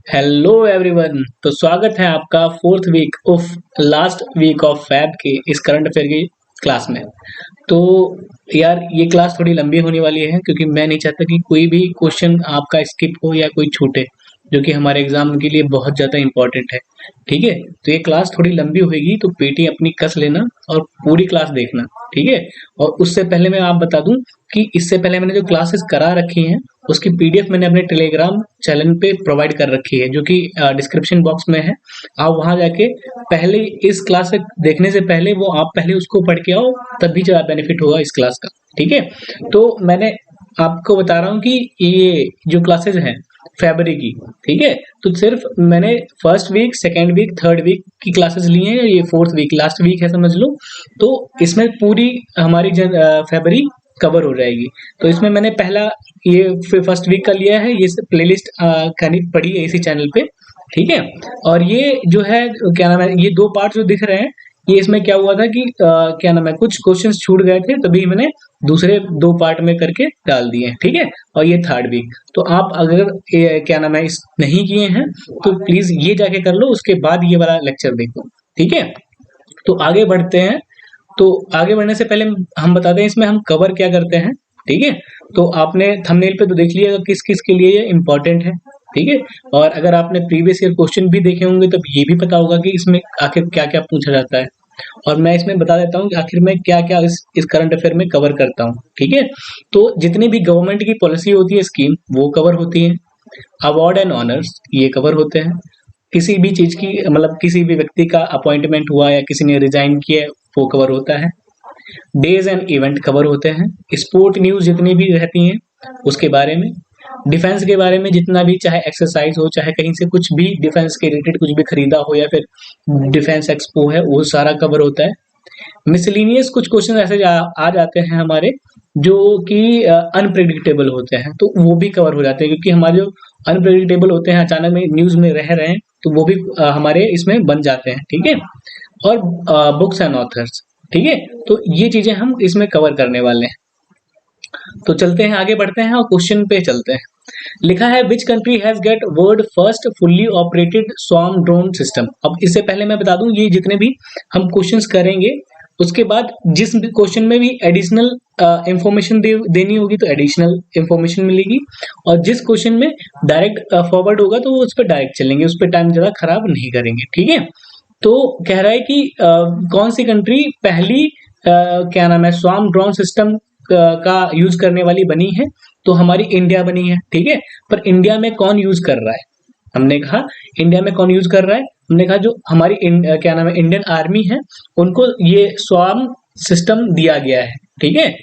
Hello everyone. तो स्वागत है आपका fourth week of last week of Feb के इस करंट अफेयर की क्लास में। तो यार ये क्लास थोड़ी लंबी होने वाली है क्योंकि मैं नहीं चाहता कि कोई भी क्वेश्चन आपका स्किप हो या कोई छूटे, जो कि हमारे एग्जाम के लिए बहुत ज़्यादा इंपॉर्टेंट है। ठीक है, तो ये क्लास थोड़ी लंबी होगी तो पेटी अपनी कस लेना और पूरी क्लास देखना। ठीक है, और उससे पहले मैं आप बता दूं कि इससे पहले मैंने जो क्लासेस करा रखी हैं उसकी पीडीएफ मैंने अपने टेलीग्राम चैनल पे प्रोवाइड कर रखी है, जो कि डिस्क्रिप्शन बॉक्स में है। आप वहां जाके पहले इस क्लास से देखने से पहले वो आप पहले उसको पढ़ के आओ, तभी ज़्यादा बेनिफिट होगा इस क्लास का। ठीक है, तो मैंने आपको बता रहा हूँ कि ये जो क्लासेस हैं फरवरी की, ठीक है, तो सिर्फ मैंने first week, second week, third week की क्लासेस ली हैं। ये फोर्थ वीक लास्ट वीक है समझ लो। तो इसमें पूरी हमारी फरवरी कवर हो जाएगी। तो इसमें मैंने पहला ये फर्स्ट वीक का लिया है, ये प्लेलिस्ट कहीं पड़ी है इसी चैनल पे। ठीक है, और ये जो है क्या नाम है, ये दो पार्ट जो दिख रहे हैं, ये इसमें क्या हुआ था कि क्या नाम है, कुछ क्वेश्चंस छूट गए थे तभी मैंने दूसरे दो पार्ट में करके डाल दिए हैं। ठीक है, और ये थर्ड वीक। तो आप अगर क्या नाम है इस नहीं किए हैं तो प्लीज ये जाके कर लो, उसके बाद ये वाला लेक्चर देखो। ठीक है, तो आगे बढ़ते हैं। तो आगे बढ़ने से पहले हम बताते हैं इसमें हम कवर क्या करते हैं। ठीक है, तो आपने थंबनेल पे तो देख लिया किस किस के लिए ये इम्पोर्टेंट है। ठीक है, और अगर आपने प्रीवियस ईयर क्वेश्चन भी देखे होंगे तब ये भी पता होगा कि इसमें आखिर क्या क्या पूछा जाता है। और मैं इसमें बता देता हूँ कि आखिर मैं क्या क्या इस करंट अफेयर में कवर करता हूँ। ठीक है, तो जितनी भी गवर्नमेंट की पॉलिसी होती है, स्कीम, वो कवर होती है। अवार्ड एंड ऑनर्स ये कवर होते हैं। किसी भी चीज की मतलब किसी भी व्यक्ति का अपॉइंटमेंट हुआ या किसी ने रिजाइन किया है, वो कवर होता है। डेज एंड इवेंट कवर होते हैं। स्पोर्ट न्यूज जितनी भी रहती हैं उसके बारे में। डिफेंस के बारे में जितना भी, चाहे एक्सरसाइज हो, चाहे कहीं से कुछ भी डिफेंस के रिलेटेड कुछ भी खरीदा हो या फिर डिफेंस एक्सपो है, वो सारा कवर होता है। मिसलिनियस कुछ क्वेश्चन ऐसे आ जाते हैं हमारे जो कि अनप्रिडिक्टेबल होते हैं, तो वो भी कवर हो जाते हैं, क्योंकि हमारे जो अनप्रिडिक्टेबल होते हैं, अचानक में न्यूज में रह रहे हैं, तो वो भी हमारे इसमें बन जाते हैं। ठीक है, और बुक्स एंड ऑथर्स। ठीक है, तो ये चीजें हम इसमें कवर करने वाले हैं। तो चलते हैं, आगे बढ़ते हैं और क्वेश्चन पे चलते हैं। लिखा है which country has get world first fully operated swarm drone system. अब इससे पहले मैं बता दूं, ये जितने भी हम क्वेश्चंस करेंगे उसके बाद जिस क्वेश्चन में भी एडिशनल इंफॉर्मेशन देनी होगी तो एडिशनल इंफॉर्मेशन मिलेगी, और जिस क्वेश्चन में डायरेक्ट फॉरवर्ड होगा तो वो उस पर डायरेक्ट चलेंगे, उस पर टाइम ज्यादा खराब नहीं करेंगे। ठीक है, तो कह रहा है कि कौन सी कंट्री पहली क्या नाम है स्वार्म ड्रोन सिस्टम का यूज करने वाली बनी है। तो हमारी इंडिया बनी है। ठीक है, पर इंडिया में कौन यूज कर रहा है, हमने कहा इंडिया में कौन यूज कर रहा है, हमने कहा जो हमारी क्या नाम है इंडियन आर्मी है, उनको ये स्वार्म सिस्टम दिया गया है। ठीक है,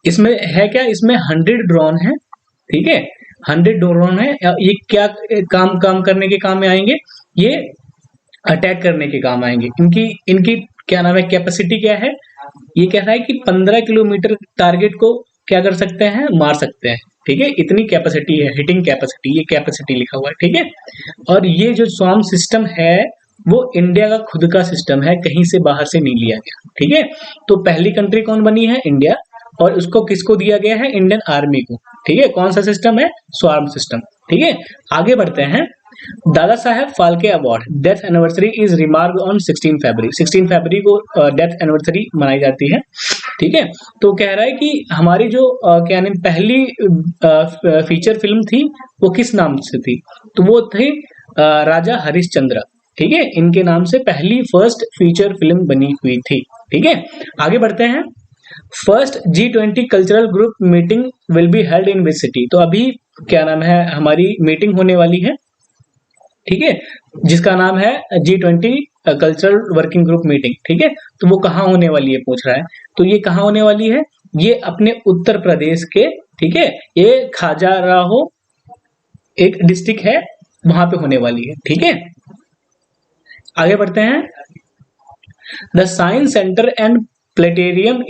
इसमें है क्या, इसमें 100 ड्रोन है। ठीक है, 100 ड्रोन है। ये क्या काम काम करने के काम में आएंगे, ये अटैक करने के काम आएंगे। इनकी इनकी क्या नाम है कैपेसिटी क्या है, ये कह रहा है कि 15 किलोमीटर टारगेट को क्या कर सकते हैं, मार सकते हैं। ठीक है, इतनी कैपेसिटी है, हिटिंग कैपेसिटी, ये कैपेसिटी लिखा हुआ है। ठीक है, और ये जो स्वार्म सिस्टम है वो इंडिया का खुद का सिस्टम है, कहीं से बाहर से नहीं लिया गया। ठीक है, तो पहली कंट्री कौन बनी है, इंडिया, और उसको किसको दिया गया है, इंडियन आर्मी को। ठीक है, कौन सा सिस्टम है, स्वार्म सिस्टम। ठीक है, आगे बढ़ते हैं। Dada Saheb Phalke award death anniversary is remark on 16 February. 16 फरवरी को डेथ एनिवर्सरी मनाई जाती है। ठीक है, तो कह रहा है कि हमारी जो क्या नाम पहली फीचर फिल्म थी वो किस नाम से थी, तो वो थी राजा हरिश्चंद्र। ठीक है, इनके नाम से पहली फर्स्ट फीचर फिल्म बनी हुई थी। ठीक है, आगे बढ़ते हैं। First G20 cultural group meeting will be held in which city. तो अभी क्या नाम है हमारी मीटिंग होने वाली है। ठीक है, जिसका नाम है G20 cultural working group meeting. ठीक है, तो वो कहाँ होने वाली है पूछ रहा है, तो ये कहाँ होने वाली है, ये अपने उत्तर प्रदेश के, ठीक है, ये खाजाराहो एक डिस्ट्रिक्ट है, वहां पे होने वाली है। ठीक है, आगे बढ़ते हैं। The science centre and planetarium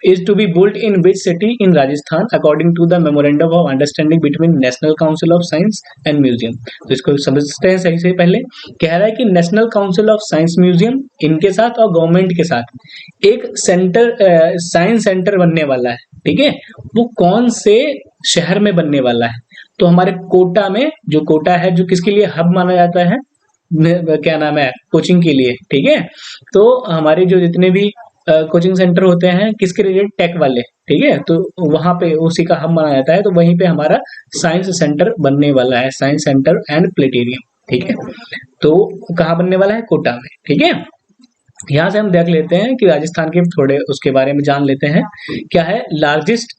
is to be built in which city in Rajasthan according to the memorandum of understanding between National Council of Science and Museum। तो इसको समझते हैं सही से। पहले कह रहा है कि national council of science museum इनके साथ और गवर्नमेंट के साथ एक सेंटर साइंस सेंटर बनने वाला है। ठीक है, वो कौन से शहर में बनने वाला है, तो हमारे कोटा में, जो कोटा है जो किसके लिए हब माना जाता है, क्या नाम है, कोचिंग के लिए, ठीक है। तो हमारे जो जितने भी कोचिंग सेंटर होते हैं किसके रिलेटेड, टेक वाले, ठीक है, तो वहां पे उसी का हब माना जाता है। तो वहीं पे हमारा साइंस सेंटर बनने वाला है, साइंस सेंटर एंड प्लेनेटेरियम, ठीक है। तो कहाँ बनने वाला है, कोटा में, ठीक है। यहाँ से हम देख लेते हैं कि राजस्थान के थोड़े उसके बारे में जान लेते हैं। क्या है, largest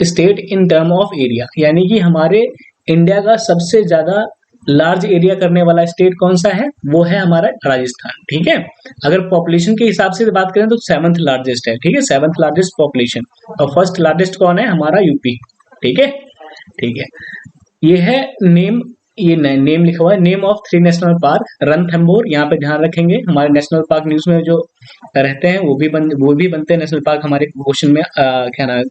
state in term of area, यानी कि हमारे इंडिया का सबसे ज्यादा लार्ज एरिया करने वाला स्टेट कौन सा है, वो है हमारा राजस्थान, ठीक है। अगर पॉपुलेशन के हिसाब से बात करें तो 7th लार्जेस्ट है, ठीक है, 7th लार्जेस्ट पॉपुलेशन। और फर्स्ट लार्जेस्ट कौन है, हमारा यूपी, ठीक है, ठीक है। ये है नेम, ये नेम लिखा हुआ है, name of 3 national park, Ranthambore, यहाँ पे ध्यान रखेंगे, हमारे नेशनल पार्क न्यूज में जो रहते हैं वो भी बनते हैं नेशनल पार्क, हमारे क्वेश्चन में क्या ना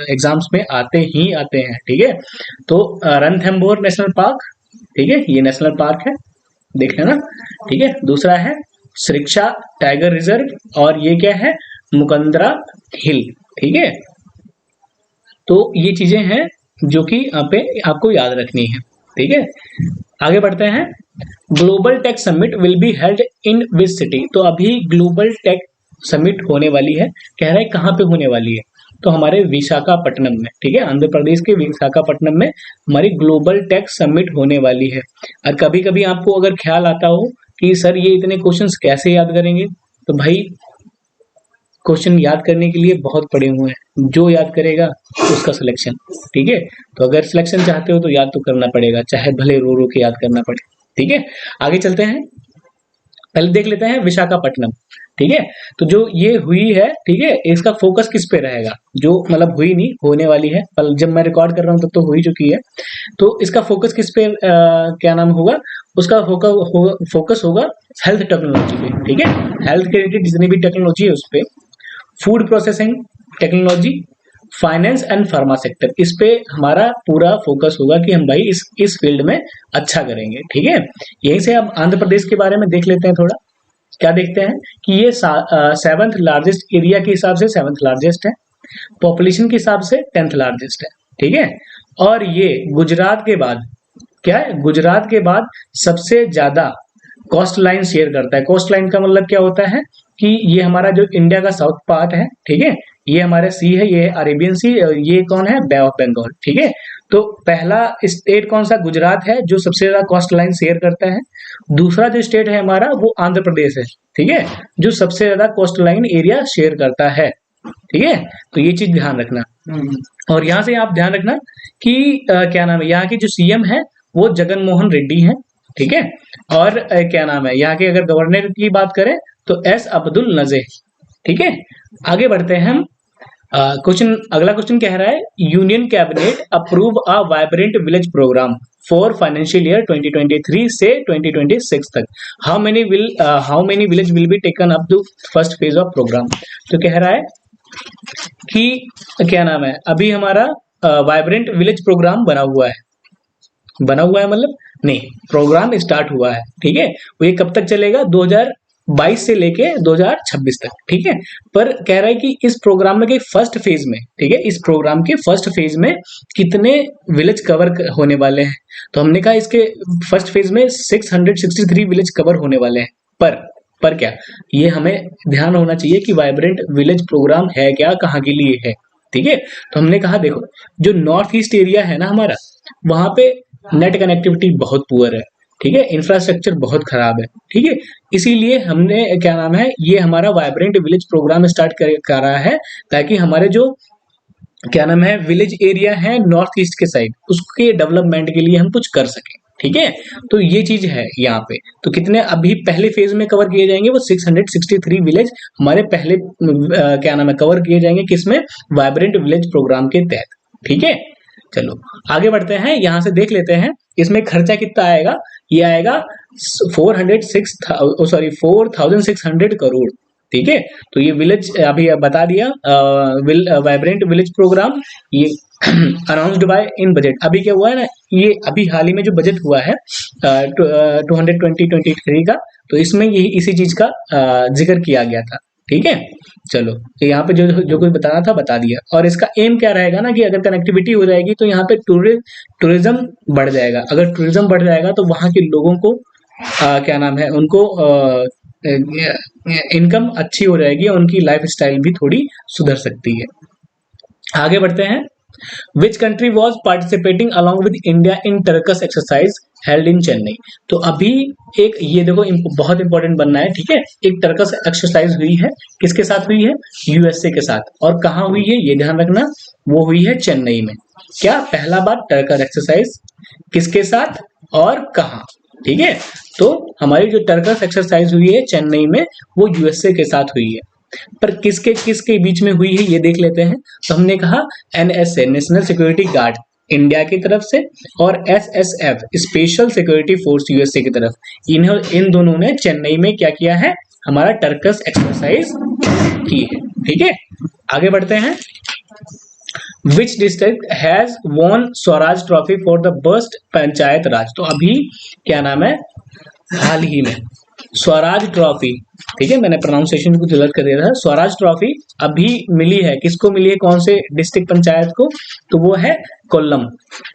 एग्जाम्स में आते हैं, ठीक है। तो रणथंबोर नेशनल पार्क, ठीक है, ये नेशनल पार्क है, देख लेना, ठीक है। दूसरा है सरिस्का टाइगर रिजर्व, और ये क्या है, मुकंदरा हिल, ठीक है। तो ये चीजें हैं जो कि यहाँ पे आपको याद रखनी है, ठीक है। आगे बढ़ते हैं। Global tech summit will be held in which city, तो अभी ग्लोबल टेक समिट होने वाली है, कह रहा है कहाँ पे होने वाली है, तो हमारे विशाखापट्टनम में, ठीक है, आंध्र प्रदेश के विशाखापट्टनम में हमारी ग्लोबल टेक समिट होने वाली है। और कभी कभी आपको अगर ख्याल आता हो कि सर ये इतने क्वेश्चंस कैसे याद करेंगे, तो भाई क्वेश्चन याद करने के लिए बहुत पड़े हुए हैं, जो याद करेगा उसका सिलेक्शन, ठीक है। तो अगर सिलेक्शन चाहते हो तो याद तो करना पड़ेगा, चाहे भले रो रो के याद करना पड़े, ठीक है। आगे चलते हैं, पहले देख लेते हैं विशाखापट्टनम, ठीक है। तो जो ये हुई है, ठीक है, इसका फोकस किस पे रहेगा, जो मतलब हुई नहीं, होने वाली है, पर जब मैं रिकॉर्ड कर रहा हूँ तब तो हो ही चुकी है। तो इसका फोकस किस पे क्या नाम होगा, उसका फोकस होगा हेल्थ टेक्नोलॉजी पे, ठीक है। हेल्थ के रिलेटेड जितनी भी टेक्नोलॉजी है उस पे, food processing technology, finance and pharma sector, इस पे हमारा पूरा फोकस होगा कि हम भाई इस फील्ड में अच्छा करेंगे, ठीक है। यहीं से अब आंध्र प्रदेश के बारे में देख लेते हैं थोड़ा। क्या देखते हैं कि ये 7th लार्जेस्ट एरिया के हिसाब से 7th लार्जेस्ट है, पॉपुलेशन के हिसाब से 10th लार्जेस्ट है, ठीक है। और ये गुजरात के बाद, क्या है, गुजरात के बाद सबसे ज्यादा कोस्ट लाइन शेयर करता है। कोस्ट लाइन का मतलब क्या होता है कि ये हमारा जो इंडिया का साउथ पार्ट है, ठीक है, ये हमारा सी है, ये अरेबियन सी, ये कौन है, बे ऑफ बंगाल, ठीक है। तो पहला स्टेट कौन सा, गुजरात है, जो सबसे ज्यादा कोस्ट लाइन शेयर करता है। दूसरा जो स्टेट है हमारा वो आंध्र प्रदेश है, ठीक है, जो सबसे ज्यादा कोस्ट लाइन एरिया शेयर करता है, ठीक है। तो ये चीज ध्यान रखना। और यहाँ से आप ध्यान रखना कि क्या नाम है, यहाँ के जो सीएम है वो जगन मोहन रेड्डी है, ठीक है। और क्या नाम है, यहाँ के अगर गवर्नर की बात करें तो एस अब्दुल नजीर, ठीक है। आगे बढ़ते हैं हम। क्वेश्चन, अगला क्वेश्चन कह रहा है, union cabinet approve a vibrant village programme for financial year 2023 से 2026 तक, how many village will be taken up to first phase of programme. तो कह रहा है कि क्या नाम है, अभी हमारा वाइब्रेंट विलेज प्रोग्राम बना हुआ है मतलब नहीं, प्रोग्राम स्टार्ट हुआ है, ठीक है। वो ये कब तक चलेगा, 2022 से लेके 2026 तक, ठीक है। पर कह रहा है कि इस प्रोग्राम में के फर्स्ट फेज में, ठीक है, इस प्रोग्राम के फर्स्ट फेज में कितने विलेज कवर होने वाले हैं। तो हमने कहा इसके फर्स्ट फेज में 663 विलेज कवर होने वाले हैं। पर क्या, ये हमें ध्यान होना चाहिए कि वाइब्रेंट विलेज प्रोग्राम है क्या, कहाँ के लिए है, ठीक है। तो हमने कहा देखो, जो नॉर्थ ईस्ट एरिया है ना हमारा, वहां पे नेट कनेक्टिविटी बहुत पुअर है, ठीक है, इंफ्रास्ट्रक्चर बहुत खराब है, ठीक है। इसीलिए हमने क्या नाम है, ये हमारा वाइब्रेंट विलेज प्रोग्राम स्टार्ट कर रहा है, ताकि हमारे जो क्या नाम है विलेज एरिया है नॉर्थ ईस्ट के साइड, उसके डेवलपमेंट के लिए हम कुछ कर सकें, ठीक है। तो ये चीज है यहाँ पे। तो कितने अभी पहले फेज में कवर किए जाएंगे, वो 663 विलेज हमारे पहले क्या नाम है कवर किए जाएंगे, किसमें, वाइब्रेंट विलेज प्रोग्राम के तहत, ठीक है। चलो आगे बढ़ते हैं, यहां से देख लेते हैं इसमें खर्चा कितना आएगा। ये आएगा 4,600 करोड़, ठीक है। तो ये विलेज अभी बता दिया, वाइब्रेंट विलेज प्रोग्राम ये अनाउंस्ड बाय इन बजट। अभी क्या हुआ है ना, ये अभी हाल ही में जो बजट हुआ है 2020-23 का, तो इसमें यही इसी चीज का जिक्र किया गया था, ठीक है। चलो, तो यहाँ पे जो जो कुछ बताना था बता दिया। और इसका एम क्या रहेगा ना कि अगर कनेक्टिविटी हो जाएगी तो यहाँ पे टूरिज्म बढ़ जाएगा। अगर टूरिज्म बढ़ जाएगा तो वहाँ के लोगों को क्या नाम है, उनको इनकम अच्छी हो जाएगी और उनकी लाइफ स्टाइल भी थोड़ी सुधर सकती है। आगे बढ़ते हैं। Which country was participating along with India in Turkish exercise held in Chennai? तो अभी एक ये देखो बहुत इंपॉर्टेंट बनना है, ठीक है। एक टर्कस एक्सरसाइज हुई है, किसके साथ हुई है? यूएसए के साथ। और कहाँ हुई है ये ध्यान रखना, वो हुई है चेन्नई में। क्या पहला बार टर्कस एक्सरसाइज किसके साथ और कहाँ? ठीक है, तो हमारी जो टर्कस एक्सरसाइज हुई है चेन्नई में वो यूएसए के साथ हुई है। पर किसके किसके बीच में हुई है ये देख लेते हैं। तो हमने कहा NSA national security guard India की तरफ से और SSF special security force USA की तरफ, इन दोनों ने चेन्नई में क्या किया है? हमारा टर्कस एक्सरसाइज की है। ठीक है, आगे बढ़ते हैं। Which district has won Swaraj trophy for the best panchayat raj? तो अभी क्या नाम है, हाल ही में स्वराज ट्रॉफी, ठीक है, मैंने प्रोनाउंसिएशन को गलत कर दिया था। स्वराज ट्रॉफी अभी मिली है, किसको मिली है? कौन से डिस्ट्रिक्ट पंचायत को? तो वो है कोल्लम।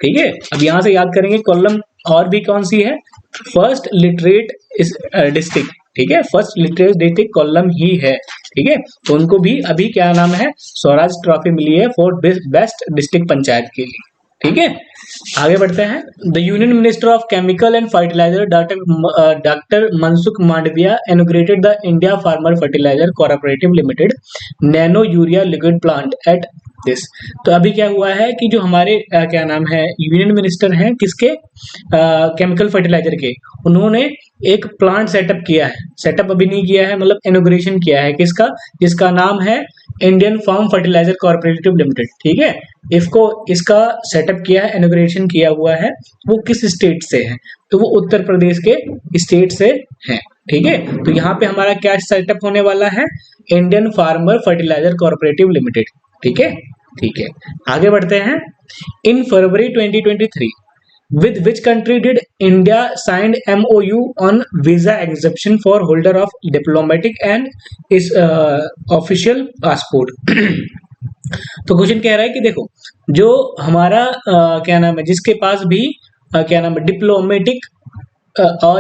ठीक है, अब यहां से याद करेंगे कोल्लम, और भी कौन सी है? फर्स्ट लिटरेट डिस्ट्रिक्ट, ठीक है, फर्स्ट लिटरेट डिस्ट्रिक्ट कोल्लम ही है। ठीक है, तो उनको भी अभी क्या नाम है, स्वराज ट्रॉफी मिली है फॉर बेस्ट डिस्ट्रिक्ट पंचायत के लिए। ठीक है, आगे बढ़ते हैं। The union minister of chemical and fertiliser doctor Mansukh Mandaviya inaugurated the India farmer fertiliser cooperative limited nano urea liquid plant at this. तो अभी क्या हुआ है कि जो हमारे क्या नाम है यूनियन मिनिस्टर हैं किसके, केमिकल फर्टिलाइजर के, उन्होंने एक प्लांट सेटअप किया है। सेटअप अभी नहीं किया है, मतलब इनॉग्रेशन किया है किसका? जिसका नाम है Indian farm fertiliser cooperative limited. ठीक है, इसका सेटअप किया है, इनॉग्रेशन किया हुआ है। वो किस स्टेट से है? तो वो उत्तर प्रदेश के स्टेट से है। ठीक है, तो यहाँ पे हमारा क्या सेटअप होने वाला है? Indian farmer fertiliser cooperative limited. ठीक है, ठीक है, आगे बढ़ते हैं। In February 2023 with which country did India signed MOU on visa exemption for holder of diplomatic and is official passport? तो क्वेश्चन कह रहा है कि देखो, जो हमारा क्या नाम है, जिसके पास भी क्या नाम है डिप्लोमेटिक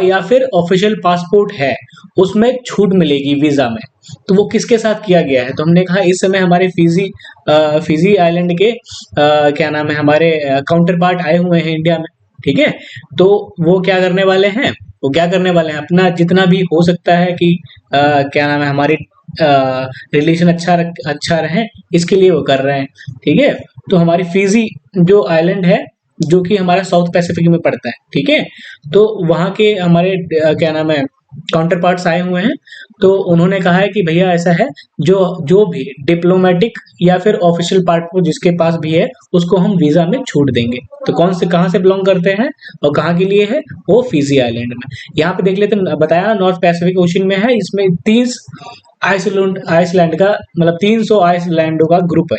या फिर ऑफिशियल पासपोर्ट है, उसमें छूट मिलेगी वीजा में। तो वो किसके साथ किया गया है? तो हमने कहा इस समय हमारे फिजी आइलैंड के क्या नाम है, हमारे काउंटर पार्ट आए हुए हैं इंडिया में। ठीक है, तो वो क्या करने वाले हैं? वो क्या करने वाले हैं, अपना जितना भी हो सकता है कि क्या नाम है, हमारी रिलेशन अच्छा रहे, इसके लिए वो कर रहे हैं। ठीक है, तो हमारी फिजी जो आइलैंड है, जो कि हमारा साउथ पैसिफिक में पड़ता है, ठीक है, तो वहाँ के हमारे क्या नाम है काउंटर पार्ट्स आए हुए हैं। तो उन्होंने कहा है कि भैया ऐसा है, जो भी डिप्लोमेटिक या फिर ऑफिशियल पासपोर्ट जिसके पास भी है, उसको हम वीजा में छूट देंगे। तो कौन से कहाँ से बिलोंग करते हैं और कहाँ के लिए है? वो फिजी आइलैंड में। यहाँ पे देख लेते हैं, बताया नॉर्थ पैसिफिक ओशन में है। इसमें 30 आइसलैंड का मतलब 300 आइसलैंडों का ग्रुप है।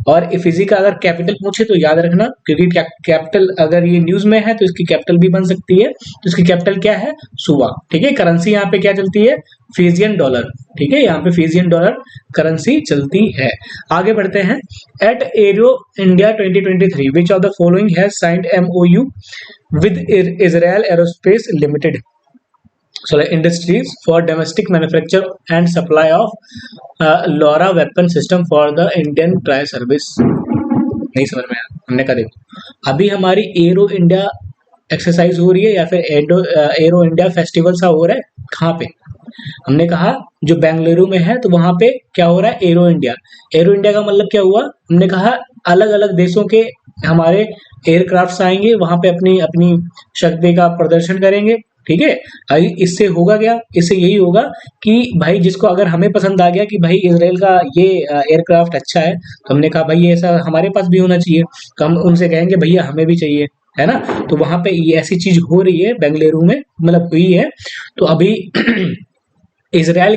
और फिजी का अगर कैपिटल पूछे तो याद रखना, क्योंकि कैपिटल अगर ये न्यूज में है तो इसकी कैपिटल भी बन सकती है। तो इसकी कैपिटल क्या है? सुवा। ठीक है, करेंसी यहाँ पे क्या चलती है? Fijian dollar. ठीक है, यहाँ पे फिजियन डॉलर करेंसी चलती है। आगे बढ़ते हैं। At Aero India 2023 which of the following has signed MOU with Israel aerospace limited industries for domestic manufacture and supply of LoRa weapon system for the Indian Tri Service? नहीं समझ में आया। हमने कहा देखो, अभी हमारी एरो इंडिया एक्सरसाइज हो रही है या फिर एरो इंडिया फेस्टिवल सा हो रहा है, कहाँ पे? हमने कहा जो बेंगलुरु में है, तो वहां पे क्या हो रहा है? Arrow India. एरो इंडिया का मतलब क्या हुआ? हमने कहा अलग अलग देशों के हमारे एयरक्राफ्ट आएंगे, वहां पे अपनी अपनी शक्ति का प्रदर्शन करेंगे। ठीक है, इससे होगा क्या? इससे यही होगा कि भाई जिसको अगर हमें पसंद आ गया कि भाई इजराइल का ये एयरक्राफ्ट अच्छा है, तो हमने कहा भाई ऐसा हमारे पास भी होना चाहिए, तो हम उनसे कहेंगे भैया हमें भी चाहिए, है ना। तो वहां पे ये ऐसी चीज हो रही है बेंगलुरु में, मतलब हुई है। तो अभी इजराइल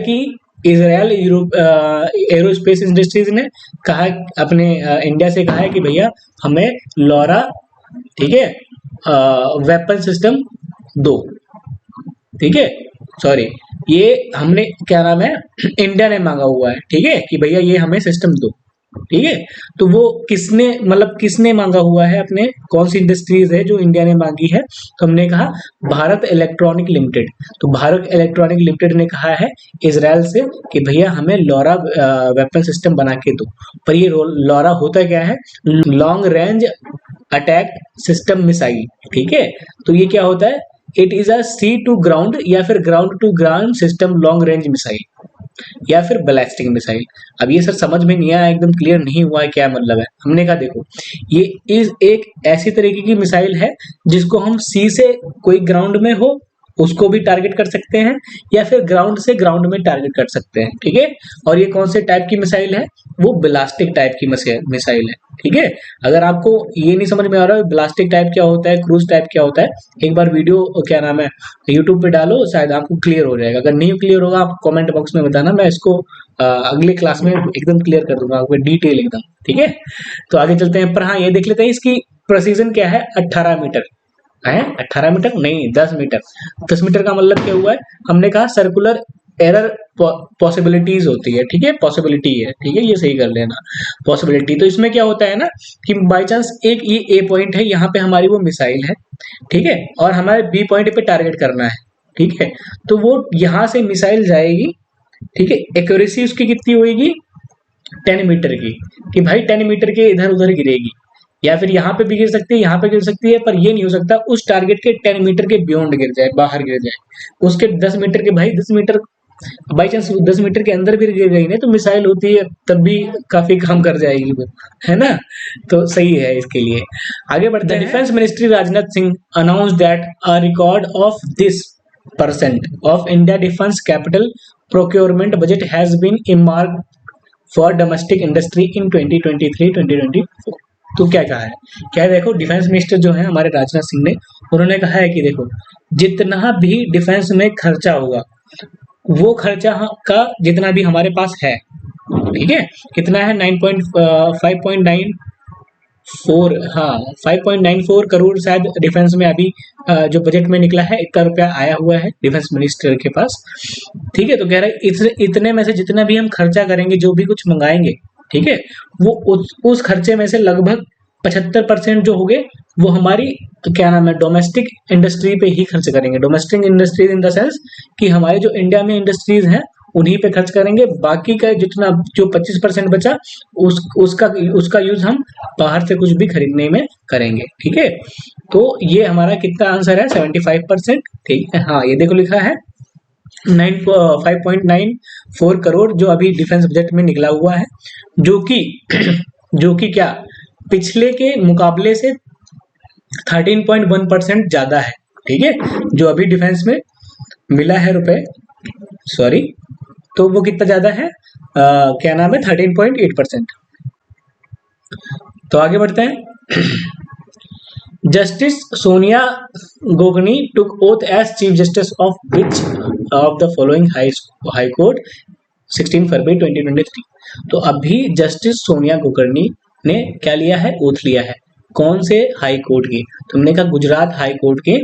एरोस्पेस इंडस्ट्रीज ने कहा, अपने इंडिया से कहा है कि भैया हमें लोरा, ठीक है, वेपन सिस्टम दो। ठीक है, सॉरी, ये हमने क्या नाम है इंडिया ने मांगा हुआ है, ठीक है, कि भैया ये हमें सिस्टम दो, ठीक है। तो वो किसने मतलब किसने मांगा हुआ है, अपने कौन सी इंडस्ट्रीज है जो इंडिया ने मांगी है, तो हमने कहा भारत इलेक्ट्रॉनिक लिमिटेड। तो भारत इलेक्ट्रॉनिक लिमिटेड ने कहा है इजराइल से कि भैया हमें लॉरा वेपन सिस्टम बना के दो। पर ये लॉरा होता क्या है, long range attack system missile, ठीक है। तो ये क्या होता है, it is a sea to ground या फिर ground to ground system long range missile या फिर बैलिस्टिक मिसाइल। अब ये सर समझ में नहीं आया, एकदम क्लियर नहीं हुआ है क्या मतलब है। हमने कहा देखो ये इज एक ऐसी तरीके की मिसाइल है जिसको हम सी से कोई ग्राउंड में हो उसको भी टारगेट कर सकते हैं या फिर ग्राउंड से ग्राउंड में टारगेट कर सकते हैं, ठीक है। और ये कौन से टाइप की मिसाइल है, वो ब्लास्टिक टाइप की मिसाइल है, ठीक है। अगर आपको ये नहीं समझ में आ रहा है ब्लास्टिक टाइप क्या होता है, क्रूज टाइप क्या होता है, एक बार वीडियो क्या नाम है यूट्यूब पे डालो, शायद आपको क्लियर हो जाएगा। अगर नहीं क्लियर होगा आप कमेंट बॉक्स में बताना, मैं इसको अगले क्लास में एकदम क्लियर कर दूंगा आपको डिटेल एकदम, ठीक है। तो आगे चलते हैं, पर हाँ ये देख लेते हैं इसकी प्रेसिजन क्या है। 18 मीटर है, 18 मीटर नहीं 10 मीटर। 10 मीटर का मतलब क्या हुआ है, हमने कहा सर्कुलर एरर पॉसिबिलिटीज होती है, ठीक है, पॉसिबिलिटी है, ठीक है, ये सही कर लेना पॉसिबिलिटी। तो इसमें क्या होता है ना कि बाई चांस एक ये ए पॉइंट है, यहाँ पे हमारी वो मिसाइल है, ठीक है, और हमारे बी पॉइंट पे टारगेट करना है, ठीक है। तो वो यहाँ से मिसाइल जाएगी, ठीक है, एक्यूरेसी उसकी कितनी होगी 10 मीटर की, कि भाई 10 मीटर के इधर उधर गिरेगी, या फिर यहाँ पे भी गिर सकती है, यहाँ पे गिर सकती है, पर ये नहीं हो सकता उस टारगेट के 10 मीटर के बियॉन्ड गिर जाए, बाहर गिर जाए। उसके 10 मीटर के भाई 10 मीटर बाई चांस 10 मीटर के अंदर भी गिर गई ना तो मिसाइल होती है तब भी काफी काम कर जाएगी वो, है ना। तो सही है इसके लिए। आगे बढ़ते हैं। Defence ministry Rajnath Singh announce that a record of this percent of India defence capital procurement budget has been earmarked for domestic industry in 2023-2024। तो क्या कहा है, क्या है देखो, डिफेंस मिनिस्टर जो है हमारे राजनाथ सिंह ने, उन्होंने कहा है कि देखो जितना भी डिफेंस में खर्चा होगा वो खर्चा का जितना भी हमारे पास है, ठीक है, कितना है 5.94, हाँ 5.94 करोड़ शायद डिफेंस में अभी जो बजट में निकला है इतना रुपया आया हुआ है डिफेंस मिनिस्टर के पास, ठीक है। तो कह रहा है इतने में से जितना भी हम खर्चा करेंगे जो भी कुछ मंगाएंगे, ठीक है, वो उस खर्चे में से लगभग 75% जो होंगे वो हमारी क्या नाम है डोमेस्टिक इंडस्ट्री पे ही खर्च करेंगे। Domestic industries in the sense कि हमारे जो इंडिया में इंडस्ट्रीज हैं उन्हीं पे खर्च करेंगे, बाकी का जितना जो 25% बचा उसका यूज हम बाहर से कुछ भी खरीदने में करेंगे, ठीक है। तो ये हमारा कितना आंसर है 75%, ठीक है। हाँ ये देखो लिखा है 5.94 करोड़ जो अभी डिफेंस बजट में निकला हुआ है, जो कि जो कि क्या पिछले के मुकाबले से 13.1% ज्यादा है, ठीक है, जो अभी डिफेंस में मिला है रुपए, सॉरी, तो वो कितना ज्यादा है क्या नाम है 13.8%। तो आगे बढ़ते हैं। Justice Sonia Gokani took oath as chief justice of which of the following high court 16 February 2023। तो अभी जस्टिस सोनिया गोकर्णी ने क्या लिया है, ओथ लिया है, कौन से हाई कोर्ट की, तुमने कहा गुजरात हाई कोर्ट के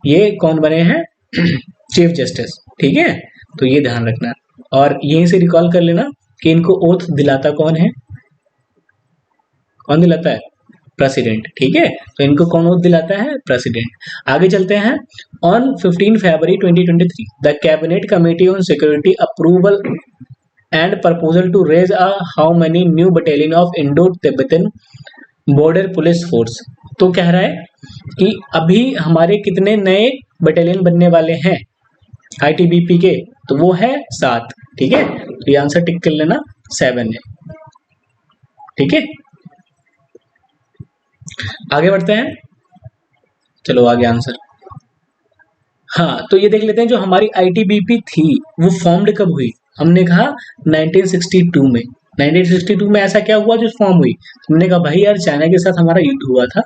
ये कौन बने हैं चीफ जस्टिस, ठीक है। तो ये ध्यान रखना और यहीं से रिकॉल कर लेना कि इनको ओथ दिलाता कौन है, कौन दिलाता है, प्रेसिडेंट, ठीक है। तो इनको कौन ओथ दिलाता है, प्रेसिडेंट। आगे चलते हैं। On 15 February 2023 the cabinet committee on security approval and proposal to raise how many new battalion of Indo Tibetan border police force. तो कह रहा है कि अभी हमारे कितने नए बटालियन बनने वाले हैं आईटीबीपी के, तो वो है 7, ठीक है। तो ये आंसर टिक कर लेना 7 है, ठीक है। आगे बढ़ते हैं, चलो आगे आंसर। हाँ तो ये देख लेते हैं जो हमारी आईटीबीपी थी वो फॉर्म्ड कब हुई, हमने कहा 1962 में। 1962 में ऐसा क्या हुआ जो फॉर्म हुई, हमने कहा भाई यार चाइना के साथ हमारा युद्ध हुआ था,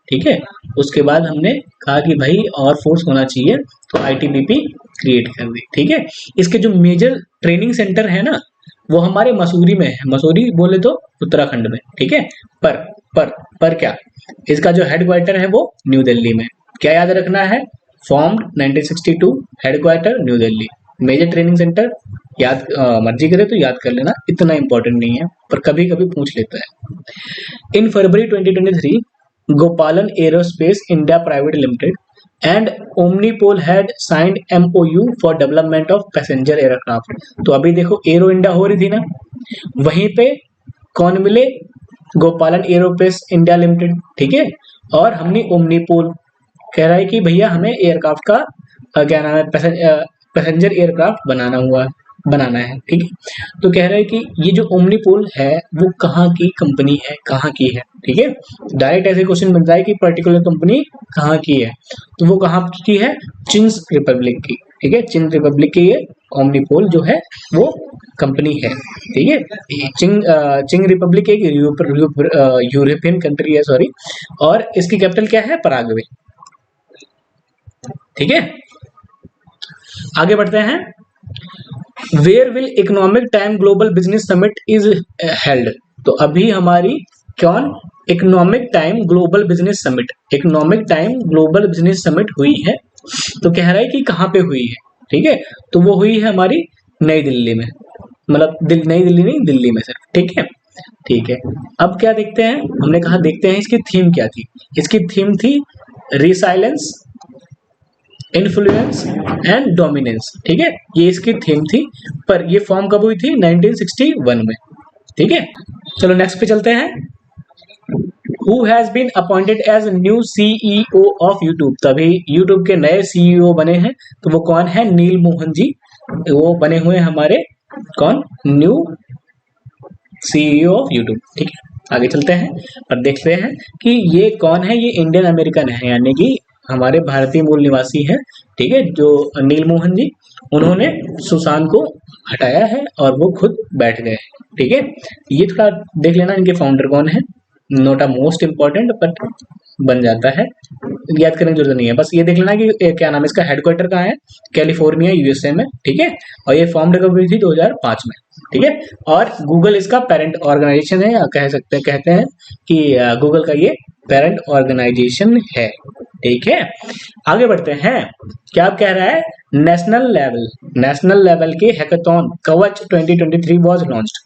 ठीक है। उसके बाद हमने कहा कि भाई और फोर्स होना चाहिए तो आईटीबीपी क्रिएट कर दी, ठीक है। इसके जो मेजर ट्रेनिंग सेंटर है ना वो हमारे मसूरी में है, मसूरी बोले तो उत्तराखंड में, ठीक है। पर क्या इसका जो हेडक्वार्टर है वो न्यू दिल्ली में। क्या याद रखना है, formed 1962, headquarter New Delhi, major training centre याद मर्जी करे तो याद कर लेना, इतना इंपॉर्टेंट नहीं है, पर कभी कभी पूछ लेता है। इन February 2023 Gopalan aerospace India private limited and Omnipol had signed MOU for development of passenger aircraft. तो अभी देखो एरो इंडिया हो रही थी ना, वहीं पे कौन मिले, गोपालन एरोस्पेस इंडिया लिमिटेड, ठीक है। और हमने ओमनीपोल कह रहा है कि भैया हमें एयरक्राफ्ट का क्या नाम है, पैसेंजर एयरक्राफ्ट बनाना है, ठीक है। तो कह रहा है कि ये जो ओमनीपोल है वो कहाँ की कंपनी है, कहाँ की है, ठीक है। डायरेक्ट ऐसे क्वेश्चन बनता है कि पर्टिकुलर कंपनी कहाँ की है, तो वो कहाँ की है, चिंग्स रिपब्लिक की, ठीक है। चिंग रिपब्लिक की ये ओमनीपोल जो है वो कंपनी है, ठीक है। चिंग रिपब्लिक एक यूरोपियन कंट्री है, सॉरी, और इसकी कैपिटल क्या है, पराग्वे, ठीक है। आगे बढ़ते हैं। Where will economic time global business summit is held. तो अभी हमारी कौन, economic time global business summit, economic time global business summit हुई है। तो कह रहा है कि कहाँ पे हुई है, ठीक है। तो वो हुई है हमारी नई दिल्ली में, मतलब नई दिल्ली नहीं, दिल्ली में सिर्फ, ठीक है, ठीक है। अब क्या देखते हैं, हमने कहा देखते हैं इसकी थीम क्या थी। इसकी थीम थी रिसाइलेंस, इन्फ्लुएंस एंड डोमिनेंस, ठीक है, ये इसकी थीम थी। पर ये फॉर्म कब हुई थी, 1961 में, ठीक है। चलो नेक्स्ट पे चलते हैं। Who has been appointed as new CEO of YouTube। तभी YouTube के नए CEO बने हैं, तो वो कौन है, नील मोहन जी, वो बने हुए हमारे कौन, न्यू CEO ऑफ YouTube, ठीक है। आगे चलते हैं और देखते हैं कि ये कौन है, ये इंडियन अमेरिकन है, यानी कि हमारे भारतीय मूल निवासी हैं, ठीक है। जो नील मोहन जी, उन्होंने सुशांत को हटाया है और वो खुद बैठ गए, ठीक है। ये थोड़ा देख लेना, इनके फाउंडर कौन है, note a most important, but बन जाता है, याद करने की जरूरत नहीं है, बस ये देख लेना कि क्या नाम है इसका, हेडक्वार्टर कहाँ है, कैलिफोर्निया USA में, ठीक है। और ये फॉर्म कब हुई थी, 2005 में, ठीक है। और गूगल इसका पेरेंट ऑर्गेनाइजेशन है, या कहते हैं कि गूगल का ये पेरेंट ऑर्गेनाइजेशन है, ठीक है। आगे बढ़ते हैं। क्या कह रहा है, नेशनल लेवल के हैकाथॉन कवच 2023 वाज लॉन्च्ड,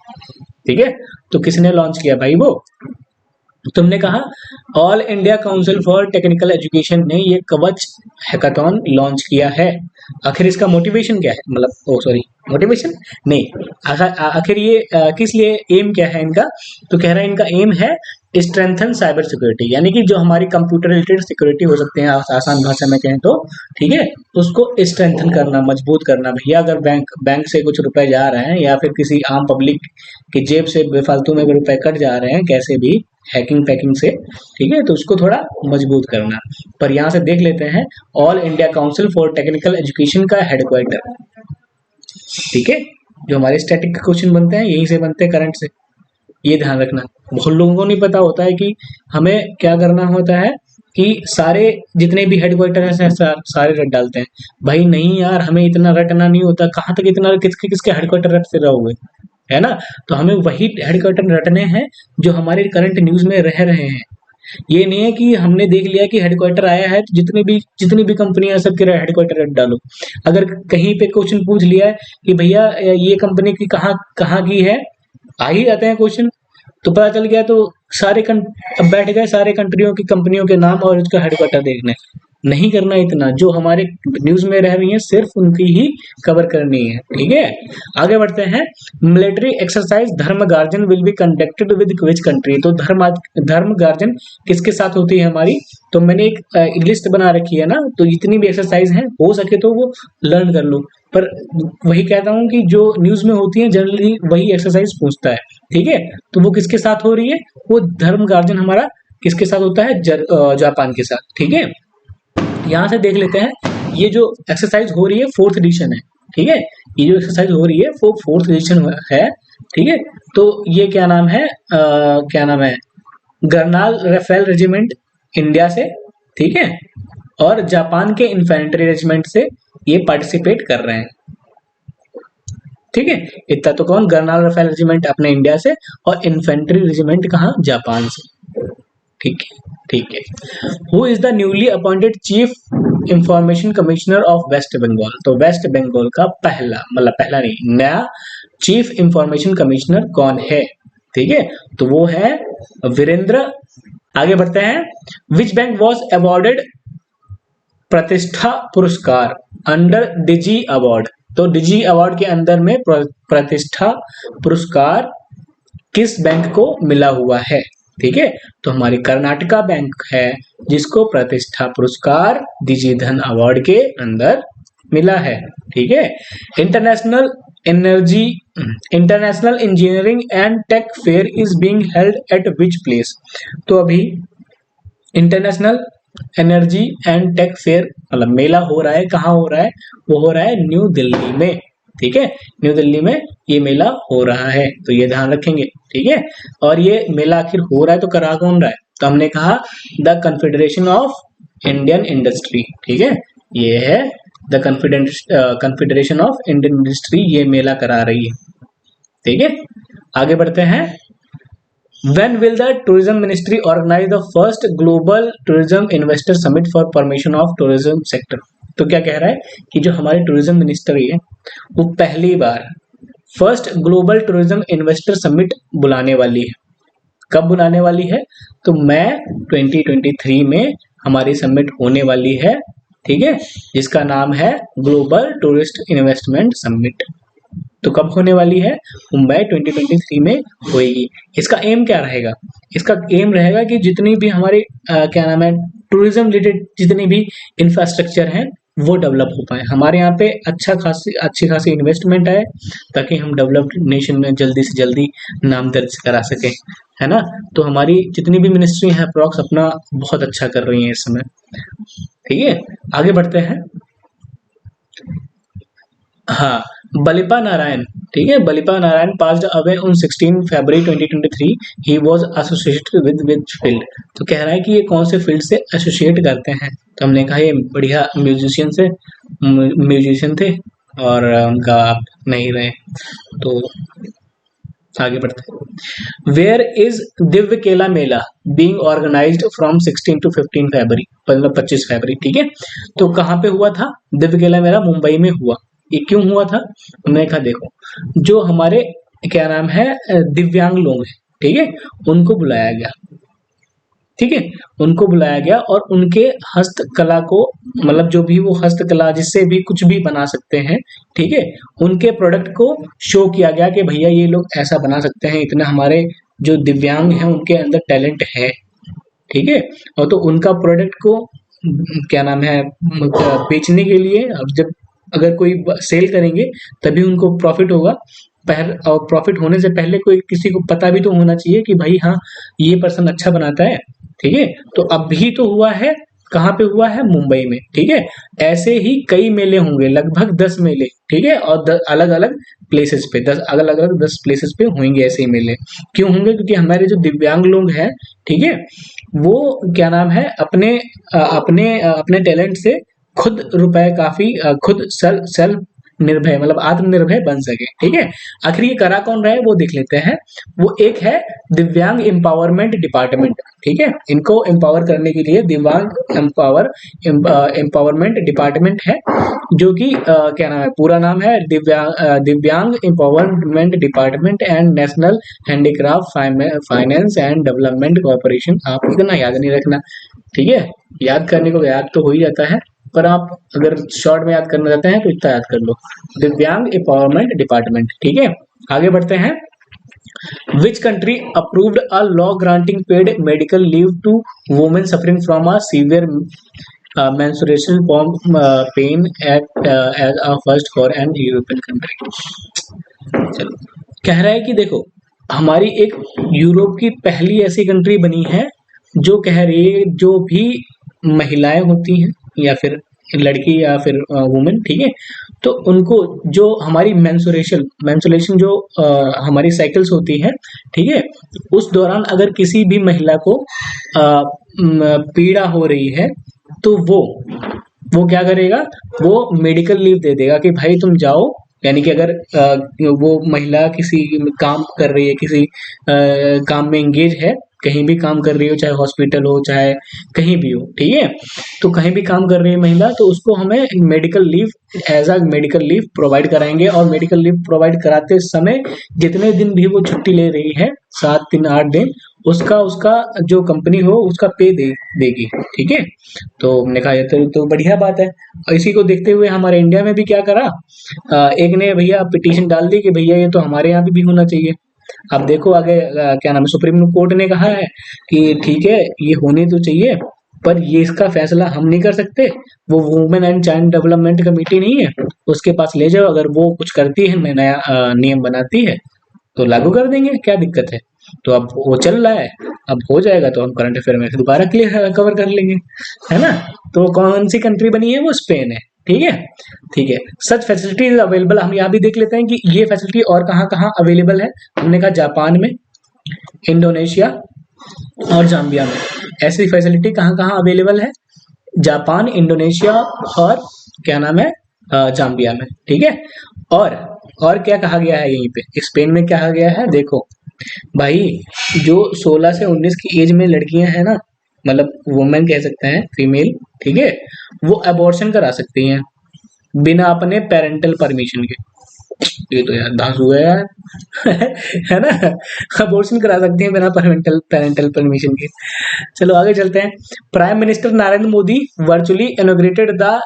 ठीक है। तो किसने लॉन्च किया भाई, वो तुमने कहा all India council for technical education ने ये कवच हैकाथॉन लॉन्च किया है। आखिर इसका मोटिवेशन क्या है, मतलब मोटिवेशन नहीं, आखिर ये किस लिए, एम क्या है इनका। तो कह रहा है इनका एम है स्ट्रेंथन साइबर सिक्योरिटी, यानी कि जो हमारी कंप्यूटर रिलेटेड सिक्योरिटी हो सकते हैं, आसान भाषा में कहें तो, ठीक है, उसको स्ट्रेंथन करना, मजबूत करना। भैया अगर बैंक से कुछ रुपए जा रहे हैं, या फिर किसी आम पब्लिक की जेब से बेफालतू में रुपए कट जा रहे हैं कैसे भी, हैकिंग पैकिंग से, ठीक है, तो उसको थोड़ा मजबूत करना। पर यहाँ से देख लेते हैं, all India council for technical education का हेडक्वार्टर, ठीक है। जो हमारे स्टैटिक क्वेश्चन बनते हैं यहीं से बनते हैं, करंट से, ये ध्यान रखना। बहुत लोगों को नहीं पता होता है कि हमें क्या करना होता है, कि सारे जितने भी हेडक्वार्टर है सारे रट डालते हैं। भाई नहीं यार, हमें इतना रटना नहीं होता, कहाँ तक इतना किसके किसके हेडक्वार्टर रटते रहोगे, है ना। तो हमें वही हेडक्वार्टर रटने हैं जो हमारे करंट न्यूज में रह रहे हैं। ये नहीं है कि हमने देख लिया कि हेडक्वार्टर आया है तो जितनी भी कंपनियां सबके हेडक्वार्टर रट डालो। अगर कहीं पे क्वेश्चन पूछ लिया है कि भैया ये कंपनी की कहाँ कहाँ की है, आ ही जाते हैं क्वेश्चन, तो पता चल गया, तो अब बैठ गए सारे कंट्रियों की कंपनियों के नाम और उसका हेडक्वार्टर देखने। नहीं करना इतना, जो हमारे न्यूज में रह रही है सिर्फ उनकी ही कवर करनी है, ठीक है। आगे बढ़ते हैं। मिलिट्री एक्सरसाइज धर्म guardian will be conducted with which country. तो धर्म गार्जन किसके साथ होती है हमारी, तो मैंने एक लिस्ट बना रखी है ना, तो जितनी भी एक्सरसाइज हैं हो सके तो वो लर्न कर लो। पर वही कहता हूँ कि जो न्यूज में होती है जनरली वही एक्सरसाइज पूछता है, ठीक है। तो वो किसके साथ हो रही है, वो धर्म गार्जन हमारा किसके साथ होता है, जापान के साथ, ठीक है। यहाँ से देख लेते हैं, ये जो एक्सरसाइज हो रही है 4th एडिशन है, ठीक है। ये जो एक्सरसाइज हो रही है वो 4th एडिशन है, ठीक है। तो ये क्या नाम है, गर्नाल राफेल रेजिमेंट इंडिया से, ठीक है, और जापान के इन्फेंट्री रेजिमेंट से ये पार्टिसिपेट कर रहे हैं, ठीक है। इतना तो कौन, गर्नाल राफेल रेजिमेंट अपने इंडिया से, और इन्फेंट्री रेजिमेंट कहाँ, जापान से, ठीक है, ठीक है। Who is the newly appointed chief information commissioner of West Bengal? तो वेस्ट बंगाल का पहला, मतलब पहला नहीं, नया चीफ इंफॉर्मेशन कमिश्नर कौन है? ठीक है, तो वो है वीरेंद्र। आगे बढ़ते हैं। विच बैंक वॉज अवॉर्डेड प्रतिष्ठा पुरस्कार अंडर डिजी अवार्ड? तो डिजी अवार्ड के अंदर में प्रतिष्ठा पुरस्कार किस बैंक को मिला हुआ है? ठीक है, तो हमारी कर्नाटका बैंक है जिसको प्रतिष्ठा पुरस्कार डिजी धन अवार्ड के अंदर मिला है। ठीक है। International energy international engineering and tech fair is being held at which place? तो अभी international energy and tech fair मतलब मेला हो रहा है, कहाँ हो रहा है? वो हो रहा है न्यू दिल्ली में। ठीक है, न्यू दिल्ली में ये मेला हो रहा है, तो ये ध्यान रखेंगे। ठीक है, और ये मेला आखिर हो रहा है तो करा कौन रहा है? तो हमने कहा the confederation of Indian industry. ठीक है, ये है the confederation of Indian industry, ये मेला करा रही है। ठीक है, आगे बढ़ते हैं। When will the tourism ministry organize the first global tourism investor summit for promotion of tourism sector? तो क्या कह रहा है कि जो हमारे टूरिज्म मिनिस्ट्री है वो पहली बार first global tourism investor summit बुलाने वाली है। कब बुलाने वाली है? तो मई 2023 में हमारी समिट होने वाली है। ठीक है, जिसका नाम है ग्लोबल टूरिस्ट इन्वेस्टमेंट समिट। तो कब होने वाली है? मुंबई 2023 में होएगी। इसका एम क्या रहेगा? इसका एम रहेगा कि जितनी भी हमारे क्या नाम है टूरिज्म रिलेटेड जितनी भी इंफ्रास्ट्रक्चर हैं वो डेवलप हो पाए, हमारे यहाँ पे अच्छी खासी इन्वेस्टमेंट आए ताकि हम डेवलप्ड नेशन में जल्दी से जल्दी नाम दर्ज करा सकें, है ना। तो हमारी जितनी भी मिनिस्ट्री है अप्रॉक्स अपना बहुत अच्छा कर रही है इस समय। ठीक है, आगे बढ़ते हैं। हाँ, बलिपा नारायण। ठीक है, Balipa Narayan passed away on 16 February 2023। He was associated with which field? तो कह रहा है कि ये कौन से फील्ड से एसोसिएट करते हैं? तो हमने कहा ये बढ़िया म्यूजिशियन थे और उनका आप नहीं रहे। तो आगे बढ़ते हैं। वेयर इज दिव्य केला मेला बीइंग ऑर्गेनाइज्ड फ्रॉम 16 to 15 फरवरी? मतलब 25 फरवरी। ठीक है, तो कहाँ पे हुआ था दिव्य केला मेला? मुंबई में हुआ। ये क्यों हुआ था? हमने कहा देखो जो हमारे क्या नाम है दिव्यांग लोग हैं, ठीक है, उनको बुलाया गया। ठीक है, उनको बुलाया गया और उनके हस्तकला को मतलब जो भी वो हस्तकला जिससे भी कुछ भी बना सकते हैं, ठीक है, उनके प्रोडक्ट को शो किया गया कि भैया ये लोग ऐसा बना सकते हैं, इतना हमारे जो दिव्यांग हैं उनके अंदर टैलेंट है। ठीक है, और तो उनका प्रोडक्ट को क्या नाम है बेचने के लिए अब जब अगर कोई सेल करेंगे तभी उनको प्रॉफिट होगा। और प्रॉफिट होने से पहले कोई किसी को पता भी तो होना चाहिए कि भाई हाँ ये पर्सन अच्छा बनाता है। ठीक है, तो अभी तो हुआ है, कहाँ पे हुआ है? मुंबई में। ठीक है, ऐसे ही कई मेले होंगे, लगभग 10 मेले। ठीक है, और अलग अलग प्लेसेस पे 10 प्लेसेस पे होंगे ऐसे ही मेले। क्यों होंगे? क्योंकि हमारे जो दिव्यांग लोग हैं, ठीक है, वो क्या नाम है अपने टैलेंट से खुद रुपए काफी खुद सेल्फ निर्भय मतलब आत्मनिर्भर बन सके। ठीक है, आखिर ये करा कौन रहा है वो देख लेते हैं। वो एक है दिव्यांग एम्पावरमेंट डिपार्टमेंट। ठीक है, इनको एम्पावर करने के लिए दिव्यांग एम्पावरमेंट डिपार्टमेंट है, जो कि क्या नाम है, पूरा नाम है दिव्यांग empowerment department and national handicraft finance and development corporation. आप इतना याद नहीं रखना, ठीक है, याद करने को याद तो हो ही जाता है, पर आप अगर शॉर्ट में याद करना चाहते हैं तो इतना याद कर लो, दिव्यांग एम्पावरमेंट डिपार्टमेंट। ठीक है, आगे बढ़ते हैं। Which country approved a law granting paid medical leave to women suffering from a severe menstruation pain as a first for an European country? चलो, कह रहा है कि देखो हमारी एक यूरोप की पहली ऐसी कंट्री बनी है जो कह रही है जो भी महिलाएं होती हैं या फिर लड़की या फिर वुमेन, ठीक है, तो उनको जो हमारी मेंसुरेशन जो हमारी साइकिल्स होती है, ठीक है, उस दौरान अगर किसी भी महिला को पीड़ा हो रही है तो वो क्या करेगा? वो मेडिकल लीव दे देगा कि भाई तुम जाओ, यानी कि अगर वो महिला किसी काम कर रही है, किसी काम में एंगेज है, कहीं भी काम कर रही हो, चाहे हॉस्पिटल हो चाहे कहीं भी हो, ठीक है। तो कहीं भी काम कर रही है महिला, तो उसको हमें medical leave as a medical leave provide कराएंगे, और मेडिकल लीव प्रोवाइड कराते समय जितने दिन भी वो छुट्टी ले रही है, 7 दिन 8 दिन, उसका उसका जो कंपनी हो उसका पे देगी, ठीक है। तो हमने कहा ये तो बढ़िया बात है। और इसी को देखते हुए हमारे इंडिया में भी क्या करा, एक ने भैया पिटीशन डाल दी कि भैया ये तो हमारे यहाँ भी होना चाहिए। अब देखो आगे क्या नाम है, सुप्रीम कोर्ट ने कहा है कि ठीक है ये होनी तो चाहिए, पर ये इसका फैसला हम नहीं कर सकते, वो women and child development committee नहीं है, उसके पास ले जाओ, अगर वो कुछ करती है, नया नियम बनाती है तो लागू कर देंगे, क्या दिक्कत है। तो अब वो चल रहा है, अब हो जाएगा तो हम करंट अफेयर में दोबारा क्लियर कवर कर लेंगे, है ना। तो कौन सी कंट्री बनी है, वो स्पेन है, ठीक है। ठीक है, सच फैसिलिटीज अवेलेबल, हम यहाँ भी देख लेते हैं कि ये फैसिलिटी और कहाँ कहाँ अवेलेबल है। हमने कहा जापान में, इंडोनेशिया और जाम्बिया में। ऐसी फैसिलिटी कहाँ कहाँ अवेलेबल है, जापान, इंडोनेशिया और क्या नाम है, जाम्बिया में, ठीक है। और और क्या कहा गया है यहीं पे स्पेन में, क्या कहा गया है, देखो भाई, जो 16 से 19 की एज में लड़कियां हैं ना, मतलब वुमेन कह सकते हैं, फीमेल, ठीक है, वो अबॉर्शन करा सकती हैं बिना अपने पेरेंटल परमिशन के। ये तो यार धांसू है यार है ना, अबॉर्शन करा सकती हैं बिना पेरेंटल पेरेंटल परमिशन के। चलो आगे चलते हैं। Prime minister Narendra Modi virtually inaugurated the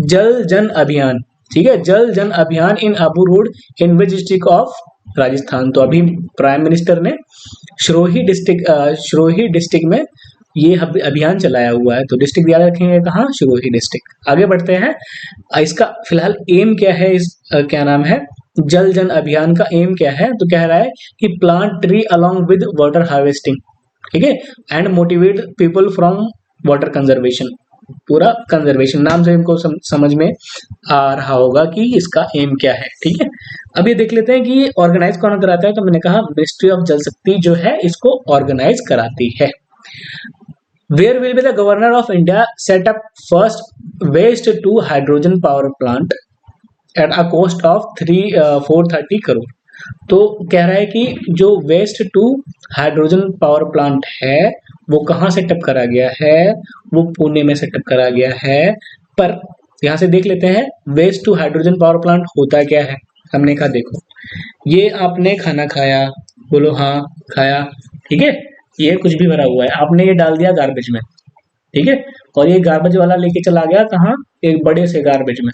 Jal Jan Abhiyan, ठीक है, Jal Jan Abhiyan in Abu road in which district of Rajasthan. तो अभी प्राइम मिनिस्टर ने सिरोही डिस्ट्रिक्ट में ये अभियान चलाया हुआ है, तो डिस्ट्रिक्ट याद रखेंगे कहाँ, सिरोही डिस्ट्रिक्ट। आगे बढ़ते हैं, इसका फिलहाल एम क्या है, इस क्या नाम है, जल जन अभियान का एम क्या है, तो कह रहा है कि plant tree along with water harvesting, ठीक है, and motivate people from water conservation. पूरा कंजर्वेशन नाम से इनको समझ में आ रहा होगा कि इसका एम क्या है, ठीक है। अब ये देख लेते हैं कि ऑर्गेनाइज कौन कराता है, तो मैंने कहा मिनिस्ट्री ऑफ जल शक्ति जो है इसको ऑर्गेनाइज कराती है। Where will be the governor of India set up first waste to hydrogen power plant at a cost of 430 crore. तो कह रहा है कि जो waste to hydrogen power plant है वो कहाँ सेटअप करा गया है, वो पुणे में सेटअप करा गया है। पर यहाँ से देख लेते हैं waste to hydrogen power plant होता क्या है। हमने कहा देखो, ये आपने खाना खाया, बोलो हाँ खाया, ठीक है, ये कुछ भी भरा हुआ है, आपने ये डाल दिया गार्बेज में, ठीक है, और ये गार्बेज वाला लेके चला गया कहाँ, एक बड़े से गार्बेज में,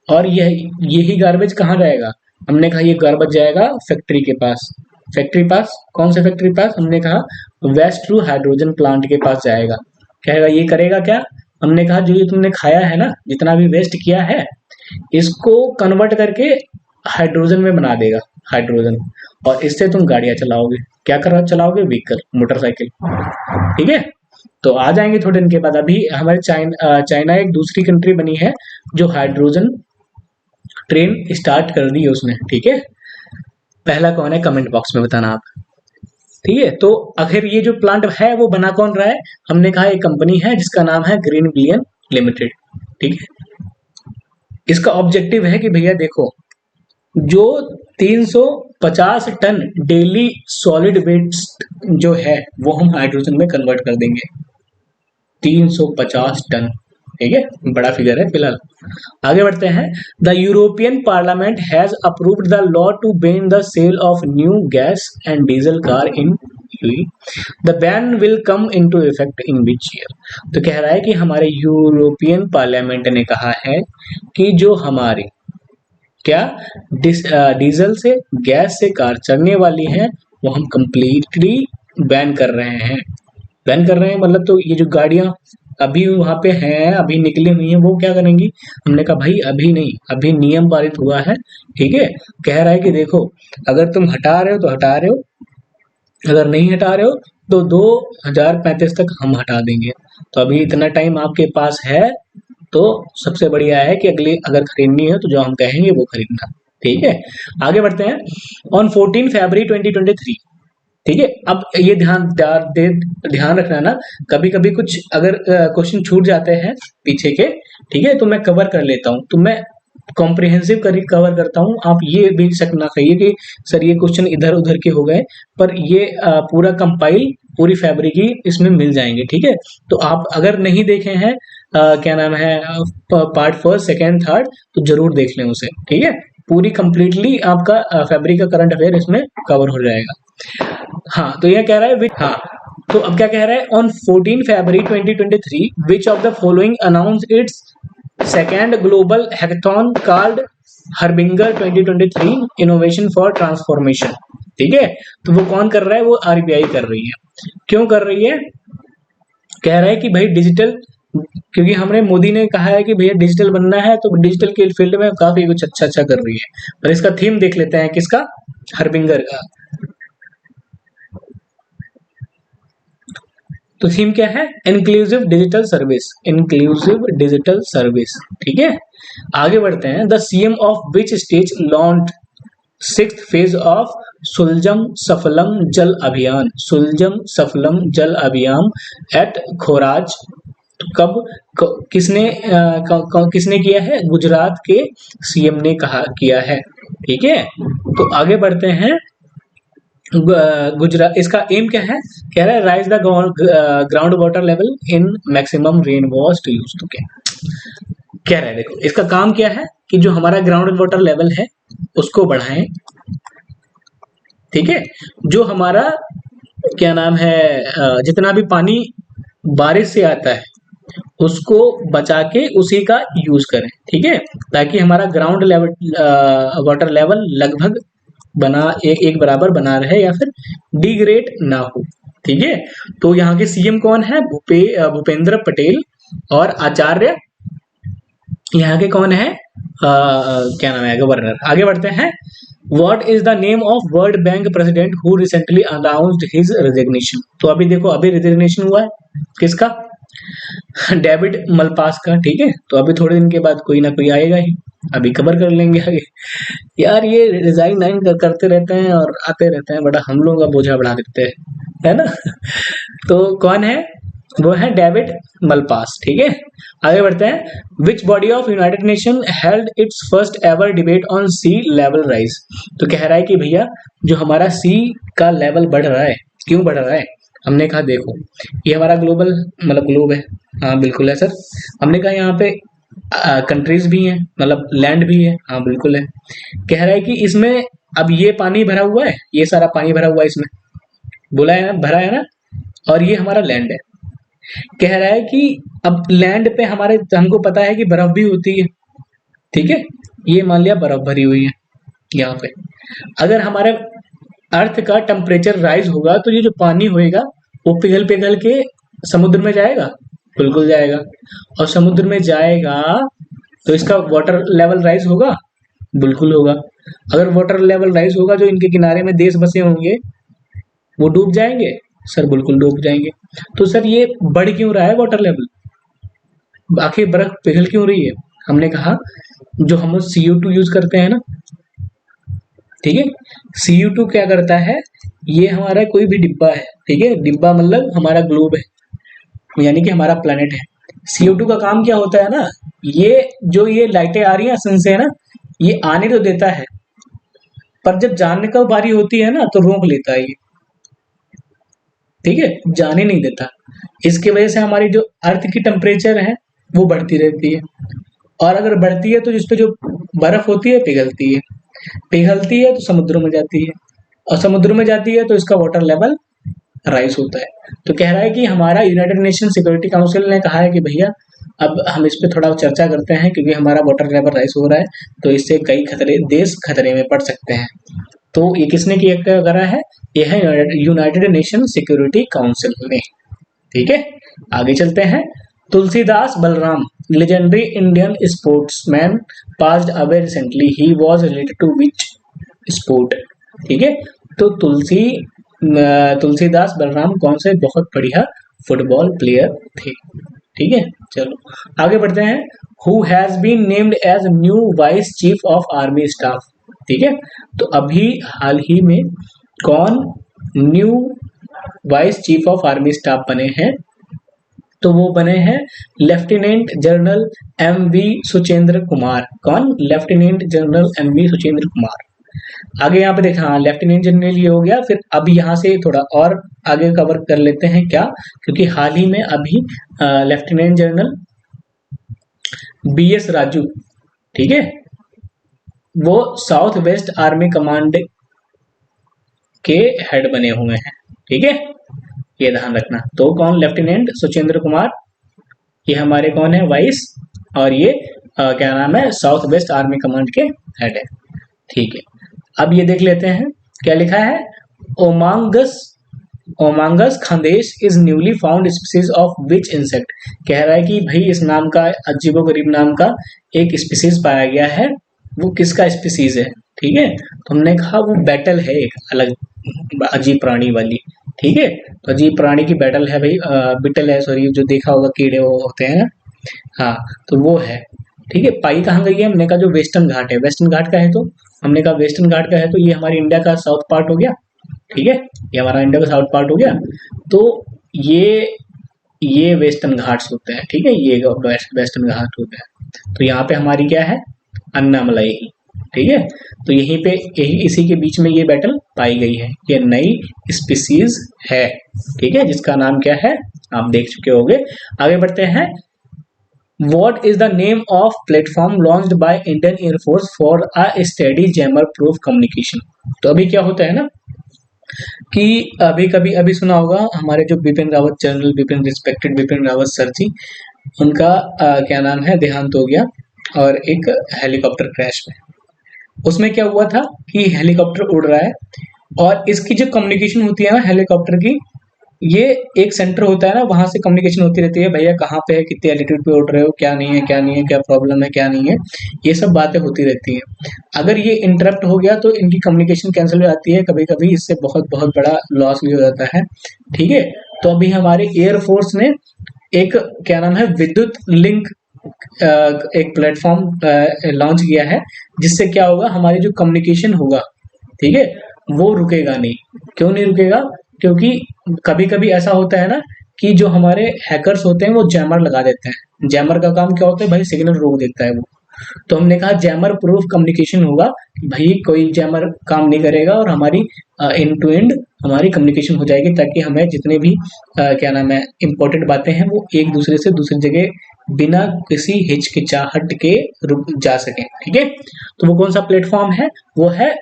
और यही गार्बेज कहाँ जाएगा, हमने कहा ये गार्बेज जाएगा फैक्ट्री के पास। फैक्ट्री पास कौन से फैक्ट्री पास, हमने कहा वेस्ट टू हाइड्रोजन प्लांट के पास जाएगा। कहेगा ये करेगा क्या, हमने कहा जो ये तुमने खाया है ना, जितना भी वेस्ट किया है, इसको कन्वर्ट करके हाइड्रोजन में बना देगा, हाइड्रोजन, और इससे तुम गाड़ियां चलाओगे, क्या कर चलाओगे, व्हीकल, मोटरसाइकिल, ठीक है। तो आ जाएंगे थोड़े दिन के बाद। अभी हमारे चाइना एक दूसरी कंट्री बनी है जो हाइड्रोजन ट्रेन स्टार्ट कर दी है उसने, ठीक है। पहला कौन है, कमेंट बॉक्स में बताना आप, ठीक है। तो आखिर ये जो प्लांट है वो बना कौन रहा है, हमने कहा एक कंपनी है जिसका नाम है ग्रीन बिलियन लिमिटेड, ठीक है। इसका ऑब्जेक्टिव है कि भैया देखो, जो 350 टन डेली सॉलिड वेस्ट जो है वो हम हाइड्रोजन में कन्वर्ट कर देंगे, 350 टन, ठीक है, बड़ा फिगर है फिलहाल। आगे बढ़ते हैं। The European parliament has approved the law to ban the sale of new gas and diesel car in EU. The ban will come into effect in which year. तो कह रहा है कि हमारे यूरोपियन पार्लियामेंट ने कहा है कि जो हमारे क्या डीजल से गैस से कार चलने वाली है वो हम कंप्लीटली बैन कर रहे हैं। बैन कर रहे हैं मतलब तो ये जो गाड़ियां अभी वहां पे हैं, अभी निकली हुई हैं, वो क्या करेंगी, हमने कहा भाई अभी नहीं, अभी नियम पारित हुआ है, ठीक है। कह रहा है कि देखो अगर तुम हटा रहे हो तो हटा रहे हो, अगर नहीं हटा रहे हो तो 2035 तक हम हटा देंगे। तो अभी इतना टाइम आपके पास है, तो सबसे बढ़िया है कि अगले अगर खरीदनी है तो जो हम कहेंगे वो खरीदना, ठीक है। आगे बढ़ते हैं। ऑन 14 फरवरी 2023, ठीक है। अब ये ध्यान रखना ना, कभी कभी कुछ अगर क्वेश्चन छूट जाते हैं पीछे के, ठीक है, तो मैं कवर कर लेता हूँ, तो मैं कॉम्प्रिहेंसिव कवर करता हूँ। आप ये भी शक ना कहिए कि सर ये क्वेश्चन इधर उधर के हो गए, पर ये पूरा कंपाइल पूरी फैब्रिक ही इसमें मिल जाएंगे। ठीक है, तो आप अगर नहीं देखे हैं क्या नाम है पार्ट फर्स्ट सेकेंड थर्ड, तो जरूर देख लें उसे। ठीक है, पूरी कंप्लीटली आपका फैब्रिक का करंट अफेयर इसमें कवर हो जाएगा। हाँ, तो यह कह रहा है हाँ, तो अब क्या कह रहा है, on 14 February 2023 which of the following announce its second global hackathon called Harbinger 2023 innovation for transformation. ठीक है, तो वो कौन कर रहा है, वो आरबीआई कर रही है। क्यों कर रही है, कह रहा है कि भाई डिजिटल, क्योंकि हमने मोदी ने कहा है कि भैया डिजिटल बनना है, तो डिजिटल के फील्ड में काफी कुछ अच्छा अच्छा कर रही है। पर इसका थीम देख लेते हैं किसका, हरबिंगर का। तो थीम क्या है, inclusive digital service, inclusive digital service. ठीक है, आगे बढ़ते हैं। The CM of which state launch 6th phase of Sujalam Sufalam Jal Abhiyan, सुलजम Sufalam Jal अभियान एट खोराज। तो किसने किया है, गुजरात के सीएम ने कहा किया है। ठीक है, तो आगे बढ़ते हैं। गुजरात, इसका एम क्या है, कह रहा है rise the ground water level in maximum rain was to use. तो क्या कह रहा है, देखो इसका काम क्या है कि जो हमारा ग्राउंड वाटर लेवल है उसको बढ़ाएं। ठीक है, जो हमारा क्या नाम है जितना भी पानी बारिश से आता है उसको बचा के उसी का यूज करें। ठीक है, ताकि हमारा ग्राउंड लेवल वाटर लेवल लगभग एक बराबर बना रहे या फिर डिग्रेड ना हो। ठीक है, तो यहाँ के सीएम कौन है, भूपेंद्र पटेल, और आचार्य यहाँ के कौन है, क्या नाम है, गवर्नर। आगे बढ़ते हैं। What is the name of World Bank president who recently announced his resignation? तो अभी देखो, अभी रिजिग्नेशन हुआ है किसका, डेविड मलपास का। ठीक है, तो अभी थोड़े दिन के बाद कोई ना कोई आएगा ही, अभी कवर कर लेंगे आगे। यार ये रिजाइन करते रहते हैं और आते रहते हैं, बड़ा हम लोगों का बोझा बढ़ा देते हैं, है ना। तो कौन है, वो है डेविड मलपास। ठीक है, आगे बढ़ते हैं। Which body of United Nation held its first ever debate on sea level rise. तो कह रहा है कि भैया जो हमारा सी का लेवल बढ़ रहा है, क्यों बढ़ रहा है, हमने कहा देखो ये हमारा ग्लोबल मतलब ग्लोब है, हाँ बिल्कुल है सर। हमने कहा यहाँ पे कंट्रीज भी हैं, मतलब लैंड भी है, हाँ बिल्कुल है। कह रहा है कि इसमें अब ये पानी भरा हुआ है, ये सारा पानी भरा हुआ है इसमें, बोला है ना, भरा है ना, और ये हमारा लैंड है। कह रहा है कि अब लैंड पे हमारे, हमको पता है कि बर्फ भी होती है। ठीक है, ये मान लिया बर्फ भरी हुई है यहाँ पे। अगर हमारे अर्थ का टेम्परेचर राइज होगा तो ये जो पानी होएगा वो पिघल पिघल के समुद्र में जाएगा, बिल्कुल जाएगा। और समुद्र में जाएगा तो इसका वाटर लेवल राइज होगा, बिल्कुल होगा। अगर वाटर लेवल राइज होगा, जो इनके किनारे में देश बसे होंगे वो डूब जाएंगे, सर बिल्कुल डूब जाएंगे। तो सर ये बढ़ क्यों रहा है वाटर लेवल, आखिर बर्फ पिघल क्यों रही है। हमने कहा जो हम CO2 यूज करते हैं ना, ठीक है, CO2 क्या करता है, ये हमारा कोई भी डिब्बा है, ठीक है, डिब्बा मतलब हमारा ग्लोब है, यानी कि हमारा प्लेनेट है। CO2 का काम क्या होता है ना, ये जो ये लाइटें आ रही हैं सन से ना, ये आने तो देता है, पर जब जाने का बारी होती है ना तो रोक लेता है ये। ठीक है, जाने नहीं देता। इसकी वजह से हमारी जो अर्थ की टेम्परेचर है वो बढ़ती रहती है, और अगर बढ़ती है तो जिसपे जो बर्फ होती है पिघलती है, पिघलती है तो समुद्र में जाती है, और समुद्र में जाती है तो इसका वाटर लेवल राइज होता है। तो कह रहा है कि हमारा यूनाइटेड नेशन सिक्योरिटी काउंसिल ने कहा है कि भैया अब हम इस पे थोड़ा चर्चा करते हैं, क्योंकि हमारा वाटर लेवल राइज हो रहा है, तो इससे कई देश खतरे में पड़ सकते हैं। तो ये किसने किया करा है, ये है यूनाइटेड नेशन सिक्योरिटी काउंसिल ने। ठीक है, आगे चलते हैं। Tulsidas Balram, legendary Indian sportsman, passed away recently. He was related to which sport? ठीक है, तो तुलसीदास बलराम कौन से बहुत बढ़िया फुटबॉल प्लेयर थे। ठीक है, चलो आगे बढ़ते हैं। Who has been named as new vice chief of army staff? ठीक है, तो अभी हाल ही में कौन new vice chief of army staff बने हैं, तो वो बने हैं lieutenant general MV Suchindra Kumar. कौन, lieutenant general MV Suchindra Kumar. आगे यहाँ पे देखा, हाँ लेफ्टिनेंट जनरल ये हो गया। फिर अब यहाँ से थोड़ा और आगे कवर कर लेते हैं क्या, क्योंकि हाल ही में अभी लेफ्टिनेंट जनरल BS राजू, ठीक है, वो साउथ वेस्ट आर्मी कमांड के हेड बने हुए हैं, ठीक है, ये ध्यान रखना। तो कौन, लेफ्टिनेंट सुचेंद्र कुमार, ये हमारे कौन है, वाइस, और ये क्या नाम है, साउथ वेस्ट आर्मी कमांड के हेड है, ठीक है। अब ये देख लेते हैं क्या लिखा है, Omangus Omangus Khandesh is newly found species of which insect. कह रहा है कि भाई इस नाम का, अजीबोगरीब नाम का एक स्पीसीज पाया गया है, वो किसका स्पीसीज है, ठीक है। तो हमने कहा वो बैटल है, एक अलग अजीब प्राणी वाली, ठीक है। तो अजीब प्राणी की बैटल है भाई, बिटल है, सॉरी, जो देखा होगा कीड़े वो होते हैं, हाँ, तो वो है, ठीक है। पाई कहाँ गई है, हमने कहा जो वेस्टर्न घाट है, वेस्टर्न घाट का है, तो हमने कहा वेस्टर्न घाट का है, तो ये हमारी इंडिया का साउथ पार्ट हो गया, ठीक है, ये हमारा इंडिया का साउथ पार्ट हो गया। तो ये वेस्टर्न घाट्स होते हैं, ठीक है, ये वेस्टर्न घाट होते हैं। तो यहाँ पे हमारी क्या है, अन्नामलाई, ठीक है। तो यहीं पे यही इसी के बीच में ये बैटल पाई गई है, ये नई स्पीसीज है, ठीक है, जिसका नाम क्या है आप देख चुके होंगे। आगे बढ़ते हैं। What is the name of platform launched by Indian Air Force for a steady jammer proof communication? तो अभी क्या होता है ना कि अभी सुना होगा, हमारे जो Bipin Rawat, general Bipin, respected Bipin Rawat sir ji, उनका क्या नाम है, देहांत हो गया, और एक हेलीकॉप्टर क्रैश में। उसमें क्या हुआ था कि हेलीकॉप्टर उड़ रहा है, और इसकी जो कम्युनिकेशन होती है ना हेलीकॉप्टर की, ये एक सेंटर होता है ना, वहां से कम्युनिकेशन होती रहती है, भैया कहाँ पे है, कितने एल्टीट्यूड पे उड़ रहे हो, क्या नहीं है, क्या नहीं है, क्या प्रॉब्लम है, क्या नहीं है, ये सब बातें होती रहती हैं। अगर ये इंटरप्ट हो गया तो इनकी कम्युनिकेशन कैंसिल हो जाती है, कभी कभी इससे बहुत बहुत बड़ा लॉस भी हो जाता है, ठीक है। तो अभी हमारे एयरफोर्स ने एक क्या नाम है, विद्युत लिंक एक प्लेटफॉर्म लॉन्च किया है, जिससे क्या होगा, हमारी जो कम्युनिकेशन होगा, ठीक है, वो रुकेगा नहीं। क्यों नहीं रुकेगा, क्योंकि कभी कभी ऐसा होता है ना कि जो हमारे हैकर्स होते हैं वो जैमर लगा देते हैं। जैमर का काम क्या होता है भाई, सिग्नल रोक देता है वो। तो हमने कहा जैमर प्रूफ कम्युनिकेशन होगा, भाई कोई जैमर काम नहीं करेगा, और हमारी एंड टू एंड हमारी कम्युनिकेशन हो जाएगी, ताकि हमें जितने भी क्या नाम है इम्पोर्टेंट बातें हैं वो एक दूसरे से दूसरी जगह बिना किसी हिचकिचाहट के रुक जा सके, ठीक है। तो वो कौन सा प्लेटफॉर्म है, वो है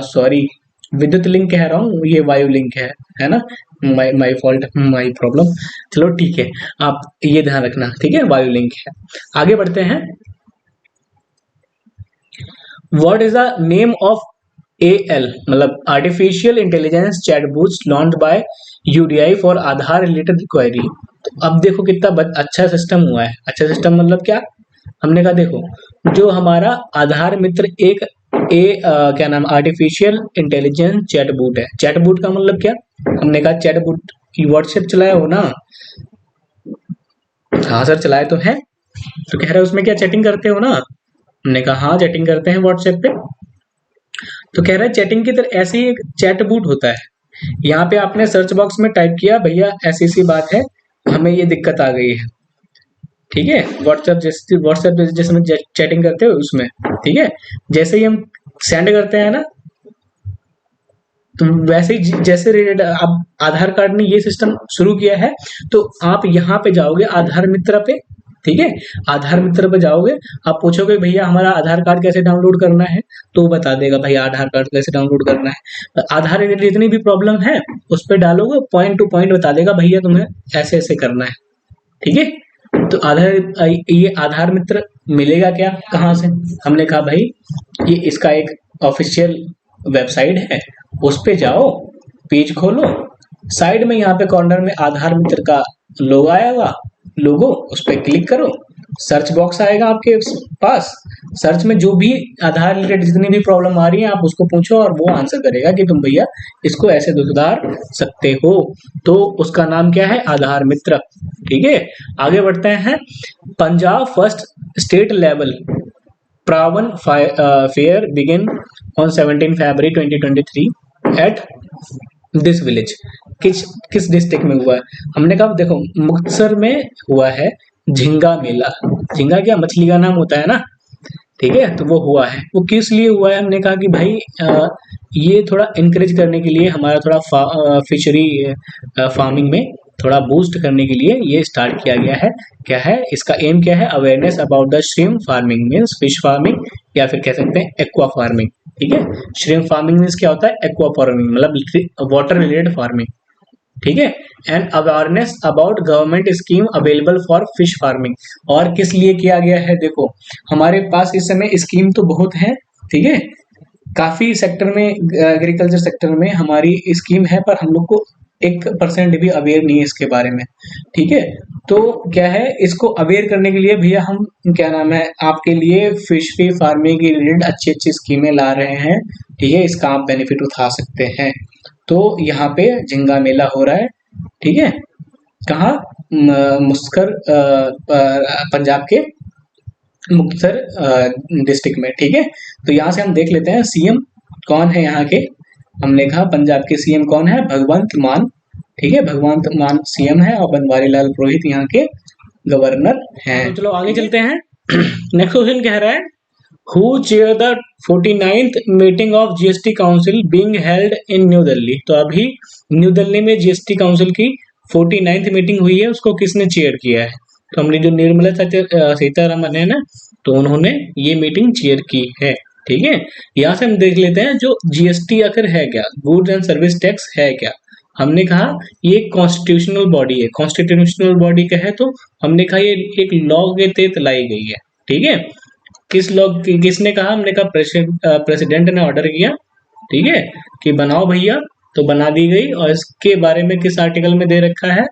सॉरी, विद्युत लिंक कह रहा हूँ, ये वायु लिंक है ना, माई फॉल्ट, माई प्रॉब्लम, चलो ठीक है, आप ये ध्यान रखना, ठीक है, वायु लिंक है। आगे बढ़ते हैं। What is the name of AL, मतलब artificial intelligence chatbots launched by UDI for Aadhaar related query. तो अब देखो कितना अच्छा सिस्टम हुआ है। अच्छा सिस्टम मतलब क्या, हमने कहा देखो जो हमारा आधार मित्र एक क्या नाम, आर्टिफिशियल इंटेलिजेंस चैटबॉट है। चैटबॉट का मतलब क्या, हमने कहा चैटबॉट व्हाट्सएप चलाए हो ना, हाँ सर चलाए तो है। तो कह रहे हो उसमें क्या चैटिंग करते हो ना, हमने कहा हाँ चैटिंग करते हैं व्हाट्सएप पे। तो कह रहा है चैटिंग की तरह ऐसे ही एक चैटबॉट होता है। यहाँ पे आपने सर्च बॉक्स में टाइप किया भैया ऐसी सी बात है, हमें ये दिक्कत आ गई है, ठीक है, व्हाट्सएप जैसे में चैटिंग करते हो उसमें, ठीक है। जैसे ही हम सेंड करते हैं ना, तो वैसे ही जैसे अब आधार कार्ड ने ये सिस्टम शुरू किया है, तो आप यहाँ पे जाओगे आधार मित्र पे, ठीक है, आधार मित्र पे जाओगे, आप पूछोगे भैया हमारा आधार कार्ड कैसे डाउनलोड करना है, तो वो बता देगा भैया आधार कार्ड कैसे डाउनलोड करना है। आधार रिलेटेड जितनी भी प्रॉब्लम है उस पर डालोगे, पॉइंट टू पॉइंट बता देगा भैया तुम्हें ऐसे ऐसे करना है, ठीक है। तो ये आधार मित्र मिलेगा क्या, कहाँ से, हमने कहा भाई ये इसका एक ऑफिशियल वेबसाइट है, उस पे जाओ, पेज खोलो, साइड में यहाँ पे कॉर्नर में आधार मित्र का लोगो आएगा, लोगो उस पर क्लिक करो, सर्च बॉक्स आएगा आपके पास, सर्च में जो भी आधार रिलेटेड जितनी भी प्रॉब्लम आ रही है आप उसको पूछो, और वो आंसर करेगा कि तुम भैया इसको ऐसे सुधार सकते हो। तो उसका नाम क्या है, आधार मित्र, ठीक है। आगे बढ़ते हैं। Punjab first state level prawn fair begin on 17 February 2023 at this village. किस डिस्ट्रिक्ट में हुआ है, हमने कहा देखो मुक्तसर में हुआ है झींगा मेला। झींगा क्या मछली का नाम होता है ना, ठीक है। तो वो हुआ है, वो किस लिए हुआ है, हमने कहा कि भाई ये थोड़ा इनकरेज करने के लिए, हमारा थोड़ा फिशरी फार्मिंग में थोड़ा बूस्ट करने के लिए ये स्टार्ट किया गया है। क्या है इसका एम, क्या है, awareness about the shrimp farming means fish farming, या फिर कह सकते हैं एक्वा फार्मिंग। ठीक है, श्रिम्प फार्मिंग मीन्स क्या होता है, एक्वा फार्मिंग मतलब वाटर रिलेटेड फार्मिंग। ठीक है, and awareness about government scheme available for fish farming. और किस लिए किया गया है, देखो हमारे पास इस समय स्कीम तो बहुत है, ठीक है, काफी सेक्टर में, एग्रीकल्चर सेक्टर में हमारी स्कीम है, पर हम लोग को 1% भी अवेयर नहीं है इसके बारे में। ठीक है, तो क्या है, इसको अवेयर करने के लिए भैया हम, क्या नाम है, आपके लिए फिशरी फार्मिंग के रिलेटेड अच्छी अच्छी स्कीमें ला रहे हैं। ठीक है, इसका आप बेनिफिट उठा सकते हैं। तो यहाँ पे झींगा मेला हो रहा है। ठीक है, कहाँ, मुस्कर, पंजाब के मुक्तसर डिस्ट्रिक्ट में। ठीक है, तो यहाँ से हम देख लेते हैं सीएम कौन है यहाँ के। हमने कहा पंजाब के सीएम कौन है, भगवंत मान। ठीक है, भगवंत मान सीएम है और बनवारी लाल पुरोहित यहाँ के गवर्नर हैं। तो चलो आगे चलते हैं। नेक्स्ट क्वेश्चन कह रहा है, who chair the 49th meeting of GST council being held in new Delhi. तो अभी न्यू दिल्ली में जीएसटी काउंसिल की 49th मीटिंग हुई है, उसको किसने चेयर किया है। तो हमने जो निर्मला सीतारमन है ना, तो उन्होंने ये मीटिंग चेयर की है। ठीक है, यहाँ से हम देख लेते हैं जो जीएसटी आखिर है क्या, गुड्स एंड सर्विस टैक्स है क्या। हमने कहा ये कॉन्स्टिट्यूशनल बॉडी है। कॉन्स्टिट्यूशनल बॉडी का है, तो हमने कहा ये एक लॉ के तहत लाई गई है। ठीक है, किस लॉ, किसने कहा, हमने कहा प्रेसिडेंट ने ऑर्डर किया। ठीक है, कि बनाओ भैया, तो बना दी गई। और इसके बारे में किस आर्टिकल में दे रखा है,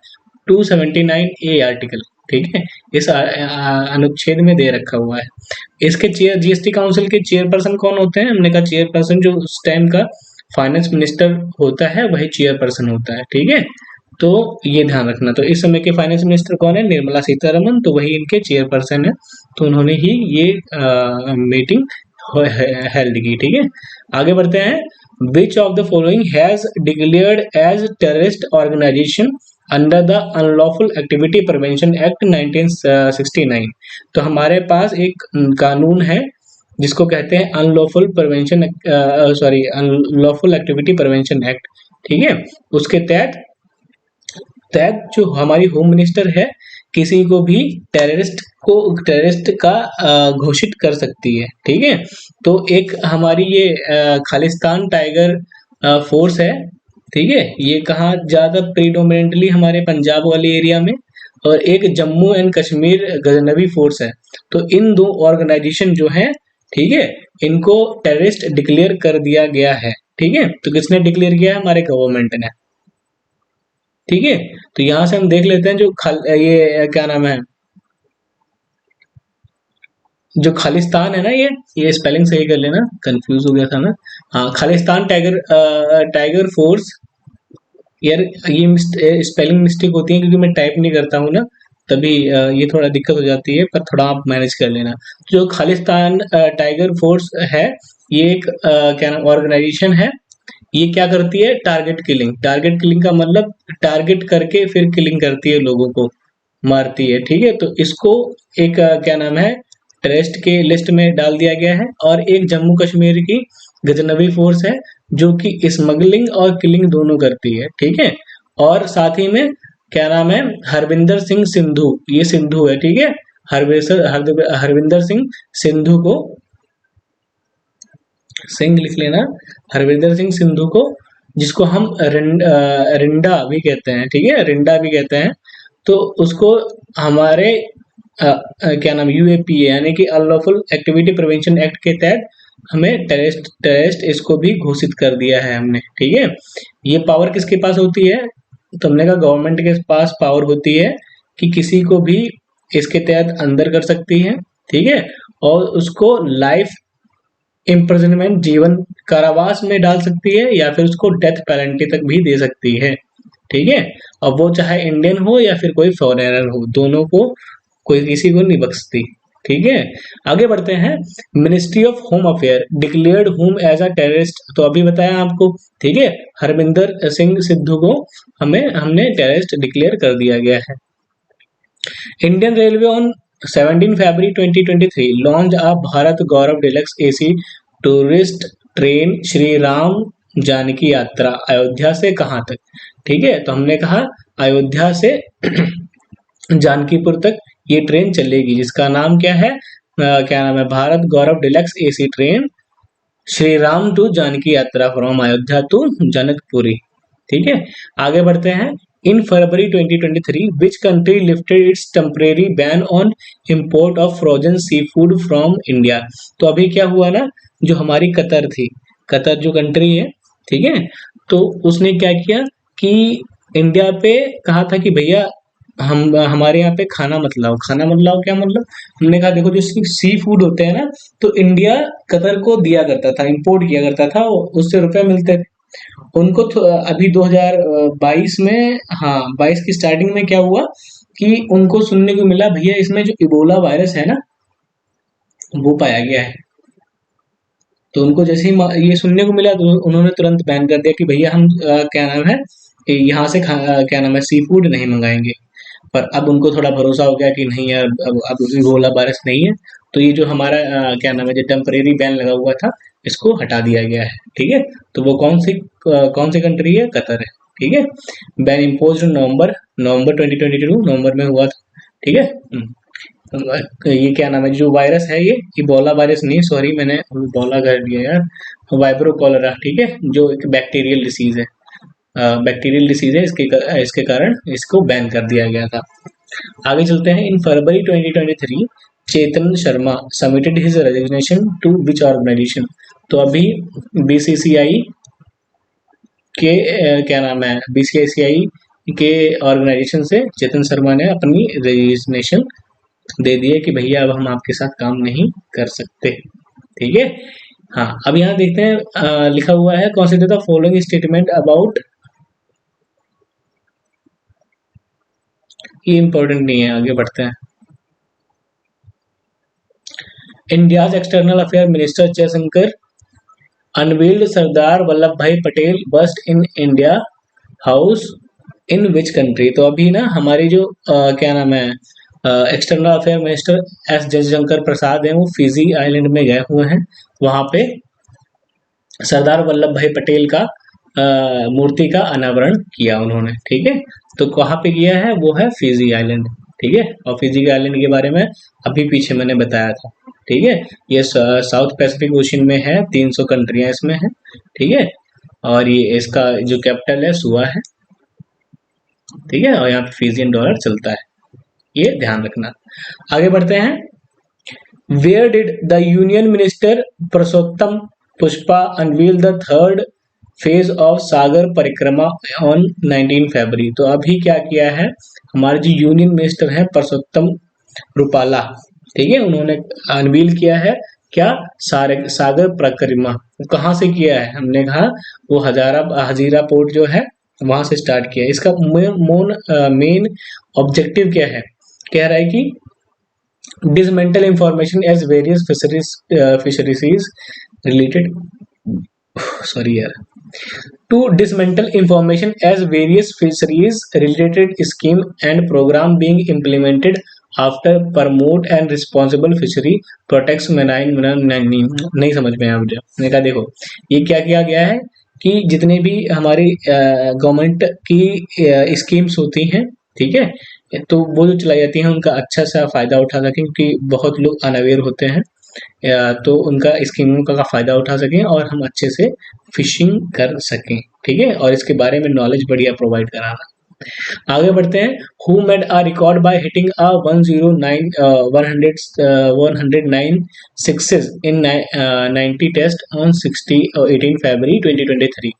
279A आर्टिकल। ठीक है, इस अनुच्छेद में दे रखा हुआ है। इसके चेयर, जीएसटी काउंसिल के चेयरपर्सन कौन होते हैं, हमने कहा चेयरपर्सन जो उस टाइम का फाइनेंस मिनिस्टर होता है वही चेयरपर्सन होता है। ठीक है, तो ये ध्यान रखना। तो इस समय के फाइनेंस मिनिस्टर कौन है, निर्मला सीतारमन, तो वही इनके चेयरपर्सन है। तो उन्होंने ही ये मीटिंग हेल्ड की। ठीक है, आगे बढ़ते हैं। Which of the following has declared as terrorist organisation under the unlawful activity prevention act 1969। तो हमारे पास एक कानून है जिसको कहते हैं unlawful prevention, unlawful activity prevention act. ठीक है, उसके तहत जो हमारी होम मिनिस्टर है, किसी को भी टेररिस्ट का घोषित कर सकती है। ठीक है, तो एक हमारी ये खालिस्तान टाइगर फोर्स है। ठीक है, ये कहाँ ज्यादा प्रीडोमिनेंटली हमारे पंजाब वाले एरिया में, और एक जम्मू एंड कश्मीर गजनवी फोर्स है। तो इन दो ऑर्गेनाइजेशन जो है, ठीक है, इनको टेररिस्ट डिक्लेयर कर दिया गया है। ठीक है, तो किसने डिक्लेयर किया है, हमारे गवर्नमेंट ने। ठीक है, तो यहां से हम देख लेते हैं जो ये क्या नाम है, जो खालिस्तान है ना, ये स्पेलिंग सही कर लेना, कंफ्यूज हो गया था ना। हाँ, खालिस्तान टाइगर फोर्स। यार ये स्पेलिंग मिस्टेक होती है क्योंकि मैं टाइप नहीं करता हूँ ना, तभी ये थोड़ा दिक्कत हो जाती है, पर थोड़ा आप मैनेज कर लेना। जो खालिस्तान टाइगर फोर्स है, ये एक क्या नाम ऑर्गेनाइजेशन है। ये क्या करती है, टारगेट किलिंग। टारगेट किलिंग का मतलब टारगेट करके फिर किलिंग करती है, लोगों को मारती है। ठीक है, तो इसको एक क्या नाम है, टेररिस्ट के लिस्ट में डाल दिया गया है। और एक जम्मू कश्मीर की गजनवी फोर्स है जो कि स्मगलिंग और किलिंग दोनों करती है। ठीक है, और साथ ही में क्या नाम है, हरविंदर सिंह सिंधु, ये सिंधु है। ठीक है, हरविंदर सिंह सिंधु को, सिंह लिख लेना, हरविंदर सिंह सिंधु को, जिसको हम रिंडा भी कहते हैं। ठीक है, रिंडा भी कहते हैं। तो उसको हमारे क्या नाम, यूएपीए यानी कि अनलॉफुल एक्टिविटी प्रिवेंशन एक्ट के तहत हमें टेररिस्ट इसको भी घोषित कर दिया है हमने। ठीक है, ये पावर किसके पास होती है, तो हमने कहा गवर्नमेंट के पास पावर होती है कि किसी को भी इसके तहत अंदर कर सकती है। ठीक है, और उसको लाइफ इम्प्रिजनमेंट, जीवन कारावास में डाल सकती है, या फिर उसको डेथ पेनल्टी तक भी दे सकती है। ठीक है, और वो चाहे इंडियन हो या फिर कोई फॉरेनर हो, दोनों को, कोई किसी को नहीं बख्शती। ठीक है, आगे बढ़ते हैं। Ministry of home affair declared home as a terrorist. तो अभी बताया आपको। ठीक है, हरविंदर सिंह सिद्धू को हमने टेररिस्ट डिक्लेयर कर दिया गया है। Indian railway on 17 February 2023 launch a Bharat Gaurav deluxe AC tourist train Shri Ram Janaki Yatra Ayodhya से कहाँ तक। ठीक है, तो हमने कहा अयोध्या से जानकीपुर तक ये ट्रेन चलेगी, जिसका नाम क्या है, क्या नाम है, Bharat Gaurav deluxe AC train Shri Ram to Janaki yatra from Ayodhya to Janakpuri. ठीक है, आगे बढ़ते हैं। In February 2023 which country lifted its temporary ban on import of frozen seafood from India. तो अभी क्या हुआ ना, जो हमारी कतर थी, कतर जो कंट्री है, ठीक है, तो उसने क्या किया कि इंडिया पे कहा था कि भैया हम हमारे यहाँ पे खाना मत लाओ। खाना मत लाओ क्या मतलब, हमने कहा देखो जो सी फूड होते हैं ना, तो इंडिया कतर को दिया करता था, इंपोर्ट किया करता था, उससे रुपए मिलते थे उनको। अभी 2022 में, हाँ 22 की स्टार्टिंग में क्या हुआ कि उनको सुनने को मिला भैया इसमें जो इबोला वायरस है ना वो पाया गया है। तो उनको जैसे ही ये सुनने को मिला तो उन्होंने तुरंत बैन कर दिया कि भैया हम क्या नाम है, यहाँ से क्या नाम है, सी फूड नहीं मंगाएंगे। पर अब उनको थोड़ा भरोसा हो गया कि नहीं यार अब इबोला वायरस नहीं है, तो ये जो हमारा क्या नाम है, जो टेम्परेरी बैन लगा हुआ था इसको हटा दिया गया है। ठीक है, तो वो कौन सी कंट्री है, कतर है। ठीक है, बैन इम्पोज नवंबर नवंबर 2022 नवंबर में हुआ था। ठीक है, ये क्या नाम है, जो वायरस है ये इबोला वायरस नहीं, सॉरी मैंने इबोला कर दिया यार, वाइब्रो कॉलरा। ठीक है, जो एक बैक्टीरियल डिसीज है, बैक्टीरियल डिसीज है, इसके कारण इसको बैन कर दिया गया था। आगे चलते हैं। In February 2023 Chetan Sharma submitted his resignation to which organisation. तो अभी बीसीसीआई के क्या नाम है, बीसीसीआई के ऑर्गेनाइजेशन से चेतन शर्मा ने अपनी रेजिग्नेशन दे दिए कि भैया अब हम आपके साथ काम नहीं कर सकते। ठीक है, हाँ अब यहाँ देखते हैं, लिखा हुआ है consider the following statement about, ये इंपॉर्टेंट नहीं है, आगे बढ़ते हैं। India's external affair minister Jaishankar unveiled Sardar Vallabh Bhai Patel bust in India house in which country. तो अभी ना हमारी जो क्या नाम है, external affair minister S Jaishankar Prasad हैं, वो फिजी आइलैंड में गए हुए हैं। वहां पे सरदार वल्लभ भाई पटेल का मूर्ति का अनावरण किया उन्होंने। ठीक है, तो कहाँ पे किया है, वो है फिजी आइलैंड। ठीक है, और फिजी के आइलैंड के बारे में अभी पीछे मैंने बताया था। ठीक है, ये साउथ पैसिफिक ओशन में है, 300 कंट्रियां इसमें है। ठीक है, और ये इसका जो कैपिटल है सुआ है। ठीक है, और यहाँ पे फिजियन डॉलर चलता है, ये ध्यान रखना। आगे बढ़ते हैं। Where did the union minister Purushottam Pushpa unveil the third phase of Sagar Parikrama on 19 फरवरी। तो अभी क्या किया है, हमारे जो यूनियन मिनिस्टर हैं परसोत्तम रुपाला, ठीक है, उन्होंने अनवील किया है क्या, सागर परिक्रमा। कहाँ से किया है, हमने कहा वो हजीरा पोर्ट जो है वहां से स्टार्ट किया। इसका मेन ऑब्जेक्टिव क्या है, कह रहा है कि dismantle information as various fisheries related sorry यार, to dismantle information as various fisheries related scheme and program being implemented after promote and responsible fishery protects marine नहीं समझ में आया मुझे। मैंने कहा देखो ये क्या किया गया है कि जितने भी हमारी गवर्नमेंट की स्कीम्स होती हैं, ठीक है, तो वो जो चलाई जाती हैं उनका अच्छा सा फायदा उठा सकें, क्योंकि बहुत लोग अनअवेयर होते हैं, तो उनका स्कीमों का फायदा उठा सकें और हम अच्छे से फिशिंग कर सकें। ठीक है, और इसके बारे में नॉलेज बढ़िया प्रोवाइड कराना। आगे बढ़ते हैं। Who made a record by hitting a 109 sixes in 90 test on 18 February 2023।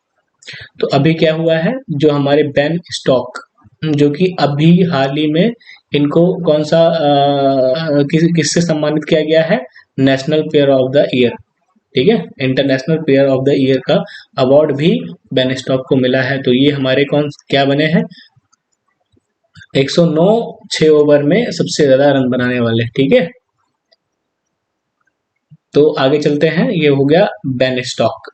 तो अभी क्या हुआ है, जो हमारे बेन स्टॉक, जो कि अभी हाल ही में इनको कौन सा किससे सम्मानित किया गया है, national player of the year. ठीक है, international player of the year का अवार्ड भी बेन स्टॉक को मिला है। तो ये हमारे क्या बने हैं, 109 6 ओवर में सबसे ज्यादा रन बनाने वाले। ठीक है, तो आगे चलते हैं। ये हो गया Ben stock.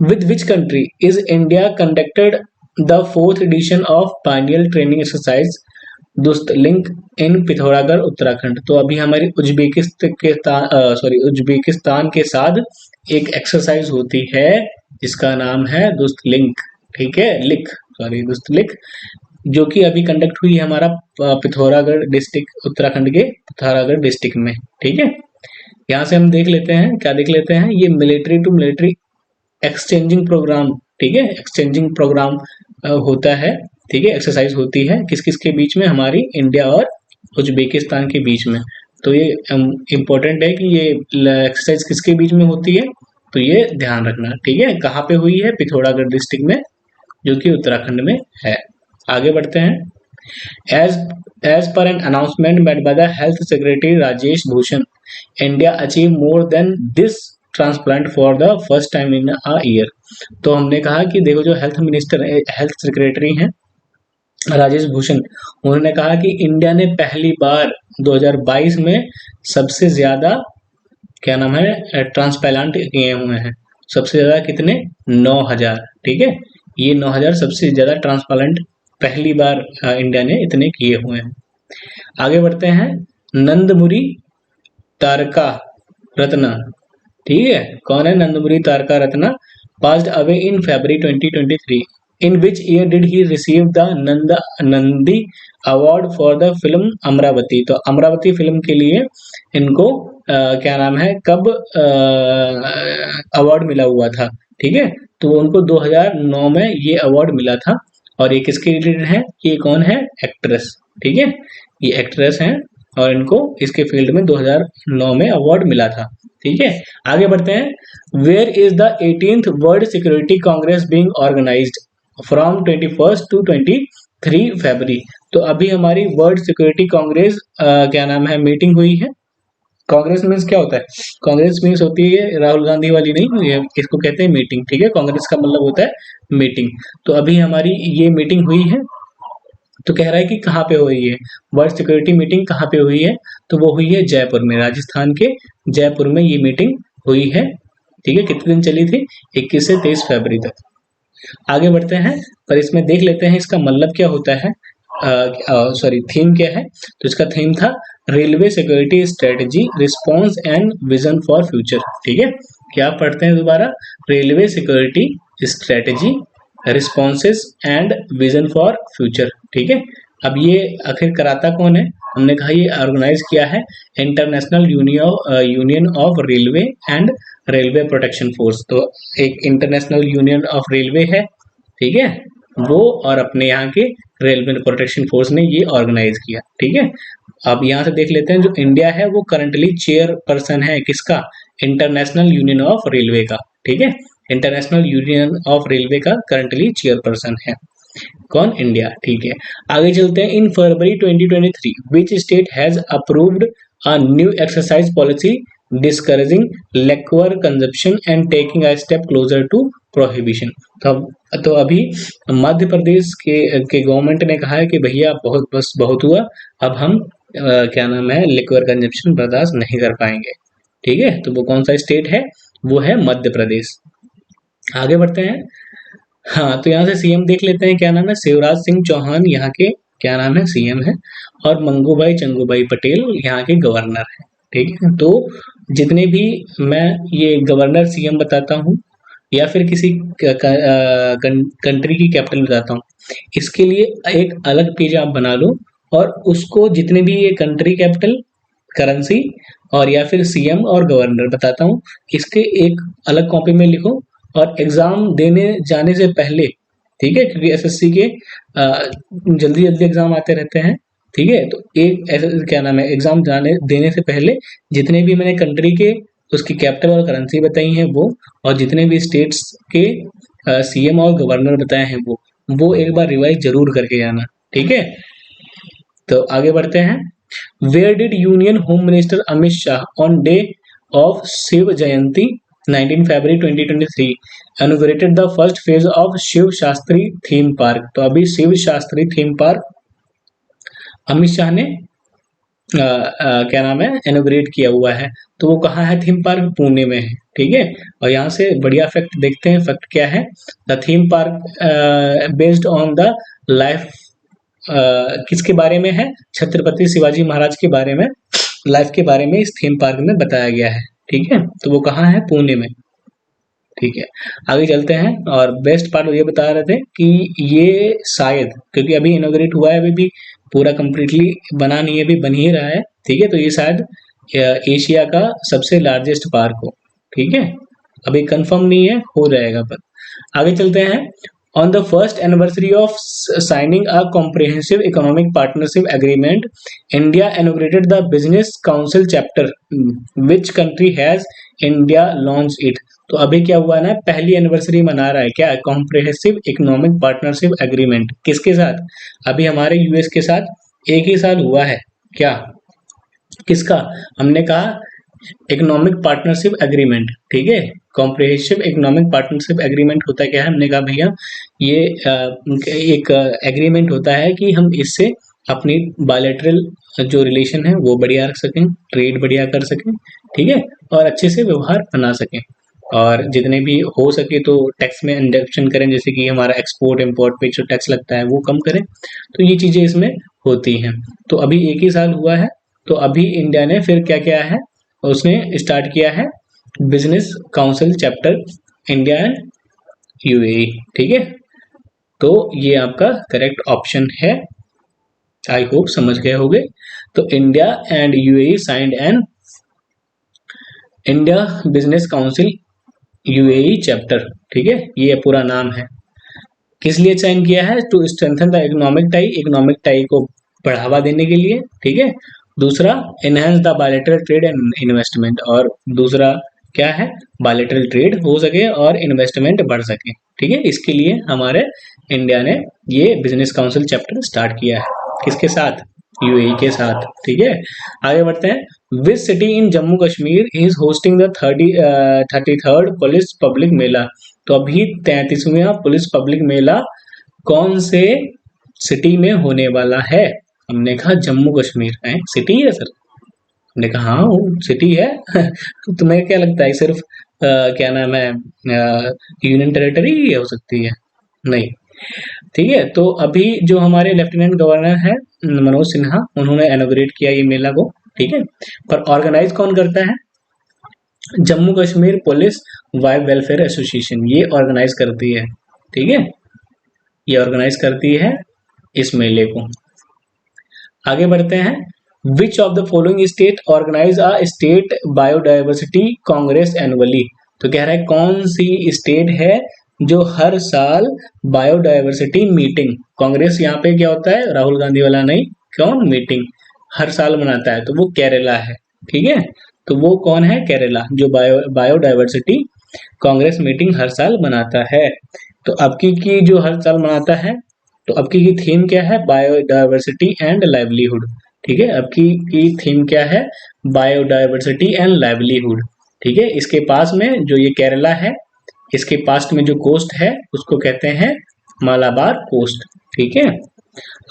With which country is India conducted the 4th edition of Pioneer Training Exercise Dustlik in Pithoragarh Uttarakhand. तो अभी हमारी उज्बेकिस्तान के साथ एक एक्सरसाइज होती है जिसका नाम है दुस्त लिंक, ठीक है, दुस्त लिंक, जो कि अभी कंडक्ट हुई है हमारा पिथौरागढ़ डिस्ट्रिक्ट, उत्तराखंड के पिथौरागढ़ डिस्ट्रिक्ट में, ठीक है। यहाँ से हम देख लेते हैं, क्या देख लेते हैं, ये military to military exchanging programme, ठीक है, एक्सचेंजिंग प्रोग्राम होता है, ठीक है, एक्सरसाइज होती है किस किस के बीच में, हमारी इंडिया और उज्बेकिस्तान के बीच में। तो ये इम्पोर्टेंट है कि ये एक्सरसाइज किसके बीच में होती है, तो ये ध्यान रखना, ठीक है। कहाँ पे हुई है, पिथौरागढ़ डिस्ट्रिक्ट में, जो कि उत्तराखंड में है। आगे बढ़ते हैं। As as per an announcement made by the Health Secretary Rajesh Bhushan, India achieved more than this transplant for the first time in a year। तो हमने कहा कि देखो, जो हेल्थ सेक्रेटरी हैं राजेश भूषण, उन्होंने कहा कि इंडिया ने पहली बार 2022 में सबसे ज्यादा, क्या नाम है, ट्रांसप्लांट किए हुए हैं। सबसे ज्यादा कितने, 9,000, ठीक है। ये 9,000 सबसे ज्यादा ट्रांसप्लांट पहली बार इंडिया ने इतने किए हुए हैं। आगे बढ़ते हैं। नंदमुरी तारका रत्ना, ठीक है, कौन है नंदमुरी तारका Ratna, passed away in February 2023। In which year did he receive the Nandi award for the film Amravati. तो अमरावती फिल्म के लिए इनको क्या नाम है, कब अवार्ड मिला हुआ था, ठीक है। तो उनको 2009 में ये अवार्ड मिला था। और ये किसके रिलेटेड है, ये कौन है, एक्ट्रेस, ठीक है, ये एक्ट्रेस हैं और इनको इसके फील्ड में 2009 में अवार्ड मिला था, ठीक है। आगे बढ़ते हैं। Where is the 18th world security congress being organised from 21 to 23 February। तो अभी हमारी वर्ल्ड सिक्योरिटी कांग्रेस क्या नाम है, मीटिंग हुई है। कांग्रेस मीन्स क्या होता है, कांग्रेस मीन्स होती है राहुल गांधी वाली नहीं, ये इसको कहते हैं मीटिंग, ठीक है। कांग्रेस का मतलब होता है मीटिंग। तो अभी हमारी ये मीटिंग हुई है। तो कह रहा है कि कहाँ पे हुई है वर्ल्ड सिक्योरिटी मीटिंग, कहाँ पे हुई है, तो वो हुई है जयपुर में, राजस्थान के जयपुर में ये मीटिंग हुई है, ठीक है। कितने दिन चली थी, 21 से 23 फरवरी तक। आगे बढ़ते हैं, पर इसमें देख लेते हैं इसका मतलब क्या होता है, सॉरी थीम क्या है। तो इसका थीम था railway security strategy response and vision for future, ठीक है। क्या पढ़ते हैं दोबारा, railway security strategy responses and vision for future, ठीक है। अब ये आखिर कराता कौन है, हमने कहा ये ऑर्गेनाइज किया है international union of railway and railway protection force. तो एक इंटरनेशनल यूनियन ऑफ रेलवे है, ठीक है, वो और अपने यहाँ के रेलवे प्रोटेक्शन फोर्स ने ये ऑर्गेनाइज किया, ठीक है। अब यहाँ से देख लेते हैं, जो इंडिया है वो करंटली चेयर पर्सन है किसका, इंटरनेशनल यूनियन ऑफ रेलवे का, ठीक है। इंटरनेशनल यूनियन ऑफ रेलवे का करंटली चेयर पर्सन है कौन, इंडिया, ठीक है। आगे चलते हैं। In February 2023 which state has approved a new exercise policy discouraging liquor consumption and taking a step closer to prohibition. तो अभी मध्य प्रदेश के गवर्नमेंट ने कहा है कि भैया बहुत हुआ, अब हम क्या नाम है, लिक्वर कंजप्शन बर्दाश्त नहीं कर पाएंगे, ठीक है। तो वो कौन सा स्टेट है, वो है मध्य प्रदेश। आगे बढ़ते हैं। हाँ, तो यहाँ से सीएम देख लेते हैं, क्या नाम है, शिवराज सिंह चौहान यहाँ के क्या नाम है, सीएम है। और मंगूभाई चंगूभाई पटेल यहाँ के गवर्नर है, ठीक है। तो जितने भी मैं ये गवर्नर सीएम बताता हूँ या फिर किसी कंट्री की कैपिटल बताता हूँ, इसके लिए एक अलग पेज आप बना लो और उसको जितने भी ये कंट्री कैपिटल, करेंसी और या फिर सीएम और गवर्नर बताता हूँ, इसके एक अलग कॉपी में लिखो और एग्जाम देने जाने से पहले, ठीक है, क्योंकि एसएससी के जल्दी जल्दी एग्जाम आते रहते हैं, ठीक है। तो एक ऐसे क्या नाम है, एग्जाम देने से पहले जितने भी मैंने कंट्री के उसकी कैपिटल और करेंसी बताई हैं वो, और जितने भी स्टेट्स के सीएम और गवर्नर बताए हैं वो एक बार रिवाइज जरूर करके जाना, ठीक है। तो आगे बढ़ते हैं। Where did union home minister Amit Shah on day of Shiv Jayanti 19 February 2023 inaugurated the first phase of Shiv Shastri theme park. तो अभी शिव शास्त्री थीम पार्क अमित शाह ने क्या नाम है, इनोग्रेट किया हुआ है। तो वो कहाँ है, थीम पार्क पुणे में है, ठीक है। और यहाँ से बढ़िया फैक्ट देखते हैं, फैक्ट क्या है, the theme park based on the life किसके बारे में है? छत्रपति शिवाजी महाराज के बारे में, लाइफ के बारे में इस थीम पार्क में बताया गया है। ठीक है, तो वो कहाँ है? पुणे में। ठीक है, आगे चलते हैं। और बेस्ट पार्ट ये बता रहे थे कि ये शायद, क्योंकि अभी इनॉग्रेट हुआ है, अभी भी पूरा कंप्लीटली बना नहीं है, अभी बन ही रहा है। ठीक है, तो ये शायद एशिया का सबसे लार्जेस्ट पार्क हो। ठीक है, अभी कंफर्म नहीं है, हो जाएगा। पर आगे चलते हैं। On the first anniversary of signing a comprehensive economic partnership agreement, India inaugurated the business council chapter. Which country has India launch it? तो अभी क्या हुआ ना, पहली एनिवर्सरी मना रहा है क्या? Comprehensive economic partnership agreement. किसके साथ? अभी हमारे यूएस के साथ एक ही साल हुआ है क्या? किसका? हमने कहा इकोनॉमिक पार्टनरशिप एग्रीमेंट। ठीक है, कॉम्प्रिहेंसिव इकोनॉमिक पार्टनरशिप एग्रीमेंट होता क्या है? हमने कहा भैया ये एक एग्रीमेंट होता है कि हम इससे अपनी बायलैटरल जो रिलेशन है वो बढ़िया रख सकें, ट्रेड बढ़िया कर सकें। ठीक है, और अच्छे से व्यवहार बना सकें, और जितने भी हो सके तो टैक्स में इंडक्शन करें, जैसे कि हमारा एक्सपोर्ट इम्पोर्ट पे जो टैक्स लगता है वो कम करें। तो ये चीजें इसमें होती हैं। तो अभी एक ही साल हुआ है, तो अभी इंडिया ने फिर क्या किया है, उसने स्टार्ट किया है business council chapter India and UAE. ठीक है, तो ये आपका करेक्ट ऑप्शन है। आई होप समझ गए होंगे। तो India and UAE signed an India business council UAE chapter. ठीक है, ये पूरा नाम है। किस लिए साइन किया है? To strengthen the economic tie को बढ़ावा देने के लिए। ठीक है, दूसरा enhance the bilateral trade and investment, और दूसरा क्या है? बायलैटरल ट्रेड हो सके और इन्वेस्टमेंट बढ़ सके। ठीक है, इसके लिए हमारे इंडिया ने ये बिजनेस काउंसिल चैप्टर स्टार्ट किया है। किसके साथ? यूएई के साथ। ठीक है, आगे बढ़ते हैं। Which city in Jammu Kashmir is hosting the 33rd police public mela? तो अभी 33वां पुलिस पब्लिक मेला कौन से सिटी में होने वाला है? हमने कहा जम्मू कश्मीर है। सिटी है सर? हमने कहा हाँ वो सिटी है। तुम्हें क्या लगता है सिर्फ क्या नाम है यूनियन टेरिटरी ही हो सकती है? नहीं। ठीक है, तो अभी जो हमारे लेफ्टिनेंट गवर्नर है मनोज सिन्हा, उन्होंने इनॉग्रेट किया ये मेला को। ठीक है, पर ऑर्गेनाइज कौन करता है? Jammu Kashmir police wild welfare association, ये ऑर्गेनाइज करती है। ठीक है, ये ऑर्गेनाइज करती है इस मेले को। आगे बढ़ते हैं। Which of the following state organise a state biodiversity congress annually? तो कह रहा है कौन सी स्टेट है जो हर साल बायोडाइवर्सिटी मीटिंग, कांग्रेस यहाँ पे क्या होता है? राहुल गांधी वाला नहीं, कौन? मीटिंग हर साल मनाता है, तो वो केरला है। ठीक है, तो वो कौन है? केरला, जो बायोडाइवर्सिटी कांग्रेस मीटिंग हर साल मनाता है। तो अब की जो हर साल मनाता है, तो अब की थीम क्या है? Biodiversity and livelihood. ठीक है, अब की थीम क्या है? Biodiversity and livelihood. ठीक है, इसके पास में जो ये केरला है, इसके पास्ट में जो कोस्ट है उसको कहते हैं मालाबार कोस्ट। ठीक है,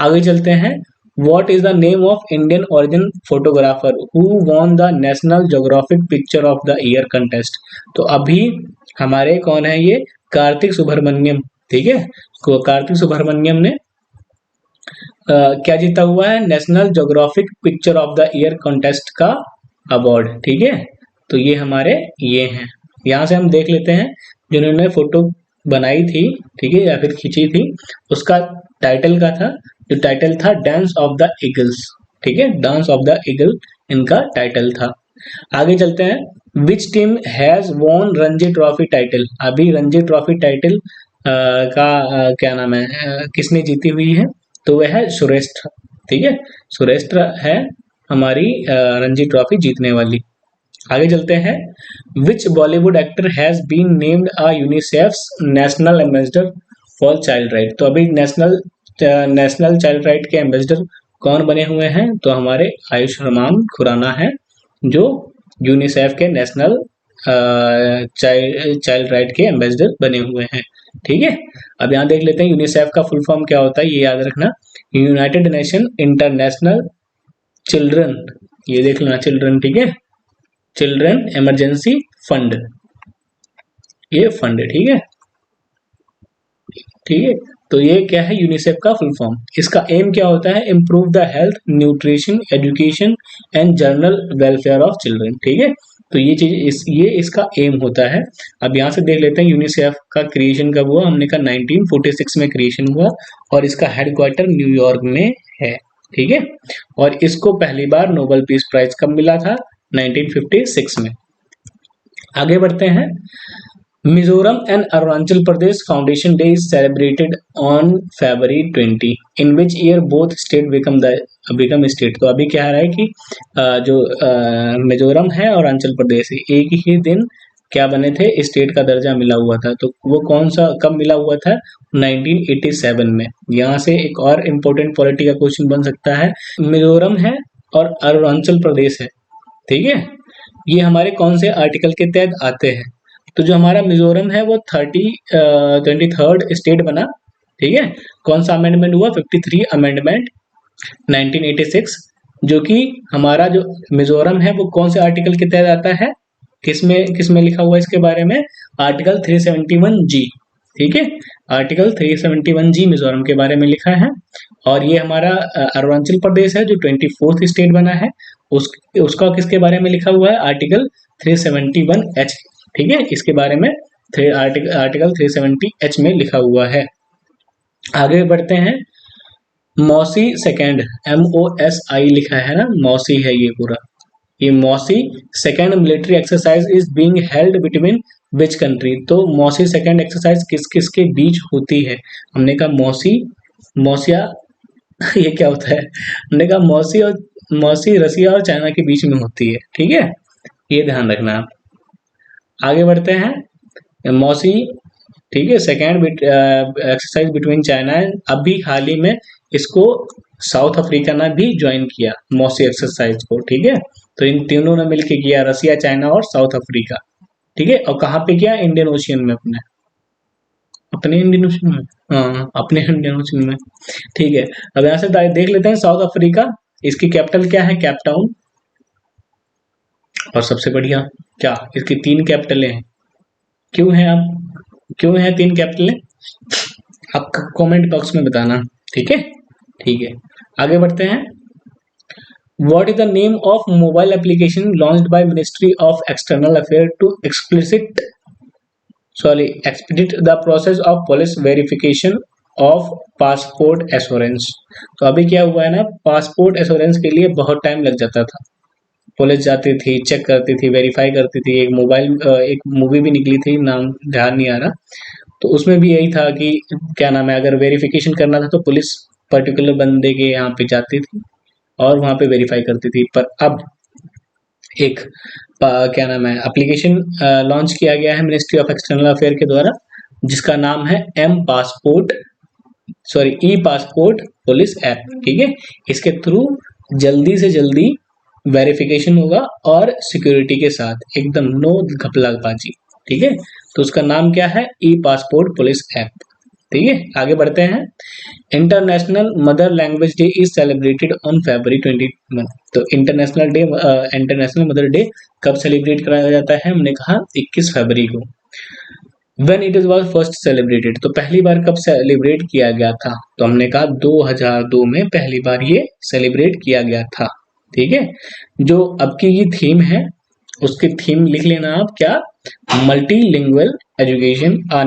आगे चलते हैं। What is the name of Indian origin photographer who won the National Geographic Picture of the Year contest? तो अभी हमारे कौन है ये? कार्तिक सुब्रमण्यम। ठीक है, तो कार्तिक सुब्रमण्यम ने क्या जीता हुआ है? National geographic picture of the year contest का अवार्ड। ठीक है, तो ये हमारे ये हैं। यहाँ से हम देख लेते हैं जिन्होंने फोटो बनाई थी, ठीक है, या फिर खींची थी, उसका टाइटल का था, जो टाइटल था डांस ऑफ द ईगल्स। ठीक है, डांस ऑफ द ईगल इनका टाइटल था। आगे चलते हैं। Which team has won Ranji trophy title? अभी रणजी ट्रॉफी टाइटल का क्या नाम है, किसने जीती हुई है? तो वह है सुरेस्ट्र। ठीक है, सुरेस्ट्र है हमारी रणजी ट्रॉफी जीतने वाली। आगे चलते हैं। Which Bollywood actor has been named a UNICEF's national ambassador for child right? तो अभी नेशनल चाइल्ड राइट के एम्बेसडर कौन बने हुए हैं? तो हमारे आयुष्मान खुराना है, जो यूनिसेफ के नेशनल चाइल्ड राइट के एम्बेसडर बने हुए हैं। ठीक है, अब यहाँ देख लेते हैं यूनिसेफ का फुल फॉर्म क्या होता है, ये याद रखना। यूनाइटेड नेशन इंटरनेशनल चिल्ड्रन, ये देख लेना चिल्ड्रन। ठीक है, चिल्ड्रन इमरजेंसी फंड, ये फंड है। ठीक है, ठीक है, तो ये क्या है, यूनिसेफ का फुल फॉर्म। इसका एम क्या होता है, improve the health, nutrition, education and general welfare of children. ठीक है, तो ये चीज ये इसका एम होता है। अब यहाँ से देख लेते हैं यूनिसेफ का क्रिएशन कब हुआ। हमने कहा 1946 में क्रिएशन हुआ और इसका हेडक्वार्टर न्यूयॉर्क में है। ठीक है, और इसको पहली बार नोबेल पीस प्राइज कब मिला था, 1956 में। आगे बढ़ते हैं। Mizoram and Arunachal Pradesh foundation day is celebrated on February 20, in which year both state become state. तो अभी क्या आ रहा है कि जो मिजोरम है और अरुणाचल प्रदेश एक ही दिन क्या बने थे, स्टेट का दर्जा मिला हुआ था। तो वो कौन सा कब मिला हुआ था, 1987 में। यहाँ से एक और इम्पोर्टेंट पॉलिटी का क्वेश्चन बन सकता है। मिजोरम है और अरुणाचल प्रदेश है, ठीक है, ये हमारे कौन से आर्टिकल के तहत आते हैं। तो जो हमारा मिजोरम है वो 23rd स्टेट बना। ठीक है, कौन सा अमेंडमेंट हुआ, 53 अमेंडमेंट 1986। जो कि हमारा जो मिजोरम है वो कौन से आर्टिकल के तहत आता है, किसमें लिखा हुआ है इसके बारे में, आर्टिकल 371G। ठीक है, आर्टिकल 371G मिजोरम के बारे में लिखा है। और ये हमारा अरुणाचल प्रदेश है जो 24th स्टेट बना है, उसका किसके बारे में लिखा हुआ है, आर्टिकल 371H। ठीक है, इसके बारे में आर्टिकल 370H में लिखा हुआ है। आगे बढ़ते हैं। मौसी सेकेंड, MOSI लिखा है ना, मौसी है ये पूरा। ये मौसी second military exercise is being held between which country. तो मौसी सेकेंड एक्सरसाइज किस किस के बीच होती है। हमने कहा मौसिया ये क्या होता है, हमने कहा मौसी रसिया और चाइना के बीच में होती है। ठीक है, ये ध्यान रखना आप। आगे बढ़ते हैं। मौसी, ठीक है, second exercise between China and, अभी हाल ही में इसको साउथ अफ्रीका ने भी ज्वाइन किया मौसी एक्सरसाइज को। ठीक है, तो इन तीनों ने मिलकर किया, रसिया, चाइना और साउथ अफ्रीका। ठीक है, और कहाँ पे किया, इंडियन ओशियन में, अपने इंडियन ओशियन में, हाँ अपने इंडियन ओशियन में। ठीक है, अब यहाँ से देख लेते हैं साउथ अफ्रीका, इसकी कैपिटल क्या है, केप टाउन। और सबसे बढ़िया क्या, इसकी 3 कैपिटलें हैं। क्यों है आप, क्यों है 3 कैपिटलें, आप कमेंट बॉक्स में बताना। ठीक है, ठीक है, आगे बढ़ते हैं। What is the name of mobile application launched by Ministry of External Affairs to expedite the process of police verification of passport assurance। तो अभी क्या हुआ है ना, पासपोर्ट एश्योरेंस के लिए बहुत टाइम लग जाता था, पुलिस जाती थी, चेक करती थी, वेरीफाई करती थी। एक मूवी भी निकली थी, नाम ध्यान नहीं आ रहा, तो उसमें भी यही था कि क्या नाम है, अगर वेरिफिकेशन करना था तो पुलिस पर्टिकुलर बंदे के यहाँ पे जाती थी और वहाँ पे वेरीफाई करती थी। पर अब एक क्या नाम है, एप्लीकेशन लॉन्च किया गया है मिनिस्ट्री ऑफ एक्सटर्नल अफेयर के द्वारा, जिसका नाम है ई पासपोर्ट पुलिस ऐप। ठीक है, इसके थ्रू जल्दी से जल्दी वेरिफिकेशन होगा और सिक्योरिटी के साथ, एकदम नो घपलाबाजी। ठीक है, तो उसका नाम क्या है, ई पासपोर्ट पुलिस ऐप। ठीक है, आगे बढ़ते हैं। International mother language day is celebrated on February 21। तो इंटरनेशनल मदर डे कब सेलिब्रेट कराया जाता है, हमने कहा 21 फरवरी को। When it was first celebrated, तो पहली बार कब सेलिब्रेट किया गया था, तो हमने कहा 2002 में पहली बार ये सेलिब्रेट किया गया था। ठीक है, जो अब की ये थीम है, उसकी थीम लिख लेना आप, क्या, multilingual education are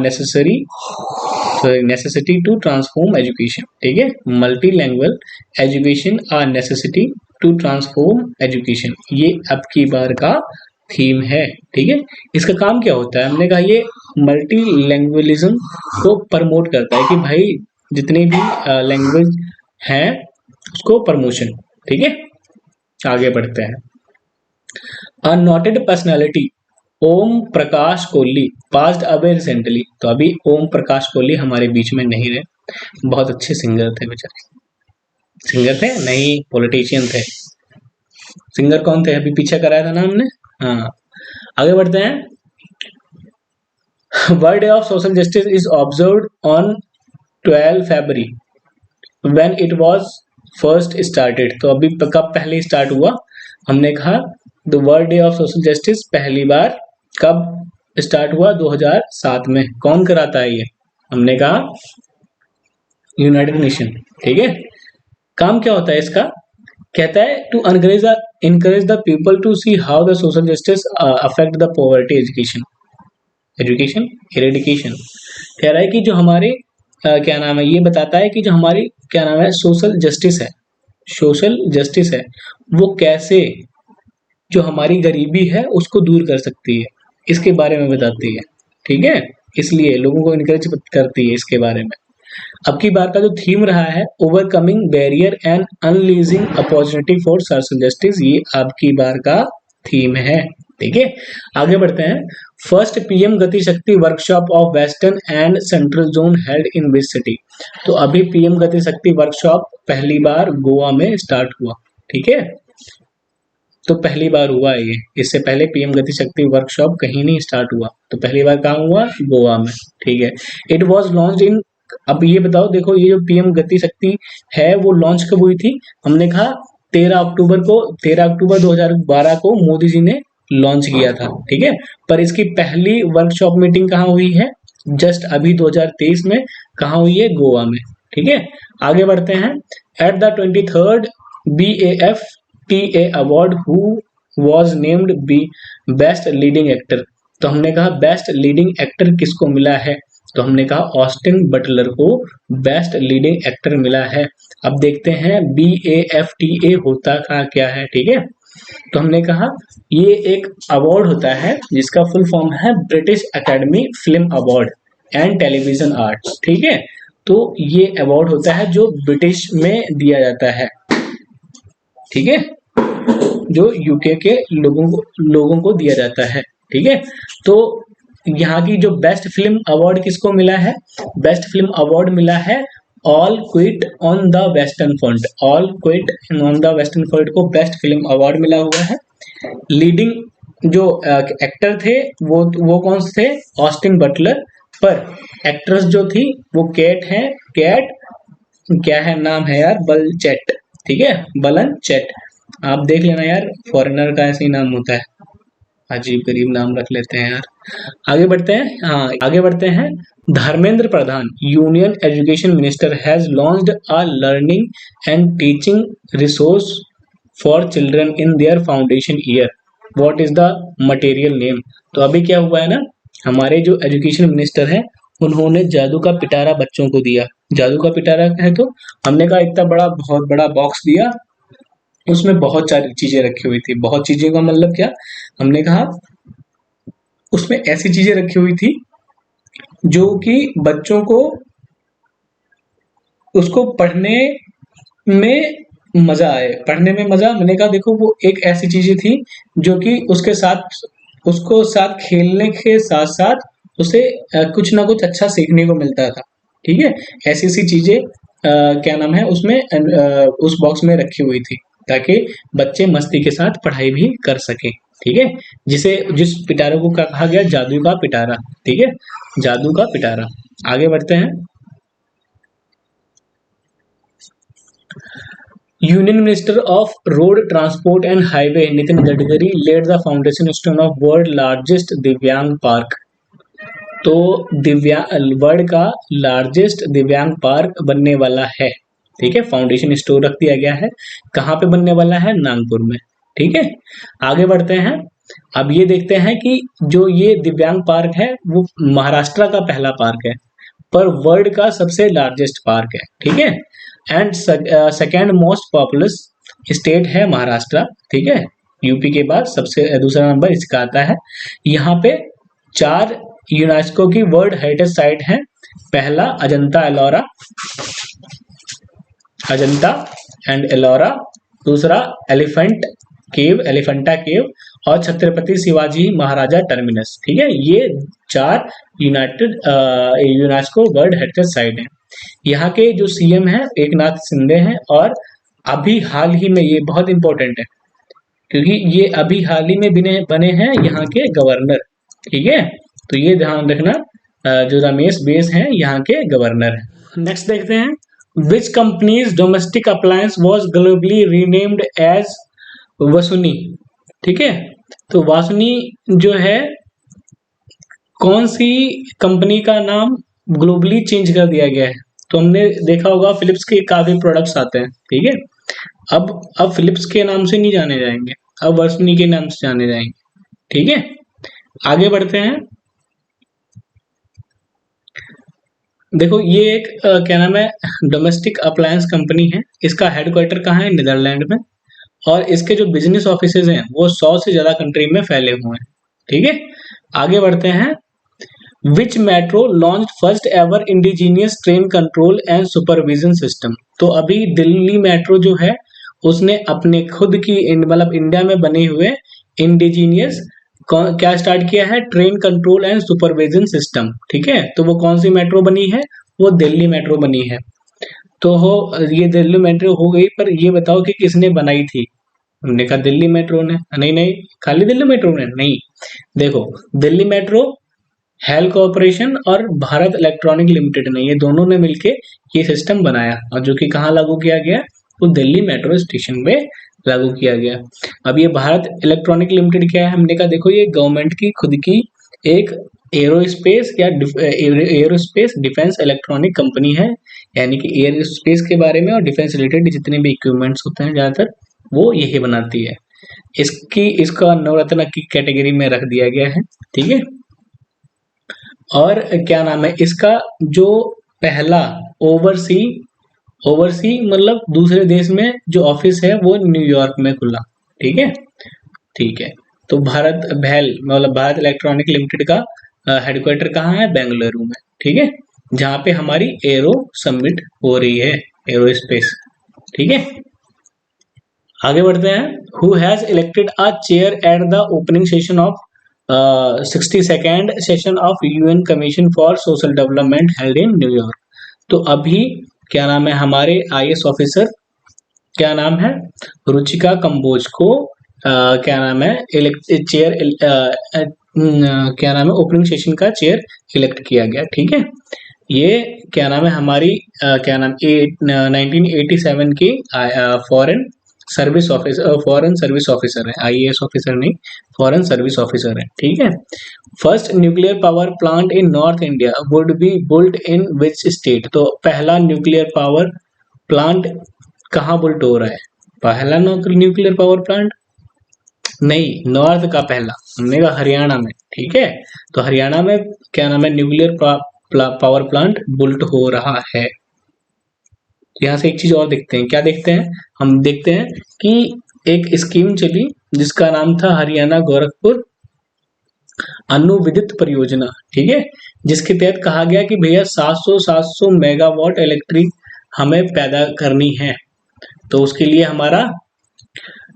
necessity to transform education. ठीक है, multilingual education are necessity to transform education, ये अब की बार का थीम है। ठीक है, इसका काम क्या होता है, हमने कहा ये मल्टीलैंग्वेलिज्म को प्रमोट करता है कि भाई जितने भी लैंग्वेज हैं उसको प्रमोशन। ठीक है, आगे बढ़ते हैं। अ noted personality Om Prakash Kohli passed away recently. तो अभी ओम प्रकाश कोहली हमारे बीच में नहीं रहे, बहुत अच्छे सिंगर थे बेचारे, सिंगर थे नहीं, पॉलिटिशियन थे। सिंगर कौन थे, अभी पीछे कराया था ना हमने। हाँ, आगे बढ़ते हैं। World day of social justice is observed on 12 February when it was first started. तो अभी कब पहले स्टार्ट हुआ, हमने कहा the world day of social justice पहली बार कब स्टार्ट हुआ, 2007 में। कौन कराता है ये, हमने कहा यूनाइटेड नेशन। ठीक है, काम क्या होता है इसका, कहता है to encourage the people to see how the social justice affect the poverty education eradication. कह रहा है कि जो हमारे क्या नाम है, ये बताता है कि जो हमारी क्या नाम है सोशल जस्टिस है वो कैसे जो हमारी गरीबी है उसको दूर कर सकती है, इसके बारे में बताती है। ठीक है, इसलिए लोगों को इनकरेज करती है इसके बारे में। अब की बार का जो थीम रहा है overcoming barrier and unleashing opportunity for social justice, ये आपकी बार का थीम है। ठीक है, आगे बढ़ते हैं। फर्स्ट पीएम गति शक्ति workshop of western and central zone held in which city. तो अभी पीएम गति शक्ति वर्कशॉप पहली बार गोवा में स्टार्ट हुआ। ठीक है, तो पहली बार हुआ है ये, इससे पहले पीएम गति शक्ति वर्कशॉप कहीं नहीं स्टार्ट हुआ, तो पहली बार कहाँ हुआ, गोवा में। ठीक है, इट वाज लॉन्च्ड इन, अब ये बताओ, देखो ये जो पीएम गति शक्ति है वो लॉन्च कब हुई थी, हमने कहा 13 अक्टूबर 2012 को मोदी जी ने लॉन्च किया था। ठीक है, पर इसकी पहली वर्कशॉप मीटिंग कहाँ हुई है, जस्ट अभी 2023 में कहाँ हुई है, गोवा में। ठीक है, आगे बढ़ते हैं। At the 23rd BAFTA award who was named B best leading actor. तो हमने कहा बेस्ट लीडिंग एक्टर किसको मिला है, तो हमने कहा ऑस्टिन बटलर को बेस्ट लीडिंग एक्टर मिला है। अब देखते हैं BAFTA होता का क्या है। ठीक है, तो हमने कहा ये एक अवार्ड होता है जिसका फुल फॉर्म है British academy film award and television arts. ठीक है, तो ये अवार्ड होता है जो ब्रिटिश में दिया जाता है। ठीक है, जो यूके के लोगों को दिया जाता है। ठीक है, तो यहाँ की जो बेस्ट फिल्म अवार्ड किसको मिला है, बेस्ट फिल्म अवार्ड मिला है all quit on the western front. All quit on the western front को बेस्ट फिल्म अवार्ड मिला हुआ है। लीडिंग जो एक्टर थे वो कौन से थे, ऑस्टिन बटलर, पर एक्ट्रेस जो थी वो कैट क्या है नाम है यार, बलचेट। ठीक है, बलन चेट, आप देख लेना यार, फॉरेनर का ऐसे ही नाम होता है, अजीब गरीब नाम रख लेते हैं यार। आगे बढ़ते हैं, हाँ आगे बढ़ते हैं। Dharmendra Pradhan union education minister has launched a learning and teaching resource for children in their foundation year, what is the material name. तो अभी क्या हुआ है ना, हमारे जो एजुकेशन मिनिस्टर हैं उन्होंने जादू का पिटारा बच्चों को दिया। जादू का पिटारा है, तो हमने कहा इतना बड़ा बहुत बड़ा बॉक्स दिया, उसमें बहुत सारी चीजें रखी हुई थी। बहुत चीजें का मतलब क्या, हमने कहा उसमें ऐसी चीजें रखी हुई थी जो कि बच्चों को उसको पढ़ने में मजा आए, पढ़ने में मजा। मैंने कहा देखो वो एक ऐसी चीजें थी जो कि उसको साथ खेलने के साथ साथ उसे कुछ ना कुछ अच्छा सीखने को मिलता था। ठीक है, ऐसी ऐसी चीजें क्या नाम है उसमें उस बॉक्स में रखी हुई थी ताकि बच्चे मस्ती के साथ पढ़ाई भी कर सके। ठीक है, जिस पिटारे को कहा गया जादू का पिटारा। ठीक है, जादू का पिटारा। आगे बढ़ते हैं। Union minister of road transport and highway Nitin Gadkari laid the foundation stone of world largest divyang park. तो वर्ल्ड का लार्जेस्ट दिव्यांग पार्क बनने वाला है। ठीक है, फाउंडेशन स्टोन रख दिया गया है, कहाँ पे बनने वाला है, नागपुर में। ठीक है, आगे बढ़ते हैं। अब ये देखते हैं कि जो ये दिव्यांग पार्क है वो महाराष्ट्र का पहला पार्क है, पर वर्ल्ड का सबसे लार्जेस्ट पार्क है। ठीक है, and second most populous state है महाराष्ट्र। ठीक है, यूपी के बाद सबसे दूसरा नंबर इसका आता है। यहाँ पे 4 यूनेस्को की वर्ल्ड हेरिटेज साइट है। पहला अजंता एंड एलोरा, दूसरा एलिफेंटा केव और छत्रपति शिवाजी महाराजा टर्मिनस। ठीक है, ये 4 यूनेस्को वर्ल्ड हेरिटेज साइट है। यहाँ के जो सीएम हैं एकनाथ शिंदे हैं, और अभी हाल ही में, ये बहुत इंपॉर्टेंट है क्योंकि ये अभी हाल ही में बने हैं यहाँ के गवर्नर। ठीक है, तो ये ध्यान रखना, जो रमेश बैस हैं यहाँ के गवर्नर हैं। नेक्स्ट देखते हैं, which companies domestic appliance was globally renamed as वसुनी। ठीक है, तो वासुनी जो है कौन सी कंपनी का नाम ग्लोबली चेंज कर दिया गया है, तो हमने देखा होगा फिलिप्स के काफी प्रोडक्ट्स आते हैं, ठीक है। अब फिलिप्स के नाम से नहीं जाने जाएंगे, अब वर्सनी के नाम से जाने जाएंगे, ठीक है। आगे बढ़ते हैं। देखो ये एक क्या नाम है, डोमेस्टिक अप्लायंस कंपनी है। इसका हेडक्वार्टर कहाँ है, नीदरलैंड में। और इसके जो बिजनेस ऑफिसेज हैं वो 100 से ज्यादा कंट्री में फैले हुए हैं, ठीक है। आगे बढ़ते हैं। Which metro launch first ever indigenous train control and supervision system. तो अभी दिल्ली मेट्रो जो है उसने अपने खुद की मतलब इंडिया में बने हुए इंडिजीनियस क्या स्टार्ट किया है, train control and supervision system, ठीक है। तो वो कौन सी मेट्रो बनी है, वो दिल्ली मेट्रो बनी है। तो हो ये दिल्ली मेट्रो हो गई, पर ये बताओ कि किसने बनाई थी। हमने कहा दिल्ली मेट्रो ने, नहीं नहीं, खाली दिल्ली मेट्रो ने नहीं। देखो दिल्ली मेट्रो, हेल कॉर्पोरेशन और भारत इलेक्ट्रॉनिक लिमिटेड ने, ये दोनों ने मिलके ये सिस्टम बनाया, और जो कि कहाँ लागू किया गया, वो दिल्ली मेट्रो स्टेशन पे लागू किया गया। अब ये भारत इलेक्ट्रॉनिक लिमिटेड क्या है, हमने कहा देखो ये गवर्नमेंट की खुद की एक एरोस्पेस या एरोस्पेस डिफेंस इलेक्ट्रॉनिक कंपनी है, यानी कि एरोस्पेस के बारे में और डिफेंस रिलेटेड जितने भी इक्विपमेंट्स होते हैं ज्यादातर वो यही बनाती है। इसका नवरत्न की कैटेगरी में रख दिया गया है, ठीक है। और क्या नाम है इसका, जो पहला ओवरसी ओवरसी मतलब दूसरे देश में जो ऑफिस है वो न्यूयॉर्क में खुला, ठीक है। ठीक है, तो भारत भेल मतलब भारत इलेक्ट्रॉनिक लिमिटेड का हेडक्वार्टर कहाँ है, बेंगलुरु में, ठीक है, जहाँ पे हमारी एरो समिट हो रही है, एरो स्पेस, ठीक है। आगे बढ़ते हैं। Who has elected a chair at the opening session of 62nd session of UN commission for social development held in New York. तो अभी क्या नाम है, हमारे आईएएस ऑफिसर क्या नाम है, रुचिका कंबोज को क्या नाम है चेयर क्या नाम है ओपनिंग सेशन का चेयर इलेक्ट किया गया, ठीक है। ये क्या नाम है हमारी क्या नाम 1987 की फॉरेन सर्विस ऑफिसर है, आईएएस ऑफिसर नहीं, फॉरेन सर्विस ऑफिसर है, ठीक है। First nuclear power plant in north India would be built in which state. तो पहला न्यूक्लियर पावर प्लांट कहाँ बिल्ट हो रहा है, पहला न्यूक्लियर पावर प्लांट नहीं, नॉर्थ का पहला, हमने कहा हरियाणा में, ठीक है। तो हरियाणा में क्या नाम है न्यूक्लियर पावर प्लांट बिल्ट हो रहा है। यहाँ से एक चीज और देखते हैं, क्या देखते हैं, हम देखते हैं कि एक स्कीम चली जिसका नाम था हरियाणा गोरखपुर अनुविद्युत परियोजना, ठीक है, जिसके तहत कहा गया कि भैया 700 मेगावाट इलेक्ट्रिक हमें पैदा करनी है। तो उसके लिए हमारा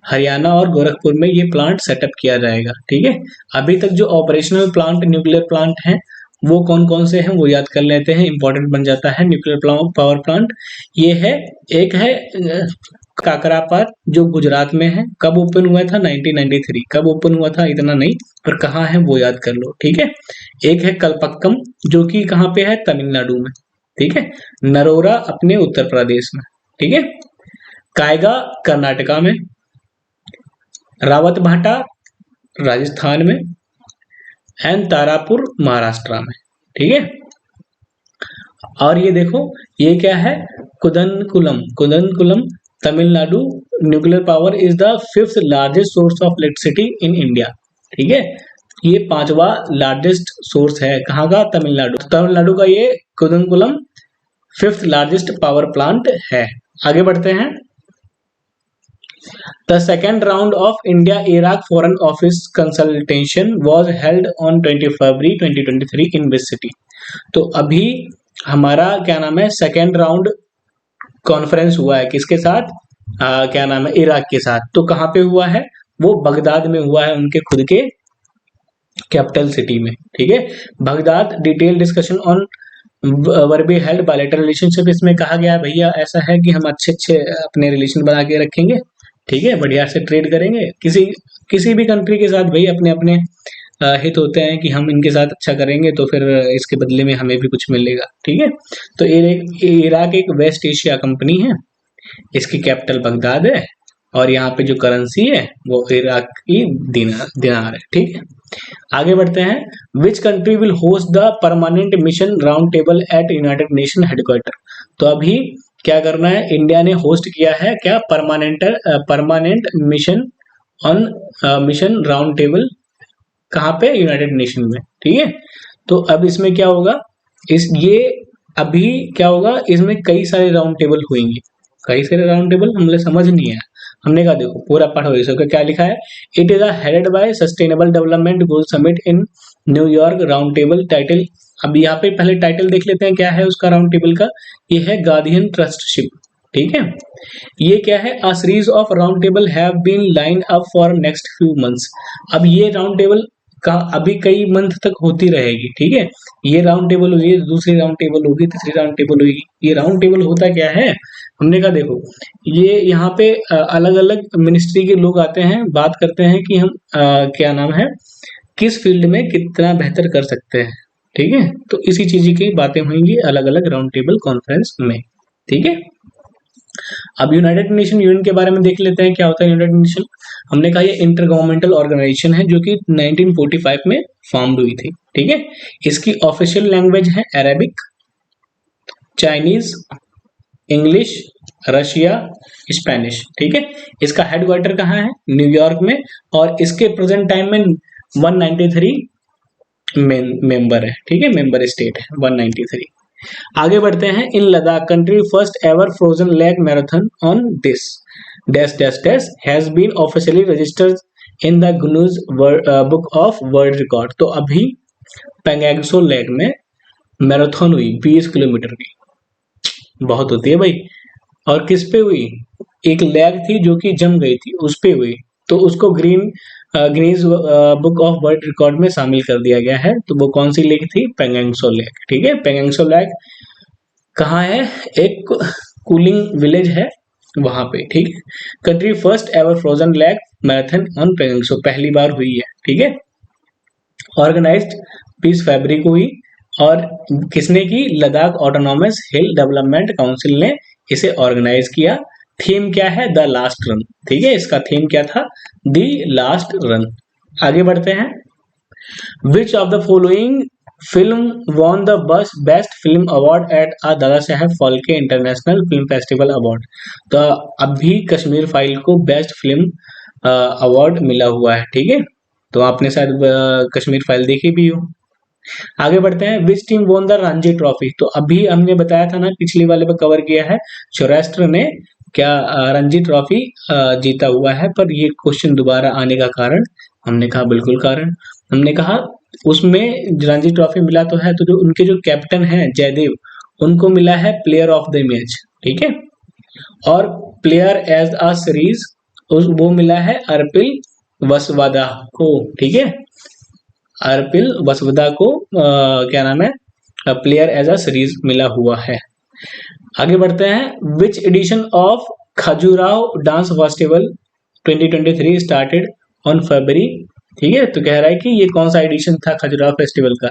हरियाणा और गोरखपुर में ये प्लांट सेटअप किया जाएगा, ठीक है। अभी तक जो ऑपरेशनल प्लांट न्यूक्लियर प्लांट हैं वो कौन कौन से हैं वो याद कर लेते हैं, इंपॉर्टेंट बन जाता है। न्यूक्लियर पावर प्लांट ये है, एक है काकरापार जो गुजरात में है, कब ओपन हुआ था 1993, कब ओपन हुआ था इतना नहीं, पर कहाँ है वो याद कर लो, ठीक है। एक है कलपक्कम जो कि कहाँ पे है, तमिलनाडु में, ठीक है। नरोरा अपने उत्तर प्रदेश में, ठीक है। कायगा कर्नाटका में, रावत भाटा राजस्थान में, एंड तारापुर महाराष्ट्र में, ठीक है। और ये देखो ये क्या है, Kudankulam Tamil Nadu nuclear power is the 5th largest source of electricity in India, ठीक है। ये 5वां लार्जेस्ट सोर्स है, कहाँ का, तमिलनाडु का ये कुदनकुलम 5th लार्जेस्ट पावर प्लांट है। आगे बढ़ते हैं। The second round of India-Iraq Foreign Office consultation was held on 20 February 2023 in which city? तो अभी हमारा क्या नाम है सेकेंड राउंड कॉन्फ्रेंस हुआ है किसके साथ, क्या नाम है इराक के साथ। तो कहाँ पे हुआ है, वो बगदाद में हुआ है, उनके खुद के कैपिटल सिटी में, ठीक है। Baghdad detail discussion on were be held bilateral relationship. इसमें कहा गया भैया ऐसा है कि हम अच्छे अपने रिलेशन बना के रखेंगे, ठीक है, बढ़िया से ट्रेड करेंगे। किसी भी कंट्री के साथ भाई अपने अपने हित होते हैं कि हम इनके साथ अच्छा करेंगे तो फिर इसके बदले में हमें भी कुछ मिलेगा, ठीक है। तो इराक एक वेस्ट एशिया कंपनी है, इसकी कैपिटल बगदाद है, और यहाँ पे जो करेंसी है वो इराक की दिनार है, ठीक है। आगे बढ़ते हैं। Which country will host the permanent mission round table at United Nation headquarter. तो अभी क्या करना है, इंडिया ने होस्ट किया है क्या, permanent mission on mission round table, कहाँ पे, यूनाइटेड नेशन में, ठीक है। तो अब इसमें क्या होगा, इस ये अभी क्या होगा, इसमें कई सारे राउंड टेबल हुएंगे, कई सारे राउंड टेबल हमने समझ नहीं आया, हमने कहा देखो पूरा पाठ हो इसका क्या लिखा है, it is headed by sustainable development goal summit in New York, round table title. अब यहाँ पे पहले टाइटल देख लेते हैं क्या है उसका राउंड टेबल का, ये है गार्डियन ट्रस्टशिप, ठीक है। ये क्या है, a series of round table have been line up for next few months. अब ये राउंड टेबल का अभी कई मंथ तक होती रहेगी, ठीक है। ये राउंड टेबल हुई, दूसरी राउंड टेबल होगी, तीसरी राउंड टेबल होगी। ये राउंड टेबल होता क्या है, हमने कहा देखो ये यहाँ पे अलग अलग मिनिस्ट्री के लोग आते हैं, बात करते हैं कि हम क्या नाम है, किस फील्ड में कितना बेहतर कर सकते हैं, ठीक है। तो इसी चीज की बातें होंगी अलग अलग राउंड टेबल कॉन्फ्रेंस में, ठीक है। अब यूनाइटेड नेशन यूनियन के बारे में देख लेते हैं क्या होता है यूनाइटेड नेशन। हमने कहा ये इंटर गवर्नमेंटल ऑर्गेनाइजेशन है जो कि 1945 में फॉर्म्ड हुई थी, ठीक है। इसकी ऑफिशियल लैंग्वेज है Arabic, Chinese, English, Russia, Spanish, ठीक है। इसका हेडक्वार्टर कहाँ है, न्यूयॉर्क में, और इसके प्रेजेंट टाइम में 193 मेंबर है, ठीक है, मेंबर स्टेट है 193। आगे बढ़ते हैं, in Ladakh country first ever frozen lake marathon on this dash dash dash has been officially registered in the Guinness book of world record. तो अभी पेंगैंगसो लेक में मैराथन हुई 20 किलोमीटर की, बहुत होती है भाई, और किस पे हुई, एक लेग थी जो कि जम गई थी उस पे हुई, तो उसको Guinness book of world record में शामिल कर दिया गया है। तो वो कौन सी लेक थी, पेंगैंगसो लेक, ठीक है। पेंगैंगसो लेक कहाँ है, एक कूलिंग विलेज है वहां पे, ठीक है। Country first ever frozen lake marathon on Pangong Tso, पहली बार हुई है, ठीक है। ऑर्गेनाइज्ड 20 फरवरी को हुई, और किसने की, लद्दाख ऑटोनॉमस हिल डेवलपमेंट काउंसिल ने इसे ऑर्गेनाइज किया। थीम क्या है, द लास्ट रन, ठीक है। इसका थीम क्या था, द लास्ट रन। आगे बढ़ते हैं, which of the following film won the best film award at Dada Saheb Phalke international film festival award. तो अभी कश्मीर फाइल को बेस्ट फिल्म अवार्ड मिला हुआ है, ठीक है। तो आपने शायद कश्मीर फाइल देखी भी हो। आगे बढ़ते हैं, which team won the Ranji trophy. तो अभी हमने बताया था ना, पिछली वाले में कवर किया है, सौराष्ट्र ने क्या रणजी ट्रॉफी जीता हुआ है। पर ये क्वेश्चन दोबारा आने का कारण, हमने कहा बिल्कुल कारण, हमने कहा उसमें रणजी ट्रॉफी मिला तो है, तो जो उनके जो कैप्टन हैं जयदेव, उनको मिला है प्लेयर ऑफ द मैच, ठीक है। और प्लेयर एज अ सीरीज वो मिला है अर्पिल वसवादा को, ठीक है। अर्पिल वसवदा को क्या नाम है, प्लेयर एज अ सीरीज मिला हुआ है। आगे बढ़ते हैं, which edition of Khajuraho dance festival 2023 started on फरवरी, ठीक है। तो कह रहा है कि ये कौन सा एडिशन था खजुराहो फेस्टिवल का,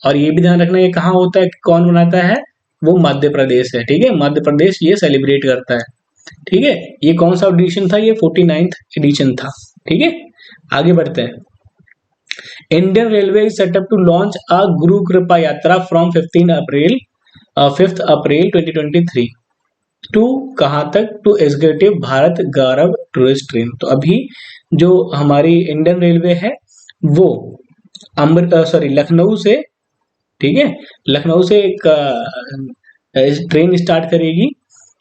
और ये भी ध्यान रखना ये कहाँ होता है, कौन मनाता है, वो मध्य प्रदेश है, ठीक है। मध्य प्रदेश ये सेलिब्रेट करता है, ठीक है। ये कौन सा एडिशन था, ये 49th एडिशन था, ठीक है। आगे बढ़ते हैं, Indian railway is set up to launch a Guru Kripa यात्रा फ्रॉम 5th अप्रैल 2023 टू कहाँ तक, to executive Bharat Gaurav tourist train. तो अभी जो हमारी इंडियन रेलवे है वो लखनऊ से, ठीक है, लखनऊ से एक ट्रेन स्टार्ट करेगी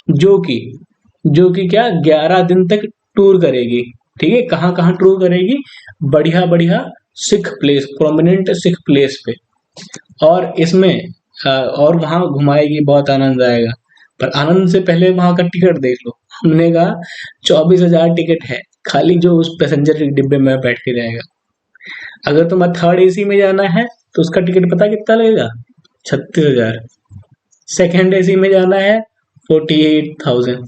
जो कि क्या 11 दिन तक टूर करेगी, ठीक है। कहाँ कहाँ टूर करेगी, बढ़िया बढ़िया Sikh place, prominent Sikh place पे, और इसमें और वहां घुमाएगी, बहुत आनंद आएगा। पर आनंद से पहले वहां का टिकट देख लो, हमने कहा 24,000 टिकट है खाली, जो उस पैसेंजर के डिब्बे में बैठ के जाएगा। अगर तुम्हें थर्ड एसी में जाना है तो उसका टिकट पता कितना लगेगा, 36,000। सेकेंड एसी में जाना है 48,000।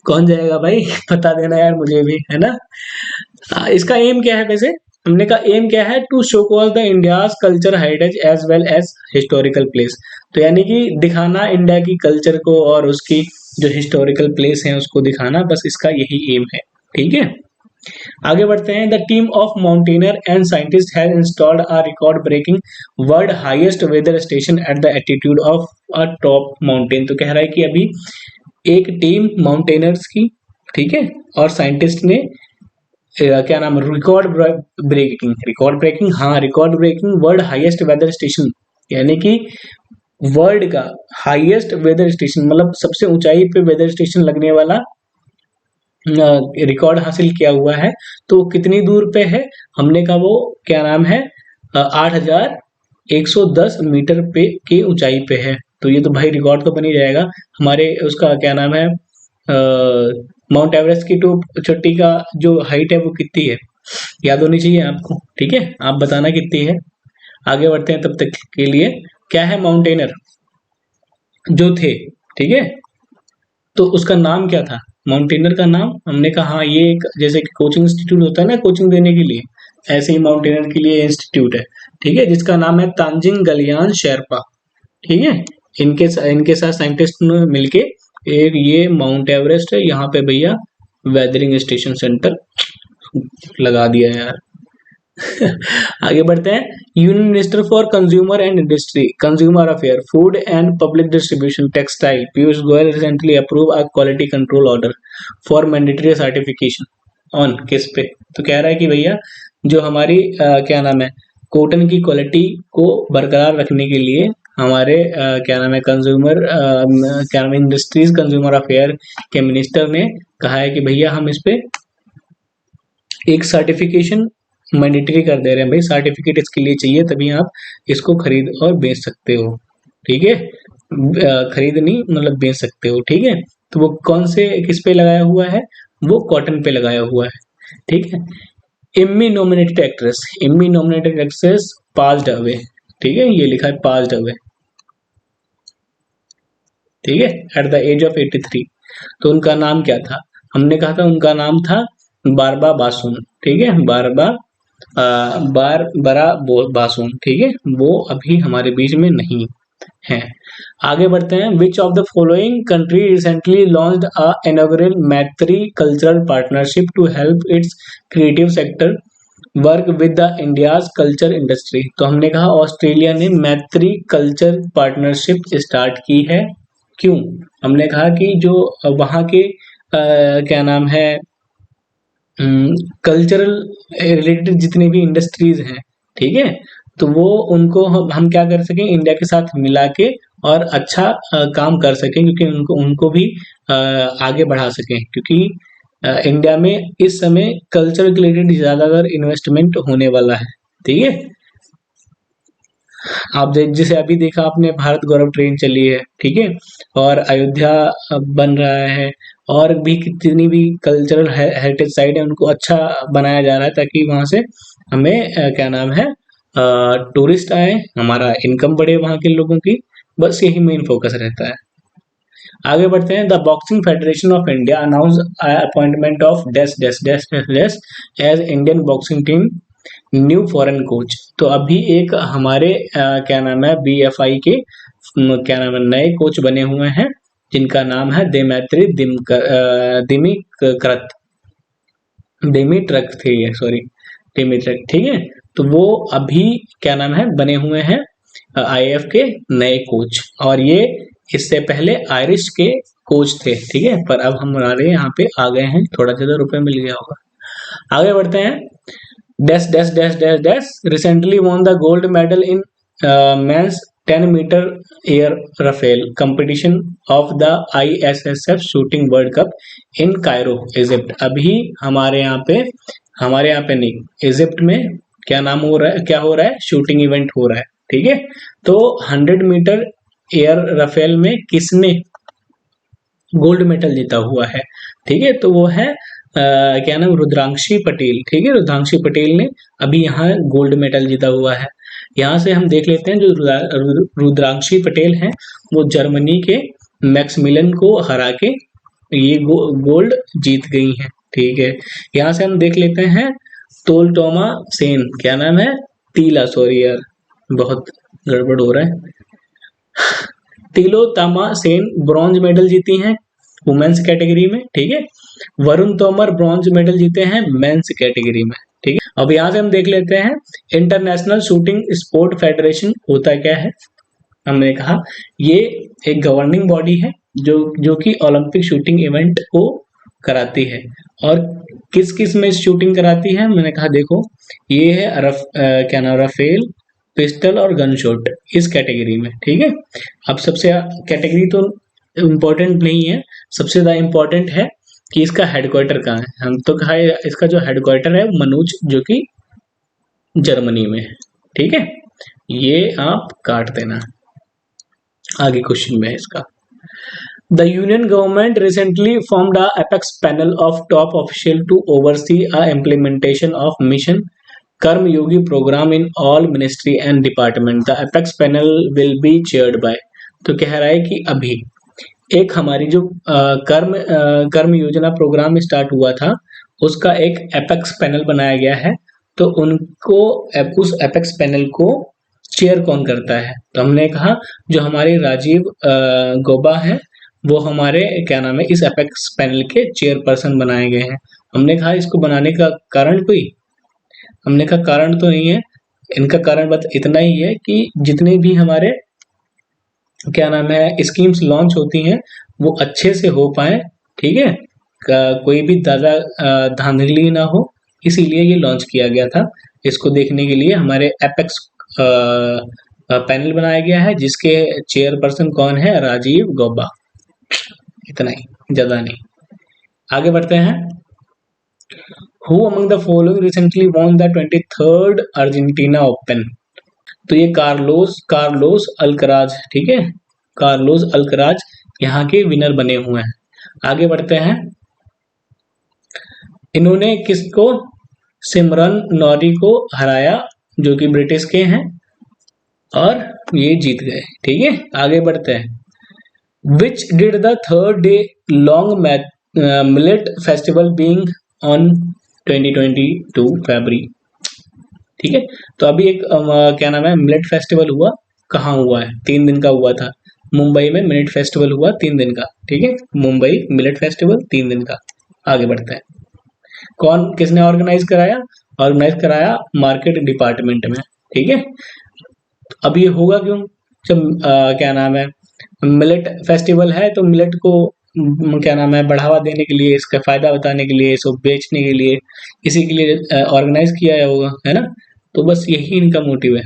कौन जाएगा भाई, बता देना यार मुझे भी, है ना। इसका एम क्या है वैसे, हमने कहा एम क्या है, to showcase the India's culture heritage as well as historical place. तो यानी कि दिखाना इंडिया की कल्चर को और उसकी जो हिस्टोरिकल प्लेस है उसको दिखाना, बस इसका यही एम है, ठीक है। आगे बढ़ते हैं। The team of mountaineer and scientist has installed a record breaking world highest weather station at the altitude of a top mountain. तो कह रहा है कि अभी एक टीम माउंटेनर्स की, ठीक है, और साइंटिस्ट ने क्या नाम, रिकॉर्ड ब्रेकिंग, हाँ record breaking world highest weather station, यानी कि वर्ल्ड का हाईएस्ट वेदर स्टेशन, मतलब सबसे ऊंचाई पे वेदर स्टेशन लगने वाला रिकॉर्ड हासिल किया हुआ है। तो कितनी दूर पे है? हमने कहा वो क्या नाम है 8,110 मीटर पे की ऊंचाई पे है। तो ये तो भाई रिकॉर्ड तो बन ही जाएगा। हमारे उसका क्या नाम है माउंट एवरेस्ट की टॉप चोटी का जो हाइट है वो कितनी है, याद होनी चाहिए आपको, ठीक है, आप बताना कितनी है। आगे बढ़ते हैं तब तक के लिए। क्या है माउंटेनर जो थे, ठीक है, तो उसका नाम क्या था? माउंटेनर का नाम हमने कहा हाँ ये एक जैसे कि कोचिंग इंस्टीट्यूट होता है ना कोचिंग देने के लिए, ऐसे ही माउंटेनर के लिए इंस्टीट्यूट है, ठीक है, जिसका नाम है तांजिंग गलियान शेरपा, ठीक है। इनके साथ साइंटिस्ट ने मिलके एक ये माउंट एवरेस्ट है, यहाँ पे भैया वेदरिंग स्टेशन सेंटर लगा दिया यार। आगे बढ़ते हैं। Union minister for consumer and industry, consumer affair, food and public distribution, textile, Piyush Goyal recently approve a quality control order for mandatory certification on किस पे? तो कह रहा है कि भैया जो हमारी क्या नाम है कॉटन की क्वालिटी को बरकरार रखने के लिए हमारे क्या नाम है कंज्यूमर क्या नाम है इंडस्ट्रीज कंज्यूमर अफेयर के मिनिस्टर ने कहा है कि भैया हम इस पे एक सर्टिफिकेशन मैंडेटरी कर दे रहे हैं। भाई सर्टिफिकेट इसके लिए चाहिए तभी आप इसको खरीद और बेच सकते हो, ठीक है, खरीद नहीं मतलब बेच सकते हो, ठीक है। तो वो कौन से किस पे लगाया हुआ है? वो कॉटन पे लगाया हुआ है, ठीक है। Emmy nominated actress, Emmy nominated actress passed away, ठीक है, ये लिखा है पास्ड अवे, ठीक है, एट द एज ऑफ 83। तो उनका नाम क्या था? हमने कहा था उनका नाम था बारबा बासुन, ठीक है, बासुन, ठीक है, वो अभी हमारे बीच में नहीं है। आगे बढ़ते हैं। Which of the following country recently launched a inaugural Maitri cultural partnership to help its creative sector work with the India's culture industry? तो हमने कहा ऑस्ट्रेलिया ने मैत्री कल्चर पार्टनरशिप स्टार्ट की है। क्यों? हमने कहा कि जो वहाँ के क्या नाम है कल्चरल रिलेटेड जितने भी इंडस्ट्रीज हैं, ठीक है, तो वो उनको हम क्या कर सकें इंडिया के साथ मिला के और अच्छा काम कर सकें, क्योंकि उनको उनको भी आगे बढ़ा सकें, क्योंकि इंडिया में इस समय कल्चर के रिलेटेड ज्यादातर इन्वेस्टमेंट होने वाला है, ठीक है। आप जैसे अभी देखा आपने भारत गौरव ट्रेन चली है, ठीक है, और अयोध्या बन रहा है, और भी कितनी भी कल्चरल हेरिटेज साइट है उनको अच्छा बनाया जा रहा है ताकि वहां से हमें क्या नाम है टूरिस्ट आए, हमारा इनकम बढ़े वहां के लोगों की, बस यही मेन फोकस रहता है। आगे बढ़ते हैं। The boxing federation of India announce appointment of dash dash dash dash dash as Indian boxing team new foreign coach. तो अभी एक हमारे क्या नाम है बीएफआई के क्या नाम है नए कोच बने हुए हैं जिनका नाम है देमेत्री दिमिक्रत, डेमिट्रक थे ये, सॉरी डेमिट्रक, ठीक है। तो वो अभी क्या नाम है बने हुए हैं आईएएफ के नए कोच, और ये इससे पहले आयरिश के कोच थे, ठीक है, पर अब हमारे यहाँ पे आ गए हैं, थोड़ा ज्यादा रुपए मिल गया होगा। आगे बढ़ते हैं। Dash dash dash dash dash recently won the gold medal in men's 10 meter air rifle competition of the ISSF shooting world cup in Cairo, Egypt. अभी हमारे यहाँ पे नहीं, इजिप्ट में क्या नाम हो रहा है, क्या हो रहा है, शूटिंग इवेंट हो रहा है, ठीक है। तो 100 मीटर एयर राफेल में किसने गोल्ड मेडल जीता हुआ है, ठीक है, तो वो है क्या नाम रुद्रांशी पटेल, ठीक है, रुद्रांशी पटेल ने अभी यहाँ गोल्ड मेडल जीता हुआ है। यहाँ से हम देख लेते हैं जो रुद्रांशी पटेल हैं वो जर्मनी के मैक्समिलन को हरा के ये गोल्ड जीत गई हैं, ठीक है। यहाँ से हम देख लेते हैं तोलटोमा सेन, क्या नाम है तीला, सॉरी यार बहुत गड़बड़ हो रहा है, तिलोत्तमा सेन ब्रॉन्ज मेडल जीती हैं। वुमेन्स कैटेगरी में, ठीक है। वरुण तोमर ब्रॉन्ज मेडल जीते हैं मेंस कैटेगरी में, ठीक है। अब यहाँ से हम देख लेते हैं इंटरनेशनल शूटिंग स्पोर्ट फेडरेशन होता क्या है। हमने कहा ये एक गवर्निंग बॉडी है जो कि ओलंपिक शूटिंग इवेंट को कराती है। और किस किस में शूटिंग कराती है, मैंने कहा देखो ये है क्या नाम, राफेल, पिस्टल और गन शॉट, इस कैटेगरी में, ठीक है। अब सबसे कैटेगरी तो इम्पोर्टेंट नहीं है, सबसे ज्यादा इम्पोर्टेंट है कि इसका हेडक्वार्टर कहाँ है। हम तो कहा इसका जो हेडक्वार्टर है मनोज, जो कि जर्मनी में है, ठीक है। ये आप काट देना, आगे क्वेश्चन में है इसका। The Union government recently formed a apex panel of top officials to oversee a implementation of Mission Karm Yogi program in all ministry and department. The apex panel will be chaired by, तो कह रहा है कि अभी एक हमारी जो कर्म योजना प्रोग्राम स्टार्ट हुआ था उसका एक एपेक्स पैनल बनाया गया है। तो उनको उस एपेक्स पैनल को चेयर कौन करता है, तो हमने कहा जो हमारे राजीव गौबा है वो हमारे क्या नाम है इस एपेक्स पैनल के चेयरपर्सन बनाए गए हैं। हमने कहा इसको बनाने का कारण कोई, हमने कहा कारण तो नहीं है, इनका कारण बस इतना ही है कि जितने भी हमारे क्या नाम है स्कीम्स लॉन्च होती हैं वो अच्छे से हो पाए, ठीक है, कोई भी ज्यादा धांधली ना हो, इसीलिए ये लॉन्च किया गया था। इसको देखने के लिए हमारे एपेक्स पैनल बनाया गया है जिसके चेयरपर्सन कौन है, राजीव गौबा। इतना ही, ज्यादा नहीं। आगे बढ़ते हैं। Who among the following recently won the 23rd Argentina open, तो ये कार्लोस अल्कराज, ठीक है, कार्लोस अल्कराज यहाँ के विनर बने हुए हैं। आगे बढ़ते हैं। इन्होंने किसको, सिमरन नॉरी को हराया जो कि ब्रिटिश के हैं और ये जीत गए, ठीक है। आगे बढ़ते हैं। Which did the third day long millet festival being on 2022 February, ठीक है। तो अभी एक क्या नाम है मिलेट फेस्टिवल हुआ, कहाँ हुआ है, 3 दिन का हुआ था, मुंबई में मिलेट फेस्टिवल हुआ 3 दिन का, ठीक है, मुंबई मिलेट फेस्टिवल 3 दिन का। आगे बढ़ते हैं। कौन किसने ऑर्गेनाइज कराया मार्केट डिपार्टमेंट में, ठीक है। अब ये होगा क्यों, जब क्या नाम है मिलेट फेस्टिवल है तो मिलेट को क्या नाम है बढ़ावा देने के लिए, इसका फायदा बताने के लिए, इसको बेचने के लिए, इसी के लिए ऑर्गेनाइज किया होगा, है ना। तो बस यही इनका मोटिव है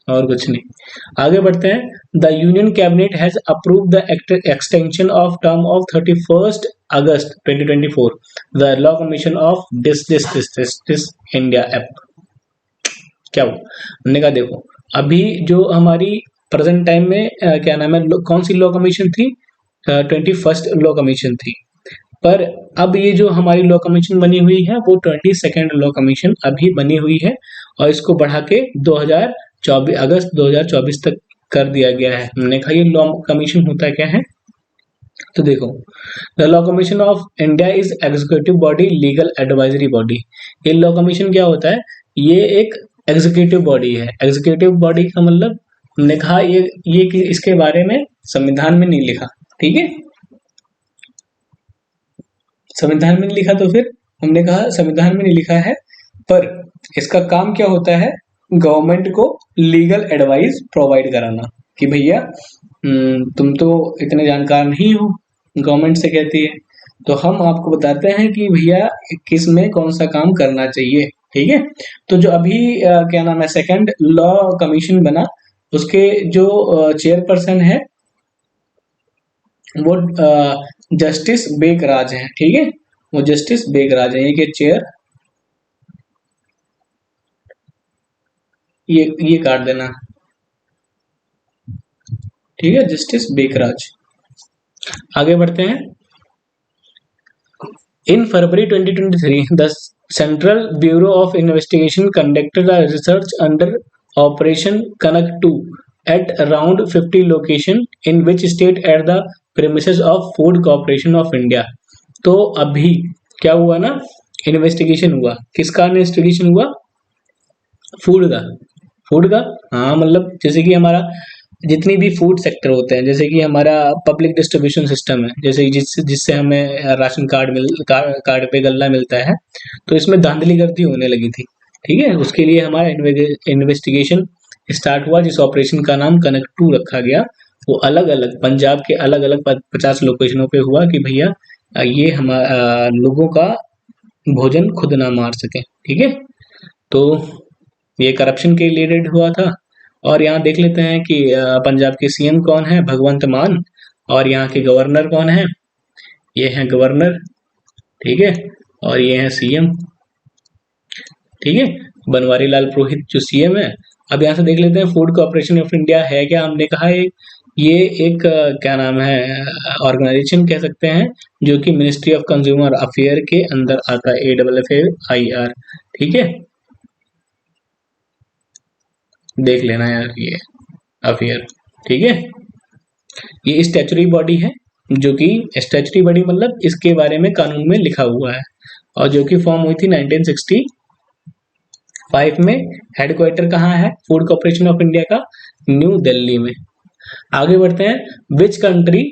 और कुछ नहीं। आगे बढ़ते हैं। The union cabinet has approve the extension of term of 31 August 2024 the law commission of this India app. क्या हुआ, हमने कहा देखो अभी जो हमारी प्रेजेंट टाइम में क्या नाम है कौन सी लॉ कमीशन थी, 21st लॉ कमीशन थी, पर अब ये जो हमारी लॉ कमीशन बनी हुई है वो 22nd लॉ कमीशन अभी बनी हुई है और इसको बढ़ा के 2024 अगस्त 2024 तक कर दिया गया है। हमने कहा ये लॉ कमीशन होता क्या है, तो देखो the law commission of India is executive body legal advisory body. ये लॉ कमीशन क्या होता है, ये एक एग्जीक्यूटिव बॉडी है। एग्जीक्यूटिव बॉडी का मतलब हमने कहा ये इसके बारे में संविधान में नहीं लिखा, ठीक है, संविधान में नहीं लिखा, तो फिर हमने कहा संविधान में नहीं लिखा है, पर इसका काम क्या होता है, गवर्नमेंट को लीगल एडवाइस प्रोवाइड कराना कि भैया तुम तो इतने जानकार नहीं हो, गवर्नमेंट से कहती है, तो हम आपको बताते हैं कि भैया किस में कौन सा काम करना चाहिए, ठीक है। तो जो अभी क्या नाम है सेकंड लॉ कमीशन बना उसके जो चेयरपर्सन है वो जस्टिस बेकराज है, ठीक है, वो जस्टिस बेकराज है, ये चेयर ये काट देना, ठीक है, जस्टिस बेकराज। आगे बढ़ते हैं। In February 2023 the central bureau of investigation conducted a research under operation Kanak 2 at around 50 location in which state at the premises of Food Corporation of India। तो अभी क्या हुआ ना, इन्वेस्टिगेशन हुआ, किसका इन्वेस्टिगेशन हुआ, फूड का, हाँ मतलब जैसे कि हमारा जितनी भी फूड सेक्टर होते हैं, जैसे कि हमारा पब्लिक डिस्ट्रीब्यूशन सिस्टम है, जैसे जिससे हमें राशन कार्ड पे गल्ला मिलता है, तो इसमें धांधलीगर्दी होने लगी थी। ठीक है, उसके लिए हमारा इन्वेस्टिगेशन स्टार्ट हुआ, जिस ऑपरेशन का नाम कनक 2 रखा गया। वो अलग अलग पंजाब के अलग अलग 50 लोकेशनों पे हुआ कि भैया ये हमारा लोगों का भोजन खुद ना मार सके। ठीक है, तो ये करप्शन के रिलेटेड हुआ था। और यहाँ देख लेते हैं कि पंजाब के सीएम कौन है, भगवंत मान। और यहाँ के गवर्नर कौन है, ये है गवर्नर। ठीक है, और ये है सीएम। ठीक है, बनवारी लाल पुरोहित जो सीएम है। अब यहाँ से देख लेते हैं फूड कॉर्पोरेशन ऑफ इंडिया है क्या। हमने कहा है ये एक क्या नाम है, ऑर्गेनाइजेशन कह सकते हैं, जो कि मिनिस्ट्री ऑफ कंज्यूमर अफेयर के अंदर आता है, AFFIR। ठीक है, देख लेना यार ये अफेयर। ठीक है, ये स्टैचुटरी बॉडी है, जो कि स्टैचुटरी बॉडी मतलब इसके बारे में कानून में लिखा हुआ है, और जो कि फॉर्म हुई थी 1965 में। हेडक्वार्टर कहाँ है फूड कॉर्पोरेशन ऑफ इंडिया का, न्यू दिल्ली में। आगे बढ़ते हैं। विच कंट्री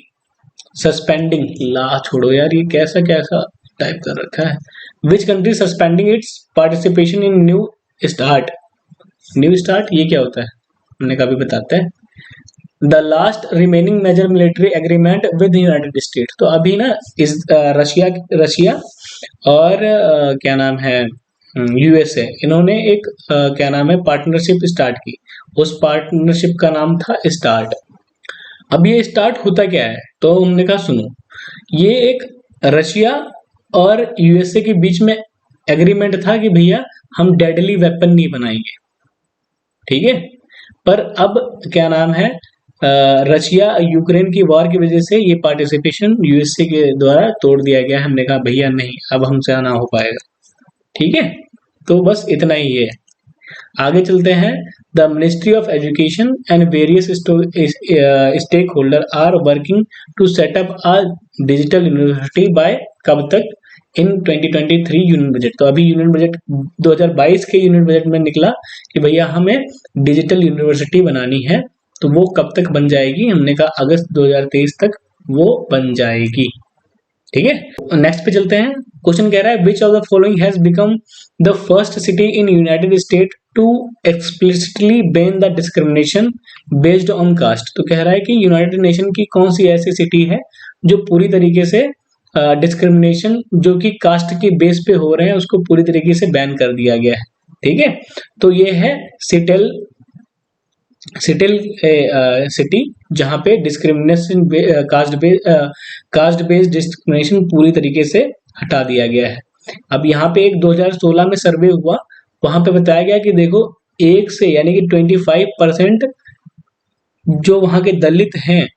सस्पेंडिंग, ला छोड़ो यार, ये कैसा कैसा टाइप कर रखा है। Which country suspending its participation in new start. New start ये क्या होता है, हमने कभी बताते हैं। The last remaining major military agreement with United State. तो अभी ना इस रशिया और क्या नाम है USA, इन्होंने एक क्या नाम है पार्टनरशिप स्टार्ट की। उस पार्टनरशिप का नाम था स्टार्ट। अब ये स्टार्ट होता क्या है, तो हमने कहा सुनो, ये एक रशिया और USA के बीच में एग्रीमेंट था कि भैया हम डेडली वेपन नहीं बनाएंगे। ठीक है, पर अब क्या नाम है रशिया यूक्रेन की वॉर की वजह से ये पार्टिसिपेशन USA के द्वारा तोड़ दिया गया है। हमने कहा भैया नहीं, अब हमसे ना हो पाएगा। ठीक है, तो बस इतना ही है। आगे चलते हैं। The ministry of education and various stakeholder are working to set up a digital university by कब तक, इन 2023 यूनियन बजट। तो अभी यूनियन बजट 2022 के यूनियन बजट में निकला कि भैया हमें डिजिटल यूनिवर्सिटी बनानी है। तो वो कब तक बन जाएगी, हमने कहा अगस्त 2023 तक वो बन जाएगी। ठीक है, नेक्स्ट पे चलते हैं। क्वेश्चन कह रहा है which of the following has become the first city in United State to explicitly ban the discrimination based on caste. तो कह रहा है कि यूनाइटेड नेशन की कौन सी ऐसी सिटी है जो पूरी तरीके से डिस्क्रिमिनेशन जो कि कास्ट के बेस पे हो रहे हैं उसको पूरी तरीके से बैन कर दिया गया है। ठीक है, तो ये है सिटेल सिटी, जहां पे डिस्क्रिमिनेशन कास्ट बेस्ड डिस्क्रिमिनेशन पूरी तरीके से हटा दिया गया है। अब यहाँ पे एक 2016 में सर्वे हुआ, वहां पे बताया गया कि देखो 1 से यानी कि 25% जो वहां के दलित हैं,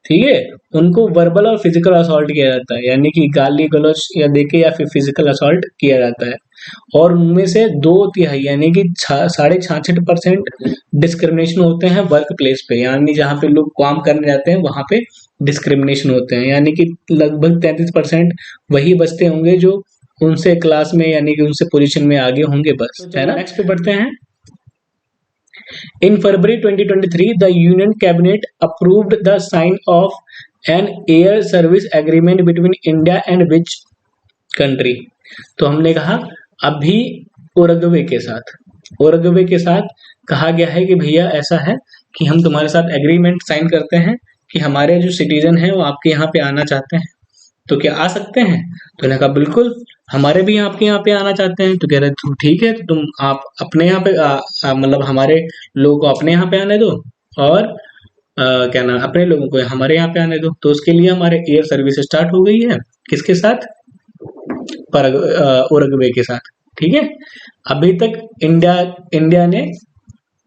ठीक है, उनको वर्बल और फिजिकल असॉल्ट किया जाता है, यानी कि गाली गलौज या देके या फिर फिजिकल असॉल्ट किया जाता है। और उनमें से 2/3 यानी कि 66.5% डिस्क्रिमिनेशन होते हैं वर्क प्लेस पे, यानी जहाँ पे लोग काम करने जाते हैं वहां पे डिस्क्रिमिनेशन होते हैं, यानी कि लगभग 33% वही बचते होंगे जो उनसे क्लास में यानी कि उनसे पोजीशन में आगे होंगे, बस है ना। नेक्स्ट पे बढ़ते हैं। In February 2023, the Union Cabinet approved the sign of an air service agreement between India and which country? तो हमने कहा अभी उरुग्वे के साथ कहा गया है कि भैया ऐसा है कि हम तुम्हारे साथ एग्रीमेंट साइन करते हैं कि हमारे जो सिटीजन हैं वो आपके यहाँ पे आना चाहते हैं, तो क्या आ सकते हैं। तो उन्होंने कहा बिल्कुल, हमारे भी आपके यहाँ पे आना चाहते हैं। तो कह रहे तुम ठीक है, तो तुम आप अपने यहाँ पे मतलब हमारे लोगों को अपने यहाँ पे आने दो, और क्या नाम अपने लोगों को हमारे यहाँ पे आने दो। तो उसके लिए हमारे एयर सर्विस स्टार्ट हो गई है, किसके साथ, उरुग्वे के साथ। ठीक है, अभी तक इंडिया ने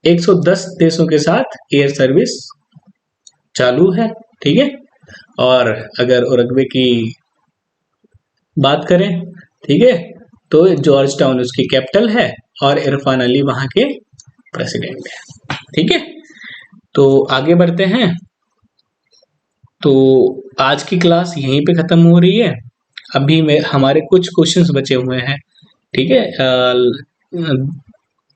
110 देशों के साथ एयर सर्विस चालू है। ठीक है, और अगर उरुग्वे की बात करें, ठीक है, तो जॉर्ज टाउन उसकी कैपिटल है और इरफान अली वहां के प्रेसिडेंट है। ठीक है, तो आगे बढ़ते हैं। तो आज की क्लास यहीं पे खत्म हो रही है। अभी में हमारे कुछ क्वेश्चंस बचे हुए हैं। ठीक है,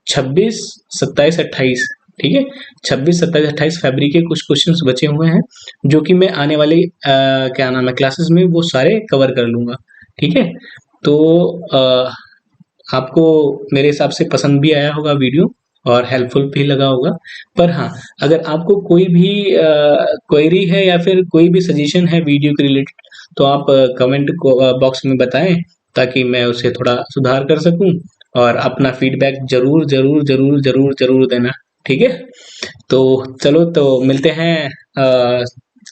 26, 27, 28 ठीक है। 26, 27, 28 फरवरी के कुछ क्वेश्चंस बचे हुए हैं जो कि मैं आने वाले क्या नाम है क्लासेस में वो सारे कवर कर लूंगा। ठीक है। तो आपको मेरे हिसाब से पसंद भी आया होगा वीडियो और हेल्पफुल भी लगा होगा। पर हाँ, अगर आपको कोई भी क्वेरी है या फिर कोई भी सजेशन है वीडियो के रिलेटेड तो आप कमेंट बॉक्स में बताएं ताकि मैं उसे थोड़ा सुधार कर सकूं। और अपना फीडबैक जरूर जरूर जरूर जरूर जरूर देना। ठीक है। तो चलो तो मिलते हैं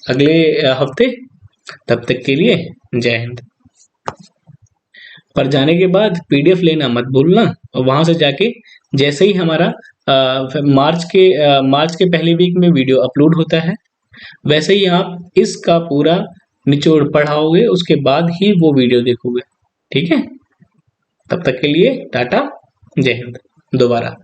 अगले हफ्ते। तब तक के लिए जय हिंद। पर जाने के बाद पीडीएफ लेना मत भूलना। और वहां से जाके जैसे ही हमारा मार्च के पहले वीक में वीडियो अपलोड होता है वैसे ही आप इसका पूरा निचोड़ पढ़ाओगे उसके बाद ही वो वीडियो देखोगे। ठीक है। तब तक के लिए टाटा, जय हिंद दोबारा।